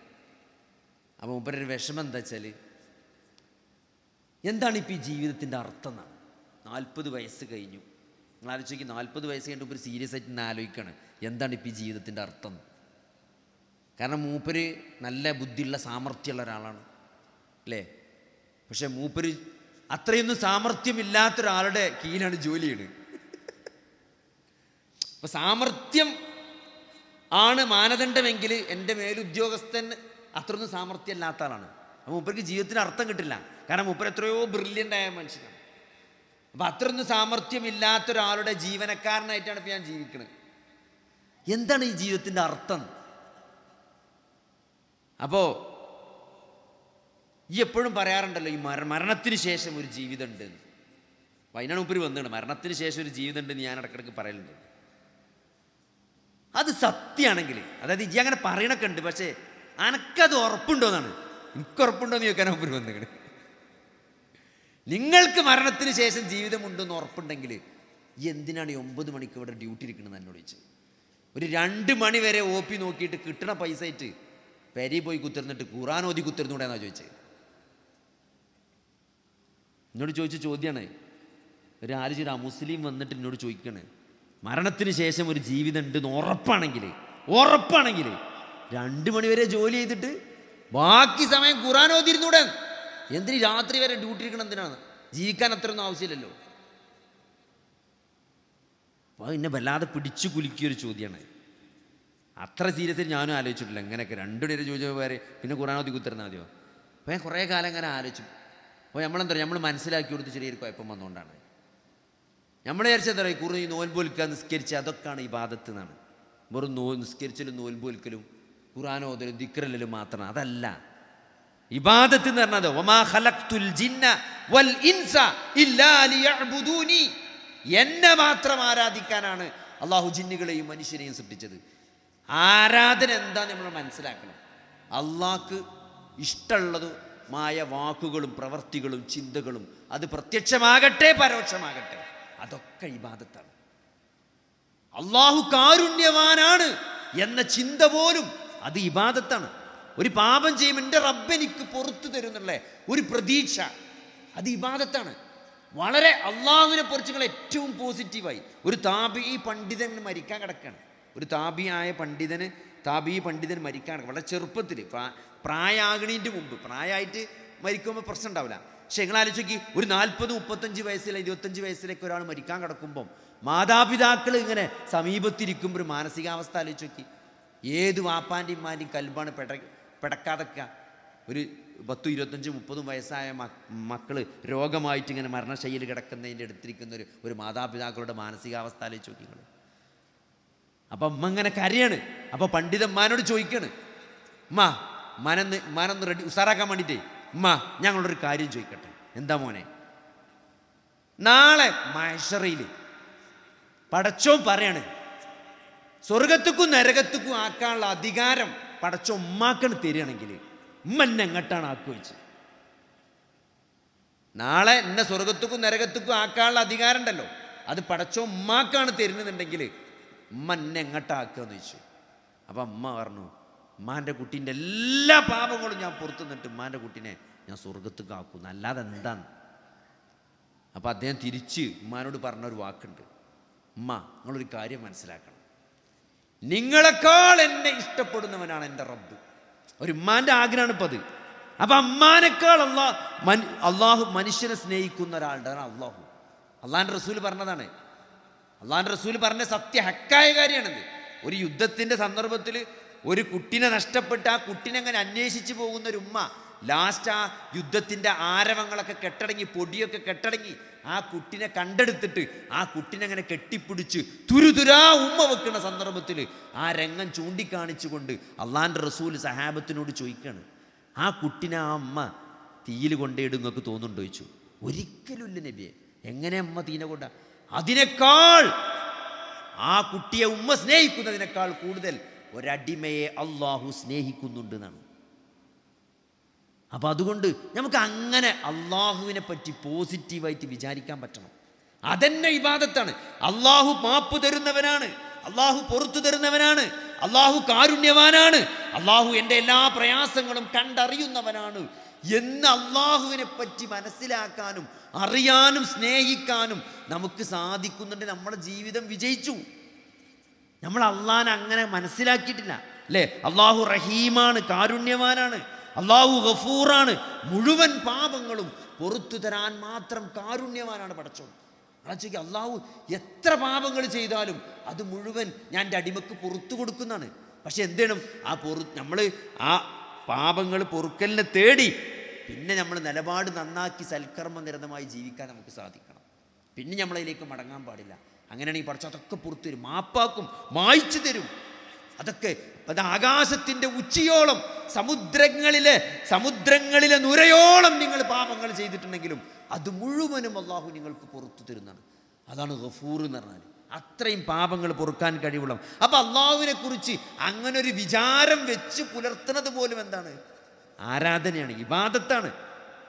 അപ്പോൾ മുമ്പൊരു വിഷമം എന്താ വെച്ചാൽ, എന്താണിപ്പോൾ ഈ ജീവിതത്തിൻ്റെ അർത്ഥം എന്നാണ്. 40 വയസ്സ് കഴിഞ്ഞു, നിങ്ങൾ ആലോചിക്കും 40 വയസ്സ് കഴിഞ്ഞിട്ട് മൂപ്പര് സീരിയസ് ആയിട്ട് ഇന്ന് ആലോചിക്കുകയാണ് എന്താണ് ഇപ്പോൾ ഈ ജീവിതത്തിൻ്റെ അർത്ഥം. കാരണം മൂപ്പര് നല്ല ബുദ്ധിയുള്ള സാമർഥ്യമുള്ള ഒരാളാണ് അല്ലേ. പക്ഷെ മൂപ്പര് അത്രയൊന്നും സാമർഥ്യമില്ലാത്തൊരാളുടെ കീഴിലാണ് ജോലി ചെയ്യുന്നത്. അപ്പം സാമർഥ്യം ആണ് മാനദണ്ഡമെങ്കിൽ എൻ്റെ മേലുദ്യോഗസ്ഥൻ അത്രയൊന്നും സാമർഥ്യം ഇല്ലാത്ത ആളാണ്. അപ്പോൾ മൂപ്പർക്ക് ജീവിതത്തിന് അർത്ഥം കിട്ടില്ല. കാരണം മൂപ്പർ എത്രയോ ബ്രില്യൻ്റ് ആയ മനുഷ്യനാണ്. അപ്പം അത്രയൊന്നും സാമർഥ്യമില്ലാത്തൊരാളുടെ ജീവനക്കാരനായിട്ടാണ് ഇപ്പം ഞാൻ ജീവിക്കുന്നത്. എന്താണ് ഈ ജീവിതത്തിൻ്റെ അർത്ഥം? അപ്പോൾ ഈ എപ്പോഴും പറയാറുണ്ടല്ലോ ഈ മരണത്തിന് ശേഷം ഒരു ജീവിതം ഉണ്ട്. അപ്പം അതിനാണ് മൂപ്പര് വന്നിട്ടുണ്ട്, മരണത്തിന് ശേഷം ഒരു ജീവിതം ഉണ്ടെന്ന് ഞാൻ ഇടയ്ക്കിടയ്ക്ക് പറയലുണ്ട്. അത് സത്യമാണെങ്കിൽ, അതായത് ഇജ്ജി അങ്ങനെ പറയണൊക്കെ ഉണ്ട്, പക്ഷേ അനക്കത് ഉറപ്പുണ്ടോയെന്നാണ്. എനിക്ക് ഉറപ്പുണ്ടോയെന്ന് ചോദിക്കാൻ മൂപ്പര് വന്നിട്ട്. നിങ്ങൾക്ക് മരണത്തിന് ശേഷം ജീവിതമുണ്ടെന്ന് ഉറപ്പുണ്ടെങ്കിൽ എന്തിനാണ് ഈ 9 മണിക്ക് ഇവിടെ ഡ്യൂട്ടി ഇരിക്കണമെന്ന് എന്നോട് ചോദിച്ചു. ഒരു 2 മണി വരെ OP നോക്കിയിട്ട് കിട്ടണ പൈസ ആയിട്ട് പെരി പോയി കുത്തിരുന്നിട്ട് ഖുർആൻ ഓതി കുത്തിരുന്നൂടെ എന്നാണ് ചോദിച്ചത്. എന്നോട് ചോദിച്ച ചോദ്യമാണ്. ഒരു ആലോചിച്ച മുസ്ലിം വന്നിട്ട് എന്നോട് ചോദിക്കണേ, മരണത്തിന് ശേഷം ഒരു ജീവിതം ഉണ്ടെന്ന് ഉറപ്പാണെങ്കിൽ 2 മണി വരെ ജോലി ചെയ്തിട്ട് ബാക്കി സമയം ഖുർആൻ ഓതിരുന്നൂടെ, എന്തിന് രാത്രി വരെ ഡ്യൂട്ടി ഇരിക്കണം, എന്തിനാണ്? ജീവിക്കാൻ അത്രയൊന്നും ആവശ്യമില്ലല്ലോ. അപ്പോൾ എന്നെ വല്ലാതെ പിടിച്ചു കുലുക്കിയൊരു ചോദ്യമാണ്. അത്ര സീരിയസ് ഞാനും ആലോചിച്ചിട്ടില്ല. എങ്ങനെയൊക്കെ 2 മണി വരെ ചോദിച്ചപ്പോൾ വരെ പിന്നെ ഖുർആൻ ഓതി കുത്തിരുന്നാൽ മതിയോ? അപ്പോൾ ഞാൻ കുറേ കാലം അങ്ങനെ ആലോചിച്ചു. അപ്പോൾ നമ്മൾ മനസ്സിലാക്കി കൊടുത്ത് ചെറിയൊരു കുഴപ്പം വന്നുകൊണ്ടാണ് നമ്മൾ വിചാരിച്ചത് എന്താ പറയുക, ഈ നോൽമ്പോൽക്കുക നിസ്കരിച്ച് അതൊക്കെയാണ് ഇബാദത്ത് എന്നാണ്. വെറും നിസ്കരിച്ചലും നോൽമ്പോൽക്കലും ഖുർആൻ ഓതലും ദിക്റലും മാത്രം അതല്ല ഇബാദത്ത് എന്ന് പറഞ്ഞത്. വമാ ഖലഖ്തുൽ ജിന്ന വൽ ഇൻസ ഇല്ലാ ലിയഅ്ബുദൂനി, എന്നെ മാത്രം ആരാധിക്കാനാണ് അള്ളാഹു ജിന്നുകളെയും മനുഷ്യരെയും സൃഷ്ടിച്ചത്. ആരാധന എന്താ നമ്മൾ മനസ്സിലാക്കണം. അള്ളാഹ്ക്ക് ഇഷ്ടമുള്ളതുമായ വാക്കുകളും പ്രവർത്തികളും ചിന്തകളും, അത് പ്രത്യക്ഷമാകട്ടെ പരോക്ഷമാകട്ടെ, അതൊക്കെ ഇബാദത്താണ്. അള്ളാഹു കാരുണ്യവാനാണ് എന്ന ചിന്ത പോലും അത് ഇബാദത്താണ്. ഒരു പാപം ചെയ്യുമ്പോൾ എൻ്റെ റബ്ബ് എനിക്ക് പുറത്തു തരുന്നുള്ള ഒരു പ്രതീക്ഷ, അത് ഇബാദത്താണ്. വളരെ അള്ളാഹുവിനെ കുറിച്ച് നിങ്ങൾ ഏറ്റവും പോസിറ്റീവായി ഒരു താബിഈ പണ്ഡിതൻ മരിക്കാൻ കിടക്കുകയാണ്. ഒരു താബിഈ പണ്ഡിതൻ മരിക്കാൻ കിടക്കുക വളരെ ചെറുപ്പത്തിൽ, പ്രായമാകണീൻ്റെ മുമ്പ്. പ്രായമായിട്ട് മരിക്കുമ്പോൾ പ്രശ്നം ഉണ്ടാവില്ല. പക്ഷെ നിങ്ങൾ ആലോചിക്കി, ഒരു 40-35 വയസ്സിലെ 25 വയസ്സിലേക്ക് ഒരാൾ മരിക്കാൻ കിടക്കുമ്പം മാതാപിതാക്കൾ ഇങ്ങനെ സമീപത്തിരിക്കുമ്പോൾ ഒരു മാനസികാവസ്ഥ ആലോചിച്ച് നോക്കി. ഏത് വാപ്പാൻ്റെയും ഇമ്മാൻ്റെയും കൽബാണ് പിടക്കാതൊക്കെ. ഒരു 10-25-30 വയസ്സായ മക്കൾ രോഗമായിട്ട് ഇങ്ങനെ മരണശൈലിയിൽ കിടക്കുന്നതിൻ്റെ അടുത്തിരിക്കുന്ന ഒരു മാതാപിതാക്കളുടെ മാനസികാവസ്ഥ ആലോചിച്ച് നോക്കി നിങ്ങൾ. അപ്പം അമ്മ ഇങ്ങനെ കരയാണ്. അപ്പോൾ പണ്ഡിതന്മാരോട് ചോദിക്കാണ്, മനൊന്ന് റെഡി ഉസാറാക്കാൻ വേണ്ടിയിട്ടേ, ഞങ്ങളൊരു കാര്യം ചോദിക്കട്ടെ. എന്താ മോനെ? നാളെ മഹ്ശറയിൽ പടച്ചോൻ പറയാണ്, സ്വർഗത്തുക്കും നരകത്തുക്കും ആക്കാനുള്ള അധികാരം പടച്ചോൻ ഉമ്മാക്കണ് തരികയാണെങ്കിൽ എന്നെ എങ്ങോട്ടാണ് ആക്കുവെച്ച്? നാളെ എന്നെ സ്വർഗത്തുക്കും നരകത്തുക്കും ആക്കാനുള്ള അധികാരം ഉണ്ടല്ലോ, അത് പടച്ചോൻ ഉമ്മാക്കാണ് തരുന്നുണ്ടെങ്കിൽ എന്നെ എങ്ങോട്ടാക്കുകയെന്ന് ചോദിച്ചു. അപ്പം അമ്മ പറഞ്ഞു, ഉമ്മാൻ്റെ കുട്ടീൻ്റെ എല്ലാ പാപങ്ങളും ഞാൻ പുറത്തു നിന്നിട്ട് ഉമ്മാൻ്റെ കുട്ടീനെ ഞാൻ സ്വർഗത്തേക്ക് ആക്കുന്നു, അല്ലാതെ എന്താണ്? അപ്പം അദ്ദേഹം തിരിച്ച് ഉമ്മാനോട് പറഞ്ഞൊരു വാക്കുണ്ട്, നിങ്ങളൊരു കാര്യം മനസ്സിലാക്കണം, നിങ്ങളെക്കാൾ എന്നെ ഇഷ്ടപ്പെടുന്നവനാണ് എൻ്റെ റബ്ബ്. ഒരു ഉമ്മാൻ്റെ ആഗ്രഹമാണ് ഇപ്പം അത്. അപ്പം അമ്മാനേക്കാൾ അള്ളാഹു മനുഷ്യനെ സ്നേഹിക്കുന്ന ഒരാളുടെ അള്ളാഹിൻ്റെ റസൂൽ പറഞ്ഞതാണ്. അള്ളാഹിൻ്റെ റസൂൽ പറഞ്ഞ സത്യ ഹക്കായ കാര്യമാണത്. ഒരു യുദ്ധത്തിൻ്റെ സന്ദർഭത്തിൽ ഒരു കുട്ടിനെ നഷ്ടപ്പെട്ട് ആ കുട്ടിനെ അങ്ങനെ അന്വേഷിച്ച് പോകുന്ന ഒരു ഉമ്മ ലാസ്റ്റ് ആ യുദ്ധത്തിൻ്റെ ആരവങ്ങളൊക്കെ കെട്ടടങ്ങി, പൊടിയൊക്കെ കെട്ടടങ്ങി ആ കുട്ടിനെ കണ്ടെടുത്തിട്ട് ആ കുട്ടിനെ അങ്ങനെ കെട്ടിപ്പിടിച്ച് തുരുതുരാ ഉമ്മ വെക്കുന്ന സന്ദർഭത്തിൽ ആ രംഗം ചൂണ്ടിക്കാണിച്ചുകൊണ്ട് അള്ളാഹിൻ്റെ റസൂൽ സഹാബത്തിനോട് ചോദിക്കുകയാണ്, ആ കുട്ടിനെ ആ അമ്മ തീയിൽ കൊണ്ടേയിടും നിങ്ങൾക്ക് തോന്നുന്നുണ്ടോ ചോദിച്ചു. ഒരിക്കലും ഇല്ല നബിയെ. എങ്ങനെ അമ്മ തീനെ കൊണ്ട? അതിനേക്കാൾ ആ കുട്ടിയെ ഉമ്മ സ്നേഹിക്കുന്നതിനേക്കാൾ കൂടുതൽ ഒരടിമയെ അള്ളാഹു സ്നേഹിക്കുന്നുണ്ട് എന്നാണ്. അപ്പം അതുകൊണ്ട് നമുക്ക് അങ്ങനെ അള്ളാഹുവിനെ പറ്റി പോസിറ്റീവായിട്ട് വിചാരിക്കാൻ പറ്റണം. അതെന്നെ ഇബാദത്താണ്. അള്ളാഹു മാപ്പ് തരുന്നവനാണ്, അള്ളാഹു പുറത്തു തരുന്നവനാണ്, അള്ളാഹു കാരുണ്യവാനാണ്, അള്ളാഹു എൻ്റെ എല്ലാ പ്രയാസങ്ങളും കണ്ടറിയുന്നവനാണ് എന്ന് അള്ളാഹുവിനെ പറ്റി മനസ്സിലാക്കാനും അറിയാനും സ്നേഹിക്കാനും നമുക്ക് സാധിക്കുന്നുണ്ട്. നമ്മുടെ ജീവിതം വിജയിച്ചു. നമ്മൾ അള്ളാഹിനെ അങ്ങനെ മനസ്സിലാക്കിയിട്ടില്ല അല്ലേ? അള്ളാഹു റഹീമാണ്, കാരുണ്യവാനാണ്. അള്ളാഹു ഗഫൂറാണ്, മുഴുവൻ പാപങ്ങളും പുറത്തു തരാൻ മാത്രം കാരുണ്യവാനാണ് പടച്ചോൻ. അടച്ചോക്ക് അള്ളാഹു എത്ര പാപങ്ങൾ ചെയ്താലും അത് മുഴുവൻ ഞാൻ എൻ്റെ അടിമക്ക് പുറത്തു കൊടുക്കുന്നതാണ്. പക്ഷെ എന്ത് ചെയ്യണം? നമ്മൾ ആ പാപങ്ങൾ പൊറുക്കലിനെ തേടി പിന്നെ നമ്മൾ നിലപാട് നന്നാക്കി സൽക്കർമ്മ നിരതമായി ജീവിക്കാൻ നമുക്ക് സാധിക്കണം. പിന്നെ നമ്മളതിലേക്ക് മടങ്ങാൻ പാടില്ല. അങ്ങനെയാണെങ്കിൽ പഠിച്ച അതൊക്കെ പുറത്തു തരും, മാപ്പാക്കും, മായ്ച്ചു തരും. അതൊക്കെ അത് ആകാശത്തിൻ്റെ ഉച്ചിയോളം സമുദ്രങ്ങളിലെ നുരയോളം നിങ്ങൾ പാപങ്ങൾ ചെയ്തിട്ടുണ്ടെങ്കിലും അത് മുഴുവനും അള്ളാഹു നിങ്ങൾക്ക് പുറത്തു തരുന്നതാണ്. അതാണ് ഗഫൂർ എന്ന് പറഞ്ഞാൽ. അത്രയും പാപങ്ങൾ പൊറുക്കാൻ കഴിവുള്ള. അപ്പം അള്ളാഹുവിനെ കുറിച്ച് അങ്ങനെ ഒരു വിചാരം വെച്ച് പുലർത്തുന്നത് പോലും എന്താണ്? ആരാധനയാണ്, ഇബാദത്താണ്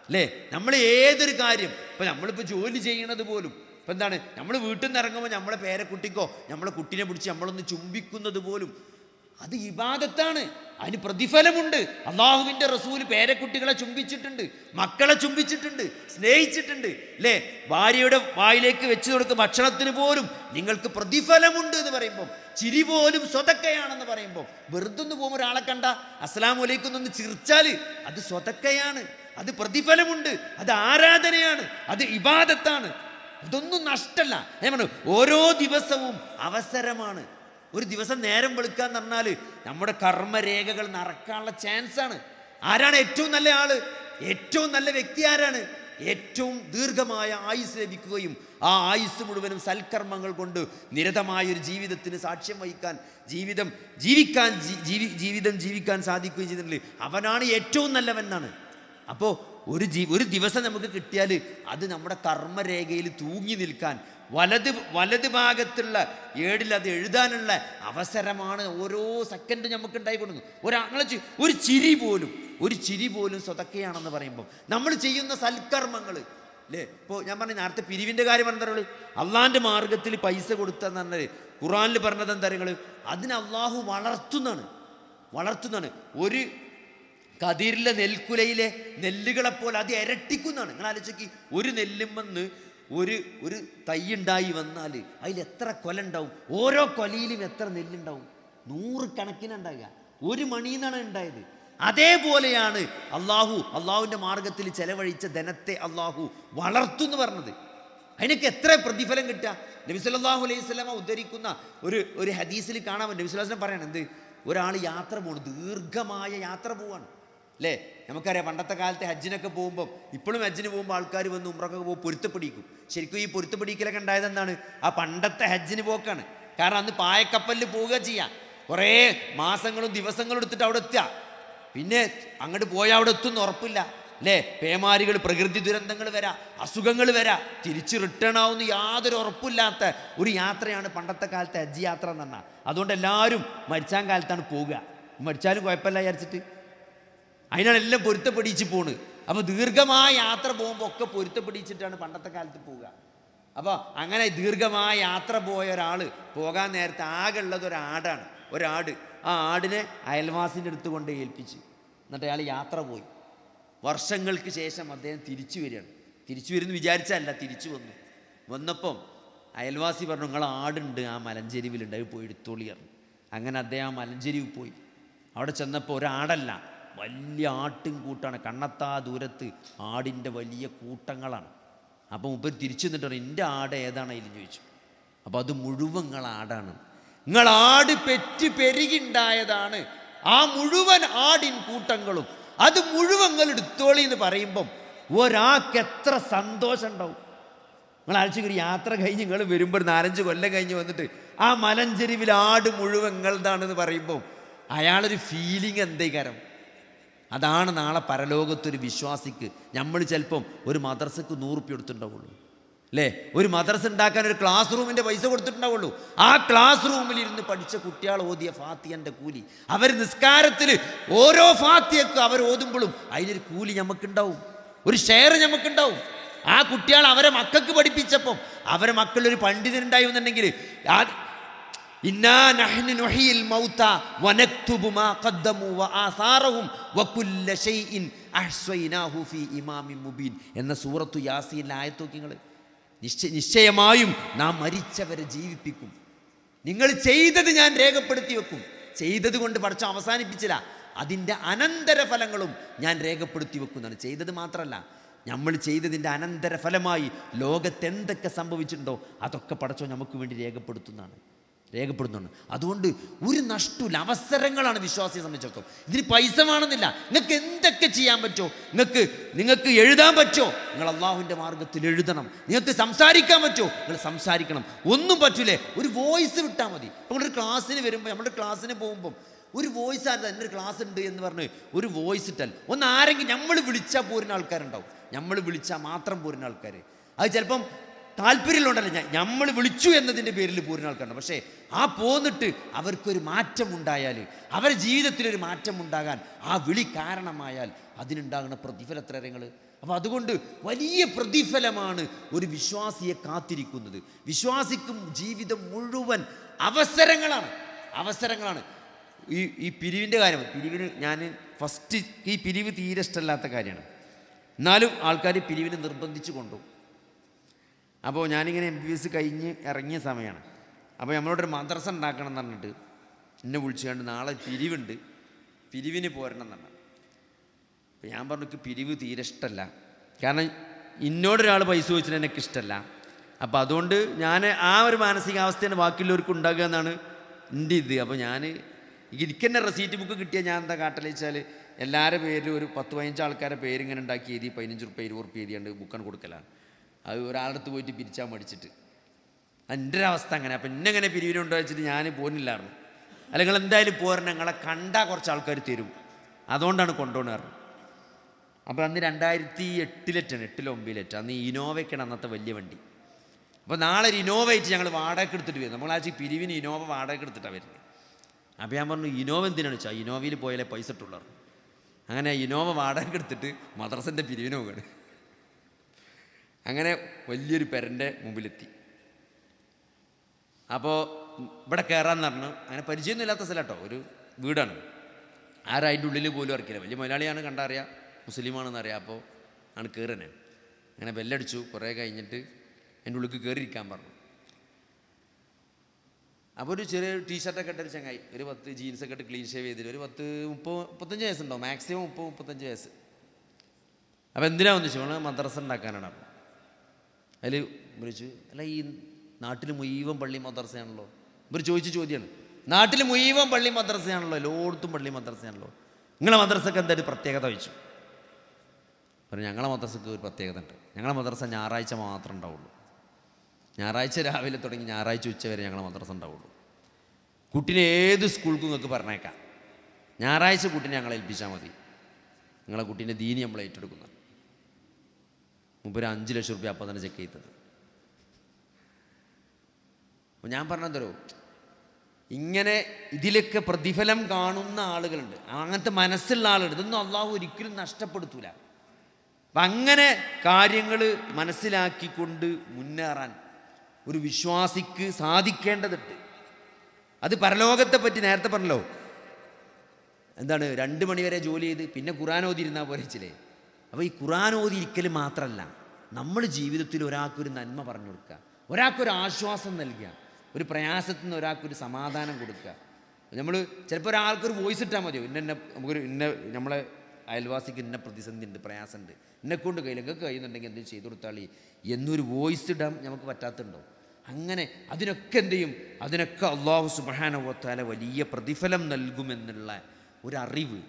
അല്ലേ? നമ്മൾ ഏതൊരു കാര്യം, ഇപ്പം നമ്മളിപ്പോൾ ജോലി ചെയ്യണത് പോലും ഇപ്പം എന്താണ്? നമ്മൾ വീട്ടിൽ നിന്ന് ഇറങ്ങുമ്പോൾ നമ്മളെ പേരക്കുട്ടിക്കോ നമ്മളെ കുട്ടീനെ പിടിച്ച് നമ്മളൊന്ന് ചുംബിക്കുന്നത് പോലും അത് ഇബാദത്താണ്. അതിന് പ്രതിഫലമുണ്ട്. അള്ളാഹുവിൻ്റെ റസൂല് പേരക്കുട്ടികളെ ചുംബിച്ചിട്ടുണ്ട്, മക്കളെ ചുംബിച്ചിട്ടുണ്ട്, സ്നേഹിച്ചിട്ടുണ്ട് അല്ലേ? ഭാര്യയുടെ വായിലേക്ക് വെച്ച് കൊടുക്കുന്ന ഭക്ഷണത്തിന് പോലും നിങ്ങൾക്ക് പ്രതിഫലമുണ്ട് എന്ന് പറയുമ്പോൾ, ചിരി പോലും സ്വതക്കയാണെന്ന് പറയുമ്പോൾ, വെറുതൊന്ന് പോകുമ്പോൾ ഒരാളെ കണ്ട അസ്സലാമു അലൈക്കും എന്നൊന്ന് ചിരിച്ചാൽ അത് സ്വതക്കയാണ്, അത് പ്രതിഫലമുണ്ട്, അത് ആരാധനയാണ്, അത് ഇബാദത്താണ്. ഇതൊന്നും നഷ്ടമല്ല. ഞാൻ പറഞ്ഞു ഓരോ ദിവസവും അവസരമാണ്. ഒരു ദിവസം നേരം വെളുക്കാന്ന് പറഞ്ഞാൽ നമ്മുടെ കർമ്മരേഖകൾ നടക്കാനുള്ള ചാൻസാണ്. ആരാണ് ഏറ്റവും നല്ല ആള്? ഏറ്റവും നല്ല വ്യക്തി ആരാണ്? ഏറ്റവും ദീർഘമായ ആയുസ് ലഭിക്കുകയും ആ ആയുസ് മുഴുവനും സൽക്കർമ്മങ്ങൾ കൊണ്ട് നിരതമായൊരു ജീവിതത്തിന് സാക്ഷ്യം വഹിക്കാൻ ജീവിതം ജീവിക്കാൻ സാധിക്കുകയും ചെയ്തിട്ടുണ്ടെങ്കിൽ അവനാണ് ഏറ്റവും നല്ലവനാണ്. അപ്പോൾ ഒരു ദിവസം നമുക്ക് കിട്ടിയാൽ അത് നമ്മുടെ കർമ്മരേഖയിൽ തൂങ്ങി നിൽക്കാൻ വലത് ഭാഗത്തുള്ള ഏടിൽ അത് എഴുതാനുള്ള അവസരമാണ് ഓരോ സെക്കൻഡും നമുക്ക് ഉണ്ടായിക്കൊടുക്കുന്നത്. ഒരു ചിരി പോലും സ്വതക്കയാണെന്ന് പറയുമ്പോൾ നമ്മൾ ചെയ്യുന്ന സൽക്കർമ്മങ്ങൾ അല്ലേ? ഇപ്പോൾ ഞാൻ പറഞ്ഞ നേരത്തെ പിരിവിൻ്റെ കാര്യം പറഞ്ഞത് അള്ളാഹിൻ്റെ മാർഗത്തിൽ പൈസ കൊടുത്തെന്ന് പറഞ്ഞത് ഖുർആനിൽ പറഞ്ഞത് എന്താ? അതിന് അള്ളാഹു വളർത്തുന്നതാണ്. ഒരു കതിരിലെ നെൽക്കുലയിലെ നെല്ലുകളെപ്പോലെ അത് ഇരട്ടിക്കുന്നതാണ്. നിങ്ങൾ ആലോചിക്ക്, ഒരു നെല്ലുമെന്ന് ഒരു തൈ ഉണ്ടായി വന്നാൽ അതിൽ എത്ര കൊല ഉണ്ടാവും? ഓരോ കൊലയിലും എത്ര നെല്ലുണ്ടാവും? 100 കണക്കിനുണ്ടാകുക. ഒരു മണിന്നാണ് ഉണ്ടായത്. അതേപോലെയാണ് അള്ളാഹുവിൻ്റെ മാർഗത്തിൽ ചെലവഴിച്ച ധനത്തെ അള്ളാഹു വളർത്തുന്നു പറഞ്ഞത്. അതിനൊക്കെ എത്ര പ്രതിഫലം കിട്ടുക? നബി സല്ലല്ലാഹു അലൈഹി വസല്ലമ ഉദ്ധരിക്കുന്ന ഒരു ഹദീസിൽ കാണാൻ നബി സല്ലല്ലാഹു അലൈഹി വസല്ലം പറയണം, എന്ത്? ഒരാൾ യാത്ര പോവാണ്, ദീർഘമായ യാത്ര പോവാണ് അല്ലേ? നമുക്കറിയാം പണ്ടത്തെ കാലത്തെ ഹജ്ജിനൊക്കെ പോകുമ്പോൾ, ഇപ്പോഴും ഹജ്ജിന് പോകുമ്പോൾ ആൾക്കാർ വന്ന് ഉംറക്കൊക്കെ പോകുമ്പോൾ പൊരുത്തപ്പെടിക്കും. ശരിക്കും ഈ പൊരുത്തപ്പെടിക്കലൊക്കെ ഉണ്ടായത് എന്താണ്? ആ പണ്ടത്തെ ഹജ്ജിന് പോക്കാണ്. കാരണം അന്ന് പായക്കപ്പലിൽ പോവുക ചെയ്യാം, കുറേ മാസങ്ങളും ദിവസങ്ങളും എടുത്തിട്ട് അവിടെ എത്തുക. പിന്നെ അങ്ങോട്ട് പോയാൽ അവിടെ എത്തുമെന്ന് ഉറപ്പില്ല അല്ലേ? പേമാരികൾ, പ്രകൃതി ദുരന്തങ്ങൾ വരാം, അസുഖങ്ങൾ വരാം, തിരിച്ച് റിട്ടേൺ ആവുന്ന യാതൊരു ഉറപ്പില്ലാത്ത ഒരു യാത്രയാണ് പണ്ടത്തെ കാലത്തെ ഹജ്ജ് യാത്ര എന്ന് പറഞ്ഞാൽ. അതുകൊണ്ട് എല്ലാവരും മരിച്ചാൻ കാലത്താണ് പോവുക. മരിച്ചാലും കുഴപ്പമില്ല വിചാരിച്ചിട്ട് അതിനാണ് എല്ലാം പൊരുത്തപ്പെടിച്ച് പോണ്. അപ്പോൾ ദീർഘമായ യാത്ര പോകുമ്പോൾ ഒക്കെ പൊരുത്തപ്പെടിച്ചിട്ടാണ് പണ്ടത്തെ കാലത്ത് പോവുക. അപ്പോൾ അങ്ങനെ ദീർഘമായ യാത്ര പോയ ഒരാൾ പോകാൻ നേരത്തെ ആകെ ഉള്ളത് ഒരാട്. ആ ആടിനെ അയൽവാസിൻ്റെ അടുത്ത് കൊണ്ട് ഏൽപ്പിച്ച്, എന്നിട്ട് അയാൾ യാത്ര പോയി. വർഷങ്ങൾക്ക് ശേഷം അദ്ദേഹം തിരിച്ചു വരുമെന്ന് വിചാരിച്ചല്ല, തിരിച്ചു വന്നപ്പം അയൽവാസി പറഞ്ഞു, നിങ്ങൾ ആടുണ്ട് ആ മലഞ്ചെരിവിലുണ്ട്, അത് പോയി എടുത്തോളി പറഞ്ഞു. അങ്ങനെ അദ്ദേഹം ആ മലഞ്ചെരിവ് പോയി. അവിടെ ചെന്നപ്പോൾ ഒരാടല്ല, വലിയ ആട്ടിൻ കൂട്ടാണ്. കണ്ണെത്താ ദൂരത്ത് ആടിൻ്റെ വലിയ കൂട്ടങ്ങളാണ്. അപ്പം മുമ്പ് തിരിച്ചു നിന്നിട്ട് പറഞ്ഞു, എൻ്റെ ആട് ഏതാണ് അതിലും ചോദിച്ചു. അപ്പോൾ അത് മുഴുവൻ ആടാണ്, നിങ്ങൾ ആട് പെറ്റ് പെരുകിണ്ടായതാണ്. ആ മുഴുവൻ ആടിൻ കൂട്ടങ്ങളും അത് മുഴുവൻ എടുത്തോളി എന്ന് പറയുമ്പം ഒരാൾക്ക് എത്ര സന്തോഷം ഉണ്ടാവും. നിങ്ങൾ ആഴ്ചക്കൊരു യാത്ര കഴിഞ്ഞ് നിങ്ങൾ വരുമ്പോൾ 4-5 കൊല്ലം കഴിഞ്ഞ് വന്നിട്ട് ആ മലഞ്ചെരിവിൽ ആട് മുഴുവൻ നിങ്ങളുടെതാണെന്ന് പറയുമ്പോൾ അയാളൊരു ഫീലിംഗ് എന്തേക്കാരം? അതാണ് നാളെ പരലോകത്തൊരു വിശ്വാസിക്ക്. നമ്മൾ ചിലപ്പം ഒരു മദ്രസക്ക് 100 ഉറുപ്യ കൊടുത്തിട്ടുണ്ടാവുള്ളൂ അല്ലേ? ഒരു മദ്രസ ഉണ്ടാക്കാൻ ഒരു ക്ലാസ് റൂമിൻ്റെ പൈസ കൊടുത്തിട്ടുണ്ടാവുള്ളൂ. ആ ക്ലാസ് റൂമിലിരുന്ന് പഠിച്ച കുട്ടികൾ ഓതിയ ഫാത്തിയൻ്റെ കൂലി, അവർ നിസ്കാരത്തിൽ ഓരോ ഫാത്തിയക്കും അവർ ഓതുമ്പോഴും അതിനൊരു കൂലി നമുക്കുണ്ടാവും, ഒരു ഷെയർ നമുക്കുണ്ടാവും. ആ കുട്ടികൾ അവരെ മക്കൾക്ക് പഠിപ്പിച്ചപ്പം അവരെ മക്കളൊരു പണ്ഡിതനുണ്ടായി എന്നുണ്ടെങ്കിൽ ഇന്നാ നഹ്നു നുഹ്യിൽ മൗത വനക്തുബു മാ ഖദ്ദമു വആസാറഹും വകുല്ല ഷൈഇൻ അഹ്സൈനാഹു ഫീ ഇമാമിൻ മുബീൻ എന്ന സൂറത്തു യാസീനിലെ ആയത്ത് നോക്കി നിങ്ങൾ. നിശ്ചയമായും നാം മരിച്ചവരെ ജീവിപ്പിക്കും, നിങ്ങൾ ചെയ്തത് ഞാൻ രേഖപ്പെടുത്തി വെക്കും. ചെയ്തത് കൊണ്ട് പഠിച്ച അവസാനിപ്പിച്ചില്ല, അതിൻ്റെ അനന്തരഫലങ്ങളും ഞാൻ രേഖപ്പെടുത്തി വെക്കുന്നതാണ്. ചെയ്തത് മാത്രമല്ല, നമ്മൾ ചെയ്തതിൻ്റെ അനന്തരഫലമായി ലോകത്ത് എന്തൊക്കെ സംഭവിച്ചിട്ടുണ്ടോ അതൊക്കെ പടച്ചോ നമുക്ക് വേണ്ടി രേഖപ്പെടുത്തുന്നുണ്ട്. അതുകൊണ്ട് ഒരു നഷ്ടമില്ല, അവസരങ്ങളാണ് വിശ്വാസിയെ സംബന്ധിച്ചിടത്തോളം. ഇതിന് പൈസ വേണമെന്നില്ല, നിങ്ങൾക്ക് എന്തൊക്കെ ചെയ്യാൻ പറ്റുമോ, നിങ്ങൾക്ക് എഴുതാൻ പറ്റുമോ, നിങ്ങൾ അള്ളാഹുവിൻ്റെ മാർഗത്തിൽ എഴുതണം. നിങ്ങൾക്ക് സംസാരിക്കാൻ പറ്റുമോ, നിങ്ങൾ സംസാരിക്കണം. ഒന്നും പറ്റൂലേ, ഒരു വോയിസ് വിട്ടാൽ മതി. അപ്പോൾ നമ്മളൊരു ക്ലാസ്സിന് വരുമ്പോൾ, നമ്മുടെ ക്ലാസ്സിന് പോകുമ്പം ഒരു വോയിസ് ആയിരുന്നു, എൻ്റെ ഒരു ക്ലാസ് ഉണ്ട് എന്ന് പറഞ്ഞ് ഒരു വോയിസ് ഇട്ടാൽ ഒന്ന് ആരെങ്കിലും നമ്മൾ വിളിച്ചാൽ പോരുന്ന ആൾക്കാരുണ്ടാവും. നമ്മൾ വിളിച്ചാൽ മാത്രം പോരുന്ന ആൾക്കാർ, അത് ചിലപ്പം താല്പര്യമുണ്ടല്ലോ, നമ്മൾ വിളിച്ചു എന്നതിൻ്റെ പേരിൽ പോരുന്ന ആൾക്കാരുണ്ട്. പക്ഷേ ആ പോന്നിട്ട് അവർക്കൊരു മാറ്റം ഉണ്ടായാൽ, അവരുടെ ജീവിതത്തിലൊരു മാറ്റം ഉണ്ടാകാൻ ആ വിളി കാരണമായാൽ അതിനുണ്ടാകുന്ന പ്രതിഫലത്രങ്ങൾ. അപ്പോൾ അതുകൊണ്ട് വലിയ പ്രതിഫലമാണ് ഒരു വിശ്വാസിയെ കാത്തിരിക്കുന്നത്. വിശ്വാസിക്കും ജീവിതം മുഴുവൻ അവസരങ്ങളാണ്. ഈ പിരിവിൻ്റെ കാര്യം, പിരിവിന് ഞാൻ ഫസ്റ്റ് ഈ പിരിവ് തീരെ ഇഷ്ടമല്ലാത്ത കാര്യമാണ്. എന്നാലും ആൾക്കാർ പിരിവിന് നിർബന്ധിച്ച് കൊണ്ടുപോകും. അപ്പോൾ ഞാനിങ്ങനെ MBBS കഴിഞ്ഞ് ഇറങ്ങിയ സമയമാണ്. അപ്പോൾ നമ്മളോടൊരു മദ്രസ ഉണ്ടാക്കണം എന്ന് പറഞ്ഞിട്ട് എന്നെ വിളിച്ചുകൊണ്ട് നാളെ പിരിവുണ്ട്, പിരിവിന് പോരണം എന്ന് പറഞ്ഞു. അപ്പോൾ ഞാൻ പറഞ്ഞു പിരിവ് തീരെ ഇഷ്ടമല്ല, കാരണം ഇന്നോടൊരാൾ പൈസ ചോദിച്ചിട്ട് എനിക്കിഷ്ടമല്ല. അപ്പോൾ അതുകൊണ്ട് ഞാൻ ആ ഒരു മാനസികാവസ്ഥയാണ് ബാക്കിയുള്ളവർക്ക് ഉണ്ടാകുക എന്നാണ് എൻ്റെ ഇത്. അപ്പോൾ എനിക്ക് തന്നെ റെസീറ്റ് ബുക്ക് കിട്ടിയാൽ ഞാൻ എന്താ കാട്ടൽ വെച്ചാൽ എല്ലാവരുടെ പേരിൽ ഒരു 10-15 ആൾക്കാരുടെ പേരിങ്ങനെ ഉണ്ടാക്കി എഴുതി 15 റുപ്യ 20 റുപ്യ എഴുതിയാണ്ട് ബുക്കാണ് കൊടുക്കലാണ്. അത് ഒരാളുടെ അടുത്ത് പോയിട്ട് പിരിച്ചാൽ മടിച്ചിട്ട്. എൻ്റെ ഒരു അവസ്ഥ അങ്ങനെ. അപ്പം എന്നെങ്ങനെ പിരിവിനുണ്ടോ വെച്ചിട്ട് ഞാൻ പോകുന്നില്ലായിരുന്നു. അല്ലെങ്കിൽ എന്തായാലും പോരണം, ഞങ്ങളെ കണ്ടാൽ കുറച്ച് ആൾക്കാർ തരും, അതുകൊണ്ടാണ് കൊണ്ടുപോകണമായിരുന്നു. അപ്പോൾ അന്ന് 2008 8-9 അന്ന് ഇനോവയ്ക്കാണ് അന്നത്തെ വലിയ വണ്ടി. അപ്പോൾ നാളെ ഒരു ഇനോവ ആയിട്ട് ഞങ്ങൾ വാടക എടുത്തിട്ട് വരും. നമ്മളാഴ്ച പിരിവിന് ഇനോവ വാടക എടുത്തിട്ടാണ് വരുന്നത്. അപ്പോൾ ഞാൻ പറഞ്ഞു ഇനോവ എന്തിനാണ് വെച്ചാൽ ഇനോവയിൽ പോയാലേ പൈസ ഇട്ടുള്ളൂ. അങ്ങനെ ഇനോവ വാടക എടുത്തിട്ട് മദ്രസൻ്റെ പിരിവിന് പോവുകയാണ്. അങ്ങനെ വലിയൊരു പെരൻ്റെ മുമ്പിലെത്തി. അപ്പോൾ ഇവിടെ കയറാമെന്ന് പറഞ്ഞു. അങ്ങനെ പരിചയമൊന്നും ഇല്ലാത്ത സ്ഥലം കേട്ടോ, ഒരു വീടാണ്. ആരും അതിൻ്റെ ഉള്ളിൽ പോലും ഇറക്കില്ല. വലിയ മലയാളിയാണ്, കണ്ടറിയാം, മുസ്ലിമാണെന്ന് അറിയാം. അപ്പോൾ ആണ് കയറണേ. അങ്ങനെ ബെല്ലടിച്ചു. കുറേ കഴിഞ്ഞിട്ട് എൻ്റെ ഉള്ളിൽ കയറിയിരിക്കാൻ പറഞ്ഞു. അപ്പോൾ ഒരു ചെറിയ ടീഷർട്ടൊക്കെ ഇട്ടൊരു ചങ്ങായി, ഒരു 10 ജീൻസൊക്കെ ഇട്ട് ക്ലീൻ ഷേവ് ചെയ്തിട്ട് ഒരു 30-35 വയസ്സുണ്ടാവും, മാക്സിമം 30-35 വയസ്സ്. അപ്പോൾ എന്തിനാണെന്ന് വെച്ചാൽ മദ്രസ ഉണ്ടാക്കാനാണ്. അതിൽ വിളിച്ചു, അല്ല ഈ നാട്ടിൽ മുഴുവൻ പള്ളി മദ്രസയാണല്ലോ. ഇവർ ചോദിച്ച ചോദ്യമാണ്, നാട്ടിൽ മുഴുവൻ പള്ളി മദ്രസയാണല്ലോ, എല്ലായിടത്തും പള്ളി മദ്രസയാണല്ലോ, നിങ്ങളെ മദ്രസക്ക് എന്തായാലും പ്രത്യേകത വെച്ചു പറഞ്ഞു. ഞങ്ങളെ മദ്രസക്ക് ഒരു പ്രത്യേകത ഉണ്ട്, ഞങ്ങളെ മദ്രസ ഞായറാഴ്ച മാത്രമേ ഉണ്ടാവുള്ളൂ. ഞായറാഴ്ച രാവിലെ തുടങ്ങി ഞായറാഴ്ച ഉച്ച വരെ ഞങ്ങളെ മദ്രസ ഉണ്ടാവുള്ളൂ. കുട്ടീനെ ഏത് സ്കൂൾക്കും നിങ്ങൾക്ക് പറഞ്ഞേക്കാം, ഞായറാഴ്ച കുട്ടീനെ ഞങ്ങളെ ഏൽപ്പിച്ചാൽ മതി, നിങ്ങളെ കുട്ടീൻ്റെ ദീനി നമ്മൾ ഏറ്റെടുക്കുന്നത്. മുമ്പ് ഒരു 5 ലക്ഷം റുപ്യ അപ്പം തന്നെ ചെക്ക് ചെയ്തത്. അപ്പോൾ ഞാൻ പറഞ്ഞതരോ, ഇങ്ങനെ ഇതിലൊക്കെ പ്രതിഫലം കാണുന്ന ആളുകളുണ്ട്, അങ്ങനത്തെ മനസ്സുള്ള ആളുകളുണ്ട്. ഇതൊന്നും അള്ളാഹു ഒരിക്കലും നഷ്ടപ്പെടുത്തൂല. അപ്പം അങ്ങനെ കാര്യങ്ങൾ മനസ്സിലാക്കിക്കൊണ്ട് മുന്നേറാൻ ഒരു വിശ്വാസിക്ക് സാധിക്കേണ്ടതുണ്ട്. അത് പരലോകത്തെ പറ്റി നേരത്തെ പറഞ്ഞല്ലോ, എന്താണ് 2 മണി വരെ ജോലി ചെയ്ത് പിന്നെ ഖുർആൻ ഓതിയിരുന്നാൽ പോലെ വെച്ചില്ലേ. അപ്പോൾ ഈ ഖുർആൻ ഓതിയിരിക്കൽ മാത്രമല്ല, നമ്മൾ ജീവിതത്തിൽ ഒരാൾക്കൊരു നന്മ പറഞ്ഞു കൊടുക്കുക, ഒരാൾക്കൊരു ആശ്വാസം നൽകുക, ഒരു പ്രയാസത്തിൽ നിന്ന് ഒരാൾക്കൊരു സമാധാനം കൊടുക്കുക. നമ്മൾ ചിലപ്പോൾ ഒരാൾക്കൊരു വോയിസ് ഇട്ടാൽ മതിയോ, നമുക്കൊരു നമ്മളെ അയൽവാസിക്ക് ഇന്ന പ്രതിസന്ധി ഉണ്ട്, പ്രയാസമുണ്ട്, എന്നെക്കൊണ്ട് കയ്യിലൊക്കെ കഴിയുന്നുണ്ടെങ്കിൽ എന്തെങ്കിലും ചെയ്തു കൊടുത്താളി എന്നൊരു വോയിസ് ഇടാൻ നമുക്ക് പറ്റാത്തുണ്ടോ? അങ്ങനെ അതിനൊക്കെ എന്ത് ചെയ്യും, അതിനൊക്കെ അള്ളാഹു സുബ്ഹാനഹു വ തആല വലിയ പ്രതിഫലം നൽകുമെന്നുള്ള ഒരു അറിവ്,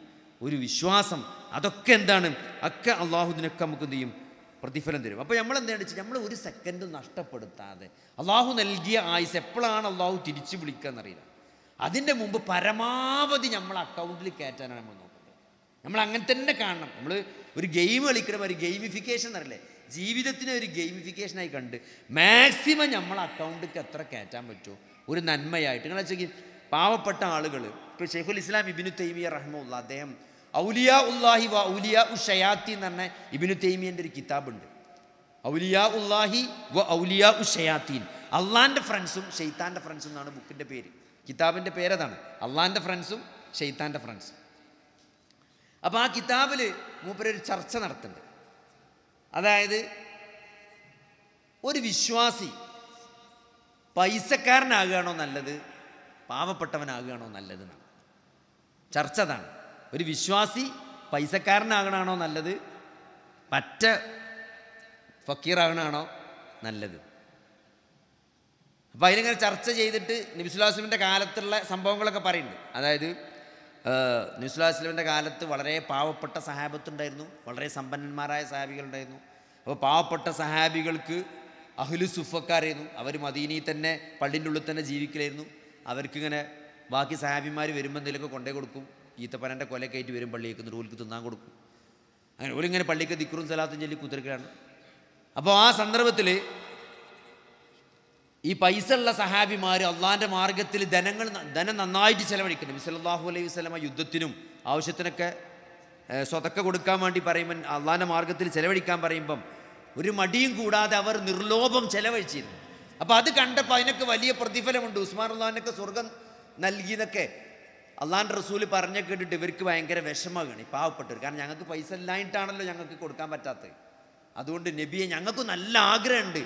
ഒരു വിശ്വാസം, അതൊക്കെ എന്താണ്, ഒക്കെ അള്ളാഹു ഇതിനൊക്കെ നമുക്ക് എന്ത് ചെയ്യും, പ്രതിഫലം തരും. അപ്പോൾ നമ്മൾ എന്താണ് വെച്ചാൽ നമ്മൾ ഒരു സെക്കൻഡ് നഷ്ടപ്പെടുത്താതെ അള്ളാഹു നൽകിയ ആയുസ് എപ്പോഴാണ് അള്ളാഹു തിരിച്ചു വിളിക്കുക എന്നറിയില്ല. അതിൻ്റെ മുമ്പ് പരമാവധി നമ്മൾ അക്കൗണ്ടിൽ കയറ്റാനാണ് നമ്മൾ നോക്കുന്നത്. നമ്മൾ അങ്ങനെ തന്നെ കാണണം. നമ്മൾ ഒരു ഗെയിം കളിക്കണം, ഒരു ഗെയിമിഫിക്കേഷൻ എന്നറിയില്ലേ, ജീവിതത്തിനെ ഒരു ഗെയിമിഫിക്കേഷനായി കണ്ട് മാക്സിമം നമ്മൾ അക്കൗണ്ടിലേക്ക് എത്ര കയറ്റാൻ പറ്റുമോ ഒരു നന്മയായിട്ട്. നിങ്ങൾ വെച്ചെങ്കിൽ പാവപ്പെട്ട ആളുകൾ, ഇപ്പോൾ ഷെയ്ഖുൽ ഇസ്ലാം ഇബ്നു തൈമിയ്യ റഹ്മത്തുള്ളാഹി, അദ്ദേഹം ഔലിയാ ഉല്ലാഹി വ ഔലിയാ ഉഷയാത്തി എന്ന് പറഞ്ഞ ഇബ്നു തൈമിയ്യൻ്റെ ഒരു കിതാബുണ്ട്. ഔലിയാ ഉല്ലാഹി വ ഔലിയാ ഉഷയാത്തീൻ, അള്ളാൻ്റെ ഫ്രണ്ട്സും ഷെയ്ത്താൻ്റെ ഫ്രണ്ട്സും എന്നാണ് ബുക്കിൻ്റെ പേര്. കിതാബിൻ്റെ പേരതാണ്, അള്ളാൻ്റെ ഫ്രണ്ട്സും ഷെയ്ത്താൻ്റെ ഫ്രണ്ട്സും. അപ്പോൾ ആ കിതാബിൽ മൂപ്പരൊരു ചർച്ച നടത്തുന്നുണ്ട്. അതായത് ഒരു വിശ്വാസി പൈസക്കാരനാകുകയാണോ നല്ലത്, പാവപ്പെട്ടവനാകുകയാണോ നല്ലത് എന്നാണ് ചർച്ച. അതാണ്, ഒരു വിശ്വാസി പൈസക്കാരനാകണമാണോ നല്ലത്, പറ്റ ഫക്കീറാകണമാണോ നല്ലത്. അപ്പോൾ അതിലിങ്ങനെ ചർച്ച ചെയ്തിട്ട് നബി സല്ലല്ലാഹു അലൈഹി വസല്ലമയുടെ കാലത്തുള്ള സംഭവങ്ങളൊക്കെ പറയുന്നുണ്ട്. അതായത് നബി സല്ലല്ലാഹു അലൈഹി വസല്ലമയുടെ കാലത്ത് വളരെ പാവപ്പെട്ട സഹാബത്തുണ്ടായിരുന്നു, വളരെ സമ്പന്നന്മാരായ സഹാബികളുണ്ടായിരുന്നു. അപ്പോൾ പാവപ്പെട്ട സഹാബികൾക്ക് അഹ്ലു സുഫക്കാരായിരുന്നു. അവർ മദീനയിൽ തന്നെ പള്ളിൻ്റെ ഉള്ളിൽ തന്നെ ജീവിക്കലായിരുന്നു. അവർക്കിങ്ങനെ ബാക്കി സഹാബിമാർ വരുമ്പോൾ എന്തെങ്കിലുമൊക്കെ കൊണ്ടേ കൊടുക്കും. ഈത്തപ്പനൻ്റെ കൊലയൊക്കെ ആയിട്ട് വരും പള്ളിയേക്ക്, ഓർക്ക് തിന്നാൻ കൊടുക്കും. അങ്ങനെ ഓരിങ്ങനെ പള്ളിക്ക് ദിക്റും സലാത്തും ചൊല്ലി കുത്തിരിക്കലാണ്. അപ്പോൾ ആ സന്ദർഭത്തിൽ ഈ പൈസ ഉള്ള സഹാബിമാർ അള്ളാൻ്റെ മാർഗത്തിൽ ധനം നന്നായിട്ട് ചെലവഴിക്കണം. നബി സല്ലല്ലാഹു അലൈഹി വസല്ലമ യുദ്ധത്തിനും ആവശ്യത്തിനൊക്കെ സ്വതക്ക കൊടുക്കാൻ വേണ്ടി പറയുമ്പം, അള്ളാൻ്റെ മാർഗത്തിൽ ചെലവഴിക്കാൻ പറയുമ്പം ഒരു മടിയും കൂടാതെ അവർ നിർലോഭം ചെലവഴിച്ചിരുന്നു. അപ്പോൾ അത് കണ്ടപ്പോൾ അതിനൊക്കെ വലിയ പ്രതിഫലമുണ്ട്. ഉസ്മാൻ അള്ളാഹിനൊക്കെ സ്വർഗം നൽകിയെന്നൊക്കെ അള്ളാൻ്റെ റസൂല് പറഞ്ഞ കേട്ടിട്ട് ഇവർക്ക് ഭയങ്കര വിഷമമാണ് ഈ പാവപ്പെട്ടവർ. കാരണം ഞങ്ങൾക്ക് പൈസ ഇല്ലായിട്ടാണല്ലോ ഞങ്ങൾക്ക് കൊടുക്കാൻ പറ്റാത്തത്. അതുകൊണ്ട് നബിയെ, ഞങ്ങൾക്ക് നല്ല ആഗ്രഹമുണ്ട്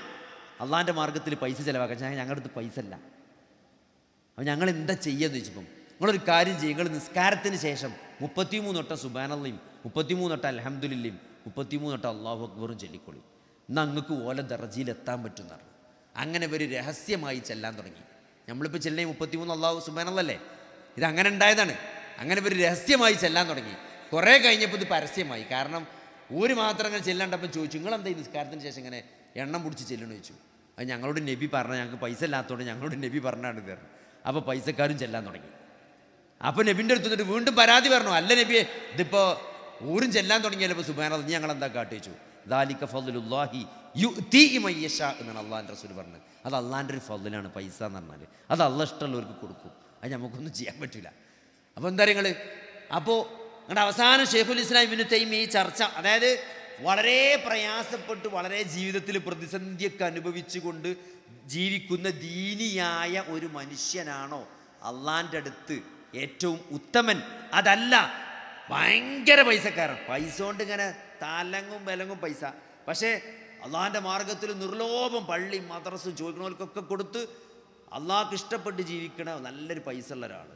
അള്ളാൻ്റെ മാർഗത്തിൽ പൈസ ചിലവാക്കാൻ, ഞങ്ങളുടെ അടുത്ത് പൈസ ഇല്ല. അപ്പോൾ ഞങ്ങൾ എന്താ ചെയ്യുകയെന്ന് ചോദിച്ചപ്പം, നിങ്ങളൊരു കാര്യം ചെയ്യും, നിങ്ങൾ നിസ്കാരത്തിന് ശേഷം 33 വട്ടം സുബ്ഹാനല്ലാഹും 33 വട്ടം അൽഹംദുലില്ലയും 33 വട്ടം അല്ലാഹു അക്ബറും ചൊല്ലിക്കൊള്ളി. എന്നാൽ നിങ്ങൾക്ക് ഓല ദർജയിൽ എത്താൻ പറ്റുമെന്ന്. അങ്ങനെ ഇവർ രഹസ്യമായി ചെല്ലാൻ തുടങ്ങി. നമ്മളിപ്പോൾ ചെല്ലി 33 അല്ലാഹു സുബ്ഹാനല്ലാഹല്ലേ, ഇത് അങ്ങനെ ഉണ്ടായതാണ്. അങ്ങനെ ഇവർ രഹസ്യമായി ചെല്ലാൻ തുടങ്ങി. കുറേ കഴിഞ്ഞപ്പോൾ ഇത് പരസ്യമായി. കാരണം ഒരു മാത്രം അങ്ങനെ ചെല്ലാണ്ടപ്പം ചോദിച്ചു, നിങ്ങളെന്താ ഈ നിസ്കാരത്തിന് ശേഷം ഇങ്ങനെ എണ്ണം പിടിച്ച് ചെല്ലണമെന്ന് ചോദിച്ചു. അത് ഞങ്ങളോട് നബി പറഞ്ഞ, ഞങ്ങൾക്ക് പൈസ ഇല്ലാത്തതുകൊണ്ട് ഞങ്ങളോട് നബി പറഞ്ഞാണ് ഇത്. അപ്പോൾ പൈസക്കാരും ചെല്ലാൻ തുടങ്ങി. അപ്പോൾ നബിൻ്റെ അടുത്ത് നിന്നിട്ട് വീണ്ടും പരാതി പറഞ്ഞു, അല്ല നബിയെ, ഇതിപ്പോൾ ഊരും ചെല്ലാൻ തുടങ്ങിയല്ലോ, ഇപ്പോൾ സുബ്ഹാനല്ലാഹ് ഞങ്ങൾ എന്താ കാട്ടിച്ചു. ദാലിക ഫദ്ലുല്ലാഹി യുഅ്തീഹി മൻ യശാ എന്നാണ് അള്ളാഹിൻ്റെ റസൂൽ പറഞ്ഞത്. അത് അള്ളാഹിൻ്റെ ഒരു ഫദ്ലാണ് പൈസ എന്ന് പറഞ്ഞാൽ. അത് അള്ളാഹ് ഇഷ്ടമുള്ളവർക്ക് കൊടുക്കും, അത് നമുക്കൊന്നും ചെയ്യാൻ പറ്റില്ല. അപ്പോൾ എന്താ നിങ്ങൾ, അപ്പോൾ നിങ്ങളുടെ അവസാനം ശൈഖുൽ ഇസ്ലാം ഇബ്നു തൈമിയ്യ ഈ ചർച്ച, അതായത് വളരെ പ്രയാസപ്പെട്ട് വളരെ ജീവിതത്തിൽ പ്രതിസന്ധിയൊക്കെ അനുഭവിച്ചുകൊണ്ട് ജീവിക്കുന്ന ദീനിയായ ഒരു മനുഷ്യനാണോ അള്ളാൻ്റെ അടുത്ത് ഏറ്റവും ഉത്തമൻ? അതല്ല ഭയങ്കര പൈസക്കാരൻ, പൈസ കൊണ്ട് ഇങ്ങനെ തലങ്ങും വിലങ്ങും പൈസ, പക്ഷേ അള്ളാഹിൻ്റെ മാർഗത്തിൽ നിർലോഭം പള്ളി മദ്രസും ചോദിക്കണവർക്കൊക്കെ കൊടുത്ത് അള്ളാഹ്ക്ക് ഇഷ്ടപ്പെട്ട് ജീവിക്കണ നല്ലൊരു പൈസ ഉള്ള ഒരാൾ.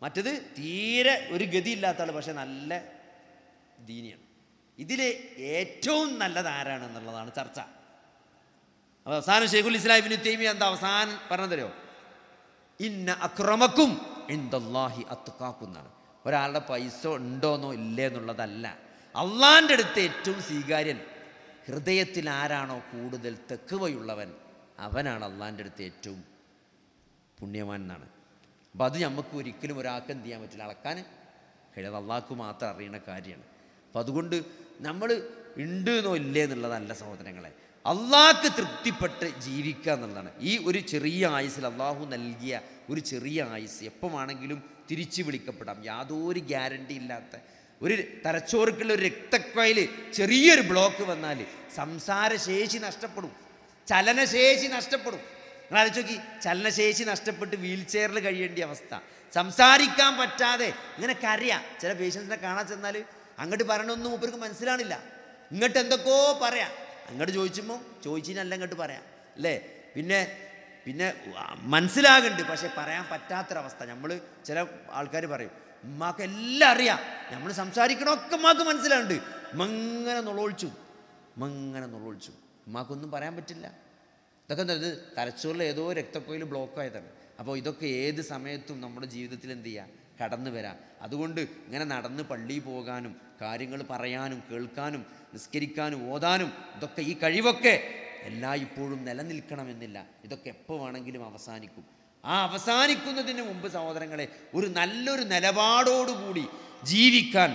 മറ്റത് തീരെ ഒരു ഗതിയില്ലാത്ത ആൾ, പക്ഷെ നല്ല ദീനിയാണ്. ഇതിൽ ഏറ്റവും നല്ലത് ആരാണെന്നുള്ളതാണ് ചർച്ച. അപ്പോൾ അവസാനം ശൈഖുൽ ഇസ്ലാം ഇബ്നു തൈമിയ്യ എന്താ അവസാനം പറഞ്ഞതരോ, ഇന്ന അക്രമക്കും ഇൻദല്ലാഹി അത്ഖാക്കും എന്നാണ്. ഒരാളുടെ പൈസ ഉണ്ടോന്നോ ഇല്ലേ എന്നുള്ളതല്ല, അള്ളാൻ്റെ അടുത്ത് ഏറ്റവും സ്വീകാര്യൻ ഹൃദയത്തിൽ ആരാണോ കൂടുതൽ തെക്കുവയുള്ളവൻ അവനാണ് അള്ളാൻ്റെ അടുത്ത് ഏറ്റവും പുണ്യവാൻ എന്നാണ്. അപ്പോൾ അത് നമുക്ക് ഒരിക്കലും ഒരാൾക്ക് എന്ത് ചെയ്യാൻ പറ്റില്ല, അളക്കാൻ കഴിയാതെ അള്ളാഹ്ക്ക് മാത്രം അറിയുന്ന കാര്യമാണ്. അപ്പം അതുകൊണ്ട് നമ്മൾ ഉണ്ട് എന്നോ ഇല്ലേ എന്നുള്ളതല്ല സഹോദരങ്ങളെ, അള്ളാഹ്ക്ക് തൃപ്തിപ്പെട്ട് ജീവിക്കുക എന്നുള്ളതാണ്. ഈ ഒരു ചെറിയ ആയുസ്സിൽ അള്ളാഹു നൽകിയ ഒരു ചെറിയ ആയുസ് എപ്പം വേണമെങ്കിലും തിരിച്ചു വിളിക്കപ്പെടാം. യാതൊരു ഗ്യാരണ്ടി ഇല്ലാത്ത ഒരു തലച്ചോറുക്കുള്ള ഒരു രക്തക്കൊയിൽ ചെറിയൊരു ബ്ലോക്ക് വന്നാൽ സംസാരശേഷി നഷ്ടപ്പെടും, ചലനശേഷി നഷ്ടപ്പെടും. നിങ്ങൾ ആലോചിച്ച് നോക്കി, ചലനശേഷി നഷ്ടപ്പെട്ട് വീൽ ചെയറിൽ കഴിയേണ്ട അവസ്ഥ, സംസാരിക്കാൻ പറ്റാതെ ഇങ്ങനെ കരയാ. ചില പേഷ്യൻസിനെ കാണാൻ ചെന്നാൽ അങ്ങോട്ട് പറയണമൊന്നും മൂപ്പർക്ക് മനസ്സിലാണില്ല, ഇങ്ങോട്ട് എന്തൊക്കെയോ പറയാം. അങ്ങോട്ട് ചോദിച്ചുമ്പോൾ ചോദിച്ചിനല്ല ഇങ്ങോട്ട് പറയാം അല്ലേ, പിന്നെ മനസ്സിലാകുന്നുണ്ട് പക്ഷെ പറയാൻ പറ്റാത്തൊരവസ്ഥ. നമ്മൾ ചില ആൾക്കാർ പറയും, ഉമ്മാക്ക് എല്ലാം അറിയാം, നമ്മൾ സംസാരിക്കണമൊക്കെ ഉമ്മാക്ക് മനസ്സിലാകുന്നുണ്ട്, മങ്ങനെ നുളൊഴിച്ചു ഉമ്മാക്കൊന്നും പറയാൻ പറ്റില്ല. ഇതൊക്കെ എന്താ, ഇത് തലച്ചോറിൽ ഏതോ രക്തക്കൊയിൽ ബ്ലോക്ക് ആയതാണ്. അപ്പോൾ ഇതൊക്കെ ഏത് സമയത്തും നമ്മുടെ ജീവിതത്തിൽ എന്ത് ചെയ്യുക, കടന്നു വരാം. അതുകൊണ്ട് ഇങ്ങനെ നടന്ന് പള്ളിയിൽ പോകാനും കാര്യങ്ങൾ പറയാനും കേൾക്കാനും നിസ്കരിക്കാനും ഓതാനും ഇതൊക്കെ ഈ കഴിവൊക്കെ ഇപ്പോഴും നിലനിൽക്കണമെന്നില്ല. ഇതൊക്കെ എപ്പോൾ വേണമെങ്കിലും അവസാനിക്കും. ആ അവസാനിക്കുന്നതിന് മുമ്പ് സഹോദരങ്ങളെ ഒരു നല്ലൊരു നിലപാടോടുകൂടി ജീവിക്കാൻ,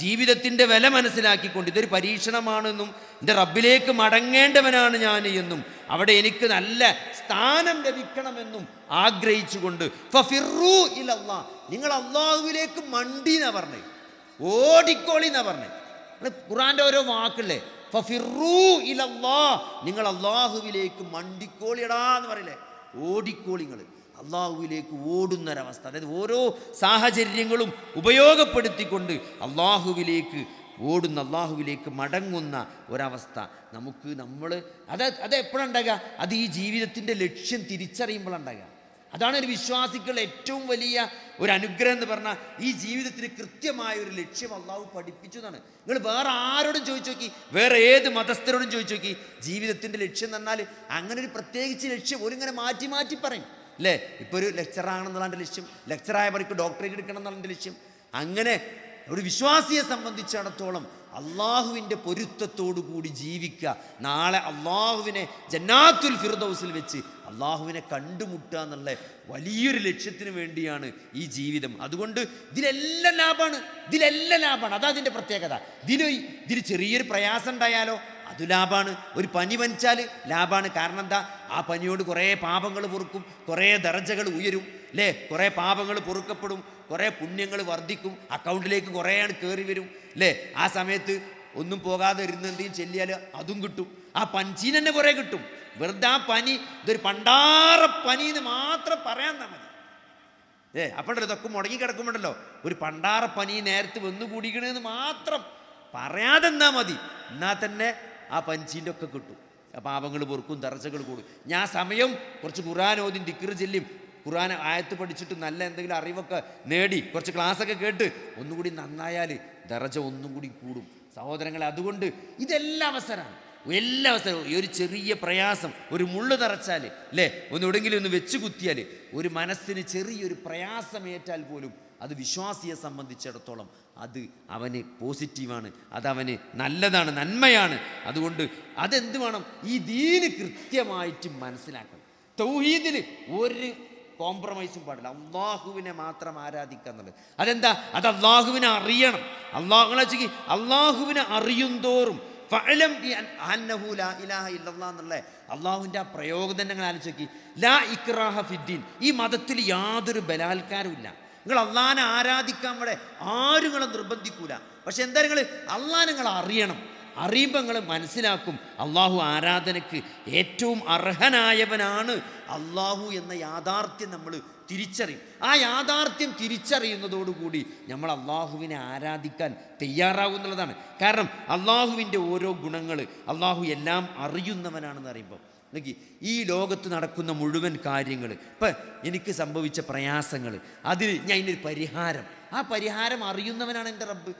ജീവിതത്തിൻ്റെ വില മനസ്സിലാക്കിക്കൊണ്ട് ഇതൊരു പരീക്ഷണമാണെന്നും എൻ്റെ റബ്ബിലേക്ക് മടങ്ങേണ്ടവനാണ് ഞാൻ എന്നും അവിടെ എനിക്ക് നല്ല സ്ഥാനം ലഭിക്കണമെന്നും ആഗ്രഹിച്ചുകൊണ്ട് ഫഫിറൂ ഇലല്ലാഹ്, നിങ്ങൾ അള്ളാഹുവിലേക്ക് മണ്ടി എന്നാ പറഞ്ഞേ, ഓടിക്കോളി എന്നാ പറഞ്ഞേ. ഖുർആൻ്റെ ഓരോ വാക്കില്ലേ, ഫഫിറൂ ഇലല്ലാഹ്, നിങ്ങൾ അള്ളാഹുവിലേക്ക് മണ്ടിക്കോളിയടാ എന്ന് പറയില്ലേ, ഓടിക്കോളി നിങ്ങൾ. അള്ളാഹുവിലേക്ക് ഓടുന്നൊരവസ്ഥ. അതായത് ഓരോ സാഹചര്യങ്ങളും ഉപയോഗപ്പെടുത്തിക്കൊണ്ട് അള്ളാഹുവിലേക്ക് ഓടുന്ന, അള്ളാഹുവിലേക്ക് മടങ്ങുന്ന ഒരവസ്ഥ നമുക്ക് അത് എപ്പോഴാണ് ഉണ്ടാകുക? അത് ഈ ജീവിതത്തിൻ്റെ ലക്ഷ്യം തിരിച്ചറിയുമ്പോഴുണ്ടാകുക. അതാണ് ഒരു വിശ്വാസികൾ ഏറ്റവും വലിയ ഒരു അനുഗ്രഹം എന്ന് പറഞ്ഞാൽ, ഈ ജീവിതത്തിന് കൃത്യമായ ഒരു ലക്ഷ്യം അള്ളാഹു പഠിപ്പിച്ചു എന്നാണ്. നിങ്ങൾ വേറെ ആരോടും ചോദിച്ചു നോക്കി, വേറെ ഏത് മതസ്ഥരോടും ചോദിച്ചു നോക്കി, ജീവിതത്തിൻ്റെ ലക്ഷ്യം എന്ന് പറഞ്ഞാൽ അങ്ങനെ ഒരു പ്രത്യേകിച്ച് ലക്ഷ്യം ഒരിങ്ങനെ മാറ്റി മാറ്റി പറയും അല്ലേ. ഇപ്പോൾ ഒരു ലെക്ചറാണെന്നുള്ള എൻ്റെ ലക്ഷ്യം, ലെക്ചറായവർക്ക് ഡോക്ടറേറ്റ് എടുക്കണം എന്നുള്ള എൻ്റെ ലക്ഷ്യം. അങ്ങനെ ഒരു വിശ്വാസിയെ സംബന്ധിച്ചിടത്തോളം അള്ളാഹുവിൻ്റെ പൊരുത്തത്തോടു കൂടി ജീവിക്കുക, നാളെ അള്ളാഹുവിനെ ജന്നാത്തുൽ ഫിർദൗസിൽ വെച്ച് അള്ളാഹുവിനെ കണ്ടുമുട്ടുക എന്നുള്ള വലിയൊരു ലക്ഷ്യത്തിന് വേണ്ടിയാണ് ഈ ജീവിതം. അതുകൊണ്ട് ഇതിലെല്ലാം ലാഭമാണ്. അതാ അതിൻ്റെ പ്രത്യേകത. ഇതിൽ ചെറിയൊരു പ്രയാസം ഉണ്ടായാലോ അത് ലാഭമാണ്. ഒരു പനി പനിച്ചാൽ ലാഭമാണ്. കാരണം എന്താ? ആ പനിയോട് കുറേ പാപങ്ങൾ പൊറുക്കും, കുറേ ദർജകൾ ഉയരും അല്ലേ, കുറേ പാപങ്ങൾ പൊറുക്കപ്പെടും, കുറേ പുണ്യങ്ങൾ വർദ്ധിക്കും, അക്കൗണ്ടിലേക്ക് കുറേയാണ് കയറി വരും അല്ലേ. ആ സമയത്ത് ഒന്നും പോകാതെ ഇരുന്നെന്തെങ്കിലും ചെല്ലിയാൽ അതും കിട്ടും. ആ പഞ്ചീന് തന്നെ കുറേ കിട്ടും. വെറുതെ ആ പനി ഇതൊരു പണ്ടാറ പനി എന്ന് മാത്രം പറയാൻ മതി. അപ്പോഴല്ലോ ഇതൊക്കെ മുടങ്ങി കിടക്കുമ്പോഴല്ലോ ഒരു പണ്ടാറ പനി നേരത്തെ വന്നു കൂടിക്കണമെന്ന് മാത്രം പറയാതെ എന്നാ മതി. എന്നാൽ തന്നെ ആ പഞ്ചീൻ്റെ ഒക്കെ കിട്ടും. പാപങ്ങൾ പൊറുക്കും, ദർജകൾ കൂടും. ഞാൻ സമയം കുറച്ച് ഖുർആൻ ഓതി ദിക്ർ ചൊല്ലിയും ഖുർആൻ ആയത്ത് പഠിച്ചിട്ട് നല്ല എന്തെങ്കിലും അറിവൊക്കെ നേടി കുറച്ച് ക്ലാസ്സൊക്കെ കേട്ട് ഒന്നുകൂടി നന്നായാൽ ദർജ ഒന്നും കൂടി കൂടും സഹോദരങ്ങളെ. അതുകൊണ്ട് ഇതെല്ലാം അവസരമാണ്. എല്ലാ അവസരവും ഈ ഒരു ചെറിയ പ്രയാസം, ഒരു മുള്ളു തറച്ചാൽ അല്ലേ, ഒന്നെവിടെങ്കിലും ഒന്ന് വെച്ച് കുത്തിയാൽ, ഒരു മനസ്സിന് ചെറിയൊരു പ്രയാസമേറ്റാൽ പോലും അത് വിശ്വാസിയെ സംബന്ധിച്ചിടത്തോളം അത് അവന് പോസിറ്റീവാണ്, അതവന് നല്ലതാണ്, നന്മയാണ്. അതുകൊണ്ട് അതെന്ത് വേണം? ഈ ദീന് കൃത്യമായിട്ട് മനസ്സിലാക്കണം. തൗഹീദിൽ ഒരു കോംപ്രമൈസും പാടില്ല. അള്ളാഹുവിനെ മാത്രം ആരാധിക്കുക എന്നുള്ളത്. അതെന്താ? അത് അള്ളാഹുവിനെ അറിയണം. അള്ളാഹുവിനെ അറിയുന്തോറും എന്നുള്ള അള്ളാഹുവിൻ്റെ ആ പ്രയോഗം തന്നെ നിങ്ങൾ ആലോചിച്ച് നോക്കി. ലാ ഇക്റാഹ ഫിദ്ദീൻ, ഈ മതത്തിൽ യാതൊരു ബലാത്കാരമില്ല. നിങ്ങൾ അള്ളാഹിനെ ആരാധിക്കാൻ ഇവിടെ ആരും നിങ്ങളെ നിർബന്ധിക്കൂല. പക്ഷെ എന്താ, നിങ്ങൾ അള്ളാഹിനെ നിങ്ങൾ അറിയണം. അറിയുമ്പോൾ നിങ്ങൾ മനസ്സിലാക്കും അള്ളാഹു ആരാധനയ്ക്ക് ഏറ്റവും അർഹനായവനാണ് അള്ളാഹു എന്ന യാഥാർത്ഥ്യം നമ്മൾ തിരിച്ചറിയും. ആ യാഥാർത്ഥ്യം തിരിച്ചറിയുന്നതോടുകൂടി നമ്മൾ അള്ളാഹുവിനെ ആരാധിക്കാൻ തയ്യാറാകുന്നുള്ളതാണ്. കാരണം അള്ളാഹുവിൻ്റെ ഓരോ ഗുണങ്ങൾ, അള്ളാഹു എല്ലാം അറിയുന്നവനാണെന്ന് അറിയുമ്പോൾ നോക്കി, ഈ ലോകത്ത് നടക്കുന്ന മുഴുവൻ കാര്യങ്ങൾ, ഇപ്പം എനിക്ക് സംഭവിച്ച പ്രയാസങ്ങൾ, അതിന് ഞാൻ ഇതിനൊരു പരിഹാരം, ആ പരിഹാരം അറിയുന്നവനാണ് എൻ്റെ റബ്ബ്.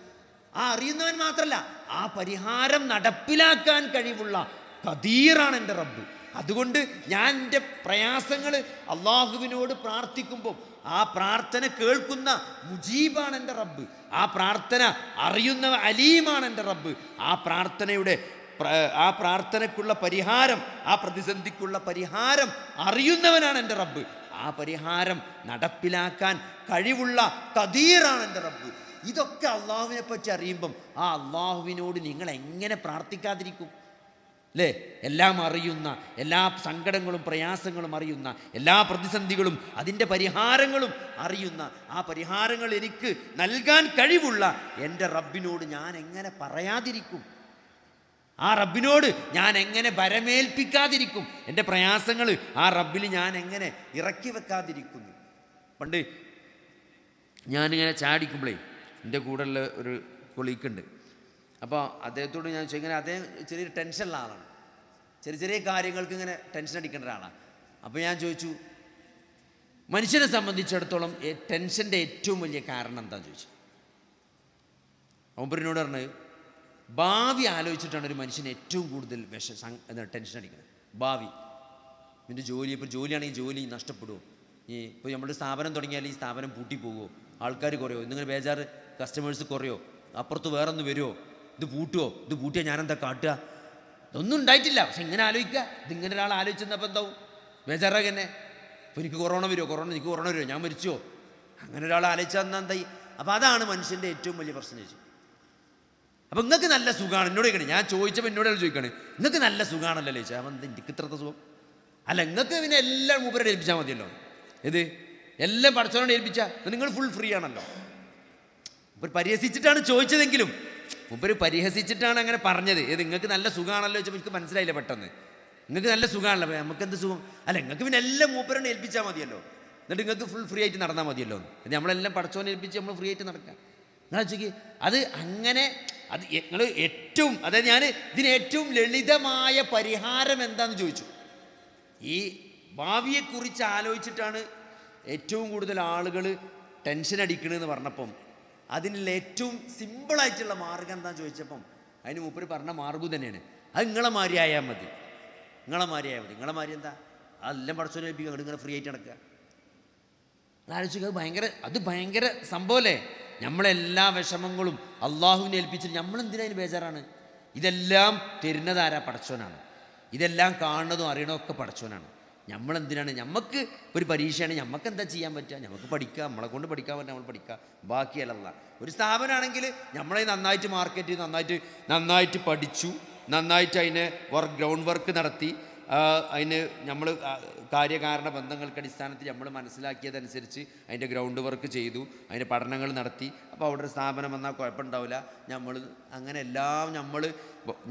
ആ അറിയുന്നവൻ മാത്രമല്ല, ആ പരിഹാരം നടപ്പിലാക്കാൻ കഴിവുള്ള ഖദീറാണ് എൻ്റെ റബ്ബ്. അതുകൊണ്ട് ഞാൻ എൻ്റെ പ്രയാസങ്ങൾ അള്ളാഹുവിനോട് പ്രാർത്ഥിക്കുമ്പോൾ ആ പ്രാർത്ഥന കേൾക്കുന്ന മുജീബാണ് എൻ്റെ റബ്ബ്. ആ പ്രാർത്ഥന അറിയുന്ന അലീമാണ് എൻ്റെ റബ്ബ്. ആ പ്രാർത്ഥനയ്ക്കുള്ള പരിഹാരം, ആ പ്രതിസന്ധിക്കുള്ള പരിഹാരം അറിയുന്നവനാണ് എൻ്റെ റബ്ബ്. ആ പരിഹാരം നടപ്പിലാക്കാൻ കഴിവുള്ള ഖദീറാണ് എൻ്റെ റബ്ബ്. ഇതൊക്കെ അള്ളാഹുവിനെ പറ്റി അറിയുമ്പം ആ അള്ളാഹുവിനോട് നിങ്ങൾ എങ്ങനെ പ്രാർത്ഥിക്കാതിരിക്കും അല്ലേ? എല്ലാം അറിയുന്ന, എല്ലാ സങ്കടങ്ങളും പ്രയാസങ്ങളും അറിയുന്ന, എല്ലാ പ്രതിസന്ധികളും അതിൻ്റെ പരിഹാരങ്ങളും അറിയുന്ന, ആ പരിഹാരങ്ങൾ എനിക്ക് നൽകാൻ കഴിവുള്ള എൻ്റെ റബ്ബിനോട് ഞാൻ എങ്ങനെ പറയാതിരിക്കും? ആ റബ്ബിനോട് ഞാൻ എങ്ങനെ ഭരമേൽപ്പിക്കാതിരിക്കും? എൻ്റെ പ്രയാസങ്ങൾ ആ റബ്ബിൽ ഞാൻ എങ്ങനെ ഇറക്കി വെക്കാതിരിക്കുന്നു? പണ്ട് ഞാനിങ്ങനെ ചാടിക്കുമ്പോഴേ എൻ്റെ കൂടെയുള്ള ഒരു കൊളീക്കുണ്ട്. അപ്പോൾ അദ്ദേഹത്തോട് ഞാൻ ചോദിച്ചു, ഇങ്ങനെ അദ്ദേഹം ചെറിയൊരു ടെൻഷനുള്ള ആളാണ്, ചെറിയ കാര്യങ്ങൾക്ക് ഇങ്ങനെ ടെൻഷൻ അടിക്കേണ്ട ഒരാളാണ്. അപ്പോൾ ഞാൻ ചോദിച്ചു, മനുഷ്യനെ സംബന്ധിച്ചിടത്തോളം ടെൻഷൻ്റെ ഏറ്റവും വലിയ കാരണം എന്താണെന്ന് ചോദിച്ചു. ഒമ്പരിനോട് പറഞ്ഞ്, ഭാവി ആലോചിച്ചിട്ടാണ് ഒരു മനുഷ്യന് ഏറ്റവും കൂടുതൽ ടെൻഷൻ അടിക്കുന്നത്. ഭാവി, നിൻ്റെ ജോലി, ഇപ്പോൾ ജോലിയാണെങ്കിൽ ജോലി നഷ്ടപ്പെടുമോ, ഇപ്പോൾ നമ്മുടെ സ്ഥാപനം തുടങ്ങിയാൽ ഈ സ്ഥാപനം പൂട്ടിപ്പോകുമോ, ആൾക്കാർ കുറയോ, ഇന്നിങ്ങനെ ബേജാറ്, കസ്റ്റമേഴ്സ് കുറയോ, അപ്പുറത്ത് വേറൊന്ന് വരുമോ, ഇത് പൂട്ടിയാൽ ഞാനെന്താ കാട്ടുക? ഇതൊന്നും ഉണ്ടായിട്ടില്ല. പക്ഷെ ഇങ്ങനെ ആലോചിക്കുക. ഇതിങ്ങനെ ഒരാൾ ആലോചിച്ചപ്പോൾ എന്താവും? ബേജാറാക തന്നെ. ഇപ്പോൾ എനിക്ക് കൊറോണ വരുമോ, ഞാൻ മരിച്ചോ? അങ്ങനെ ഒരാൾ ആലോചിച്ചാൽ എന്തായി? അപ്പോൾ അതാണ് മനുഷ്യൻ്റെ ഏറ്റവും വലിയ പ്രശ്നം ചോദിച്ചു. അപ്പോൾ നിങ്ങൾക്ക് നല്ല സുഖമാണ്. എന്നോട് ചോദിക്കണേ, ഞാൻ ചോദിച്ചപ്പോൾ എന്നോട് ചോദിക്കണേ, നിങ്ങൾക്ക് നല്ല സുഖമാണല്ലോ ചോദിച്ചാൽ. അപ്പം എന്താ എനിക്ക് ഇത്രത്തെ സുഖം? അല്ല, നിങ്ങൾക്ക് പിന്നെ എല്ലാം മൂപ്പരോട് ഏൽപ്പിച്ചാൽ മതിയല്ലോ. എല്ലാം പഠിച്ചവരോട് ഏൽപ്പിച്ചാൽ നിങ്ങൾ ഫുൾ ഫ്രീ ആണല്ലോ. ഇപ്പോൾ പരിഹസിച്ചിട്ടാണ് ചോദിച്ചതെങ്കിലും മുമ്പ് പരിഹസിച്ചിട്ടാണ് അങ്ങനെ പറഞ്ഞത്. നിങ്ങൾക്ക് നല്ല സുഖമാണല്ലോ ചോദിച്ചപ്പോൾ എനിക്ക് മനസ്സിലായില്ല പെട്ടെന്ന്. നിങ്ങൾക്ക് നല്ല സുഖമാണല്ലോ, നമുക്കെന്ത് സുഖം? അല്ല, നിങ്ങൾക്ക് പിന്നെ എല്ലാം മൂപ്പരോട് ഏൽപ്പിച്ചാൽ മതിയല്ലോ. എന്നിട്ട് നിങ്ങൾക്ക് ഫുൾ ഫ്രീ ആയിട്ട് നടന്നാൽ മതിയല്ലോ എന്ന്. നമ്മളെല്ലാം പടച്ചോനെ ഏൽപ്പിച്ച് നമ്മൾ ഫ്രീ ആയിട്ട് നടക്കാം. നിങ്ങൾ വെച്ചേക്ക് അത് അങ്ങനെ. അത് നിങ്ങൾ ഏറ്റവും, അതായത് ഞാൻ ഇതിന് ഏറ്റവും ലളിതമായ പരിഹാരം എന്താണെന്ന് ചോദിച്ചു. ഈ ഭാവിയെക്കുറിച്ച് ആലോചിച്ചിട്ടാണ് ഏറ്റവും കൂടുതൽ ആളുകൾ ടെൻഷൻ അടിക്കണമെന്ന് പറഞ്ഞപ്പം അതിനുള്ള ഏറ്റവും സിമ്പിളായിട്ടുള്ള മാർഗം എന്താണെന്ന് ചോദിച്ചപ്പം അതിന് മൂപ്പര് പറഞ്ഞ മാർഗം തന്നെയാണ്, അത് നിങ്ങളെ മാതിരി ആയാൽ മതി. നിങ്ങളെ മാതിരി ആയാൽ മതി. നിങ്ങളെ മാതിരി എന്താ, അതെല്ലാം പടച്ചോനെ ഏൽപ്പിക്കുക, അങ്ങോട്ട് ഇങ്ങനെ ഫ്രീ ആയിട്ട് നടക്കുക. ആലോചിക്കുക, അത് ഭയങ്കര സംഭവമല്ലേ. നമ്മളെല്ലാ വിഷമങ്ങളും അള്ളാഹുവിനെ ഏൽപ്പിച്ചിട്ട് നമ്മളെന്തിനതിന് ബേജാറാണ്? ഇതെല്ലാം തരുന്നതാരാ? പടച്ചോനാണ്. ഇതെല്ലാം കാണുന്നതും അറിയണമൊക്കെ പടച്ചോനാണ്. നമ്മളെന്തിനാണ്? നമുക്ക് ഒരു പരീക്ഷയാണ്, നമുക്ക് എന്താ ചെയ്യാൻ പറ്റുക? നമുക്ക് പഠിക്കുക, നമ്മളെ കൊണ്ട് പഠിക്കാൻ പറ്റുക, നമ്മൾ പഠിക്കുക, ബാക്കിയല്ല. ഒരു സ്ഥാപനമാണെങ്കിൽ നമ്മളെ നന്നായിട്ട് മാർക്കറ്റ് ചെയ്ത് നന്നായിട്ട് പഠിച്ചു, നന്നായിട്ട് അതിന് ഗ്രൗണ്ട് വർക്ക് നടത്തി, അതിന് നമ്മൾ കാര്യകാരണ ബന്ധങ്ങൾക്ക് അടിസ്ഥാനത്തിൽ നമ്മൾ മനസ്സിലാക്കിയതനുസരിച്ച് അതിൻ്റെ ഗ്രൗണ്ട് വർക്ക് ചെയ്തു, അതിൻ്റെ പഠനങ്ങൾ നടത്തി. അപ്പോൾ അവിടെ ഒരു സ്ഥാപനം വന്നാൽ കുഴപ്പമുണ്ടാവില്ല. നമ്മൾ അങ്ങനെ എല്ലാം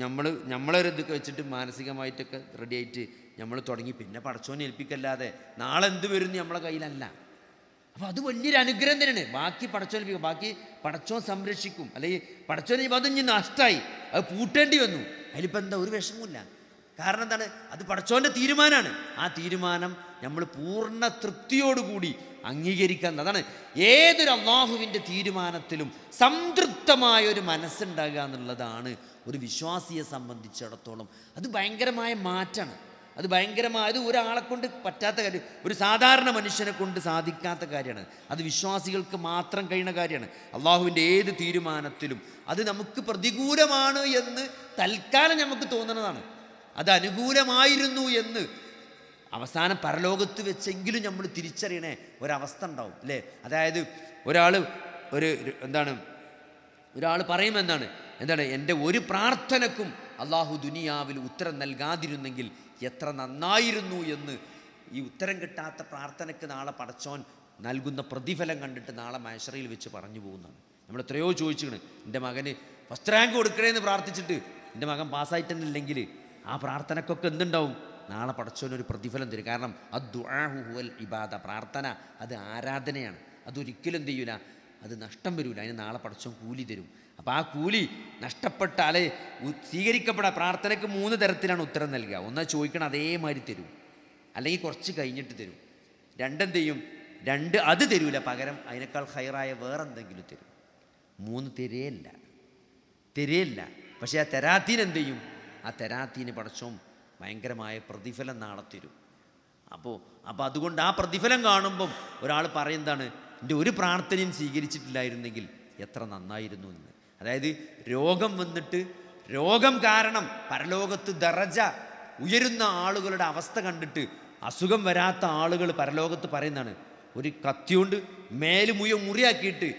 നമ്മളൊരു ഇതൊക്കെ വെച്ചിട്ട് മാനസികമായിട്ടൊക്കെ റെഡിയായിട്ട് നമ്മൾ തുടങ്ങി. പിന്നെ പടച്ചോനെ ഏൽപ്പിക്കല്ലാതെ നാളെ എന്ത് വരുന്നു നമ്മളെ കയ്യിലല്ല. അപ്പോൾ അത് വലിയൊരു അനുഗ്രഹം തന്നെയാണ്. ബാക്കി പടച്ചോൻ ഏൽപ്പിക്കും, ബാക്കി പടച്ചോൻ സംരക്ഷിക്കും. അല്ലെങ്കിൽ പടച്ചോനെ അതിന് നഷ്ടമായി, അത് പൂട്ടേണ്ടി വന്നു, അതിലിപ്പോൾ എന്താ ഒരു വിഷമമില്ല. കാരണം എന്താണ്? അത് പടച്ചോൻ്റെ തീരുമാനമാണ്. ആ തീരുമാനം നമ്മൾ പൂർണ്ണ തൃപ്തിയോടുകൂടി അംഗീകരിക്കാൻ. അതാണ് ഏതൊരു അള്ളാഹുവിൻ്റെ തീരുമാനത്തിലും സംതൃപ്തമായൊരു മനസ്സുണ്ടാകുക എന്നുള്ളതാണ് ഒരു വിശ്വാസിയെ സംബന്ധിച്ചിടത്തോളം അത് ഭയങ്കരമായ മാറ്റമാണ്. അത് അത് ഒരാളെ കൊണ്ട് പറ്റാത്ത കാര്യം, ഒരു സാധാരണ മനുഷ്യനെ കൊണ്ട് സാധിക്കാത്ത കാര്യമാണ്. അത് വിശ്വാസികൾക്ക് മാത്രം കഴിയുന്ന കാര്യമാണ്. അള്ളാഹുവിൻ്റെ ഏത് തീരുമാനത്തിലും അത് നമുക്ക് പ്രതികൂലമാണ് എന്ന് തൽക്കാലം നമുക്ക് തോന്നുന്നതാണ്. അത് അനുകൂലമായിരുന്നു എന്ന് അവസാനം പരലോകത്ത് വെച്ചെങ്കിലും നമ്മൾ തിരിച്ചറിയണേ ഒരവസ്ഥ ഉണ്ടാവും അല്ലേ. അതായത് ഒരാൾ പറയുമെന്നാണ്, എൻ്റെ ഒരു പ്രാർത്ഥനക്കും അള്ളാഹു ദുനിയാവിൽ ഉത്തരം നൽകാതിരുന്നെങ്കിൽ എത്ര നന്നായിരുന്നു എന്ന്. ഈ ഉത്തരം കിട്ടാത്ത പ്രാർത്ഥനയ്ക്ക് നാളെ പടച്ചോൻ നൽകുന്ന പ്രതിഫലം കണ്ടിട്ട് നാളെ മഹ്ശറിൽ വെച്ച് പറഞ്ഞു പോകുന്നതാണ്. നമ്മൾ എത്രയോ ചോദിച്ചിട്ടുണ്ട്, എൻ്റെ മകന് ഫസ്റ്റ് റാങ്ക് കൊടുക്കണേന്ന് പ്രാർത്ഥിച്ചിട്ട് എൻ്റെ മകൻ പാസ്സായിട്ടെന്നില്ലെങ്കിൽ ആ പ്രാർത്ഥനക്കൊക്കെ എന്തുണ്ടാവും? നാളെ പടച്ചോനൊരു പ്രതിഫലം തരും. കാരണം അദ്ദുആഉ ഹുവൽ ഇബാദ, പ്രാർത്ഥന അത് ആരാധനയാണ്. അതൊരിക്കലും എന്ത് ചെയ്യൂല, അത് നഷ്ടം വരില്ല. അതിന് നാളെ പടച്ചോൻ കൂലി തരും. അപ്പോൾ ആ കൂലി നഷ്ടപ്പെട്ടാൽ സ്വീകരിക്കപ്പെടാൻ പ്രാർത്ഥനയ്ക്ക് 3 തരത്തിലാണ് ഉത്തരം നൽകുക. ഒന്ന് ചോദിക്കണം അതേമാതിരി തരും, അല്ലെങ്കിൽ കുറച്ച് കഴിഞ്ഞിട്ട് തരും. രണ്ടെന്ത് ചെയ്യും? അത് തരൂല, പകരം അതിനേക്കാൾ ഹൈറായ വേറെന്തെങ്കിലും തരും. 3 തരേയില്ല. പക്ഷേ ആ തെരാത്തീനെന്ത് ചെയ്യും? ആ തെരാത്തീന് പടച്ചോൻ ഭയങ്കരമായ പ്രതിഫലം നാളെ തരും. അപ്പോൾ അതുകൊണ്ട് ആ പ്രതിഫലം കാണുമ്പം ഒരാൾ പറയുന്നതാണ്, എൻ്റെ ഒരു പ്രാർത്ഥനയും സ്വീകരിച്ചിട്ടില്ലായിരുന്നെങ്കിൽ എത്ര നന്നായിരുന്നു എന്ന്. അതായത് രോഗം വന്നിട്ട് രോഗം കാരണം പരലോകത്ത് ദറജ ഉയരുന്ന ആളുകളുടെ അവസ്ഥ കണ്ടിട്ട് അസുഖം വരാത്ത ആളുകൾ പരലോകത്ത് പറയുന്നതാണ്, ഒരു കത്തിയോണ്ട് മുറിയാക്കിയിട്ട്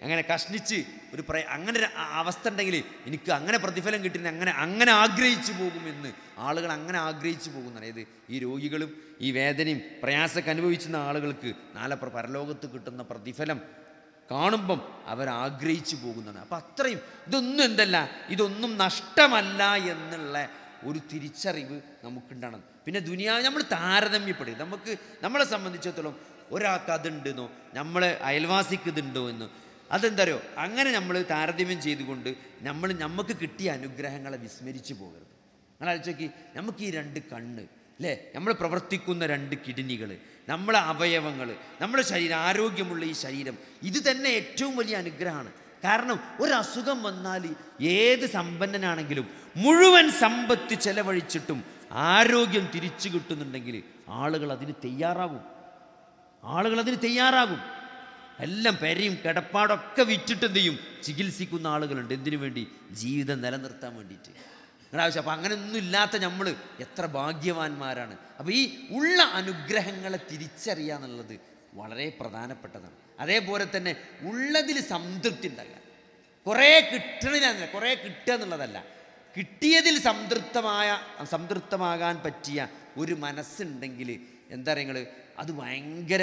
അങ്ങനെ കഷ്ണിച്ച് അങ്ങനെ ഒരു അവസ്ഥ ഉണ്ടെങ്കിൽ എനിക്ക് അങ്ങനെ പ്രതിഫലം കിട്ടുന്ന അങ്ങനെ ആഗ്രഹിച്ചു പോകുമെന്ന് ആളുകൾ അങ്ങനെ ആഗ്രഹിച്ചു പോകുന്നതാണ്. ഏത്? ഈ രോഗികളും ഈ വേദനയും പ്രയാസമൊക്കെ അനുഭവിക്കുന്ന ആളുകൾക്ക് നാളെ പരലോകത്ത് കിട്ടുന്ന പ്രതിഫലം കാണുമ്പം അവരാഗ്രഹിച്ചു പോകുന്നതാണ്. അപ്പം അത്രയും ഇതൊന്നും നഷ്ടമല്ല എന്നുള്ള ഒരു തിരിച്ചറിവ് നമുക്കുണ്ടാകണം. പിന്നെ ദുനിയാവ് നമ്മൾ താരതമ്യപ്പെടും. നമ്മളെ സംബന്ധിച്ചിടത്തോളം ഒരാൾക്ക് അതുണ്ടെന്നോ നമ്മളെ അയൽവാസിക്ക് ഇതുണ്ടോ എന്നോ അതെന്തറിയോ, അങ്ങനെ നമ്മൾ താരതമ്യം ചെയ്തുകൊണ്ട് നമുക്ക് കിട്ടിയ അനുഗ്രഹങ്ങളെ വിസ്മരിച്ചു പോകരുത്. നിങ്ങൾ ആലോചിച്ച്, നമുക്ക് ഈ 2 കണ്ണ് അല്ലേ, നമ്മൾ പ്രവർത്തിക്കുന്ന 2 കിഡ്നികൾ, നമ്മളെ അവയവങ്ങൾ, നമ്മുടെ ശരീരം, ആരോഗ്യമുള്ള ഈ ശരീരം, ഇത് തന്നെ ഏറ്റവും വലിയ അനുഗ്രഹമാണ്. കാരണം ഒരസുഖം വന്നാൽ ഏത് സമ്പന്നനാണെങ്കിലും മുഴുവൻ സമ്പത്ത് ചെലവഴിച്ചിട്ടും ആരോഗ്യം തിരിച്ചു കിട്ടുന്നുണ്ടെങ്കിൽ ആളുകൾ അതിന് തയ്യാറാകും. എല്ലാം പെരയും കിടപ്പാടൊക്കെ വിറ്റിട്ട് എന്ത് ചെയ്യും? ചികിത്സിക്കുന്ന ആളുകളുണ്ട്. എന്തിനു വേണ്ടി? ജീവിതം നിലനിർത്താൻ വേണ്ടിയിട്ട്. ആവശ്യം. അപ്പം അങ്ങനെയൊന്നും ഇല്ലാത്ത നമ്മൾ എത്ര ഭാഗ്യവാന്മാരാണ്. അപ്പോൾ ഈ ഉള്ള അനുഗ്രഹങ്ങളെ തിരിച്ചറിയുക എന്നുള്ളത് വളരെ പ്രധാനപ്പെട്ടതാണ്. അതേപോലെ തന്നെ ഉള്ളതിൽ സംതൃപ്തി ഉണ്ടാകുക. കുറേ കിട്ടുക എന്നുള്ളതല്ല, കിട്ടിയതിൽ സംതൃപ്തമാകാൻ പറ്റിയ ഒരു മനസ്സുണ്ടെങ്കിൽ എന്താ പറയുക, അത് ഭയങ്കര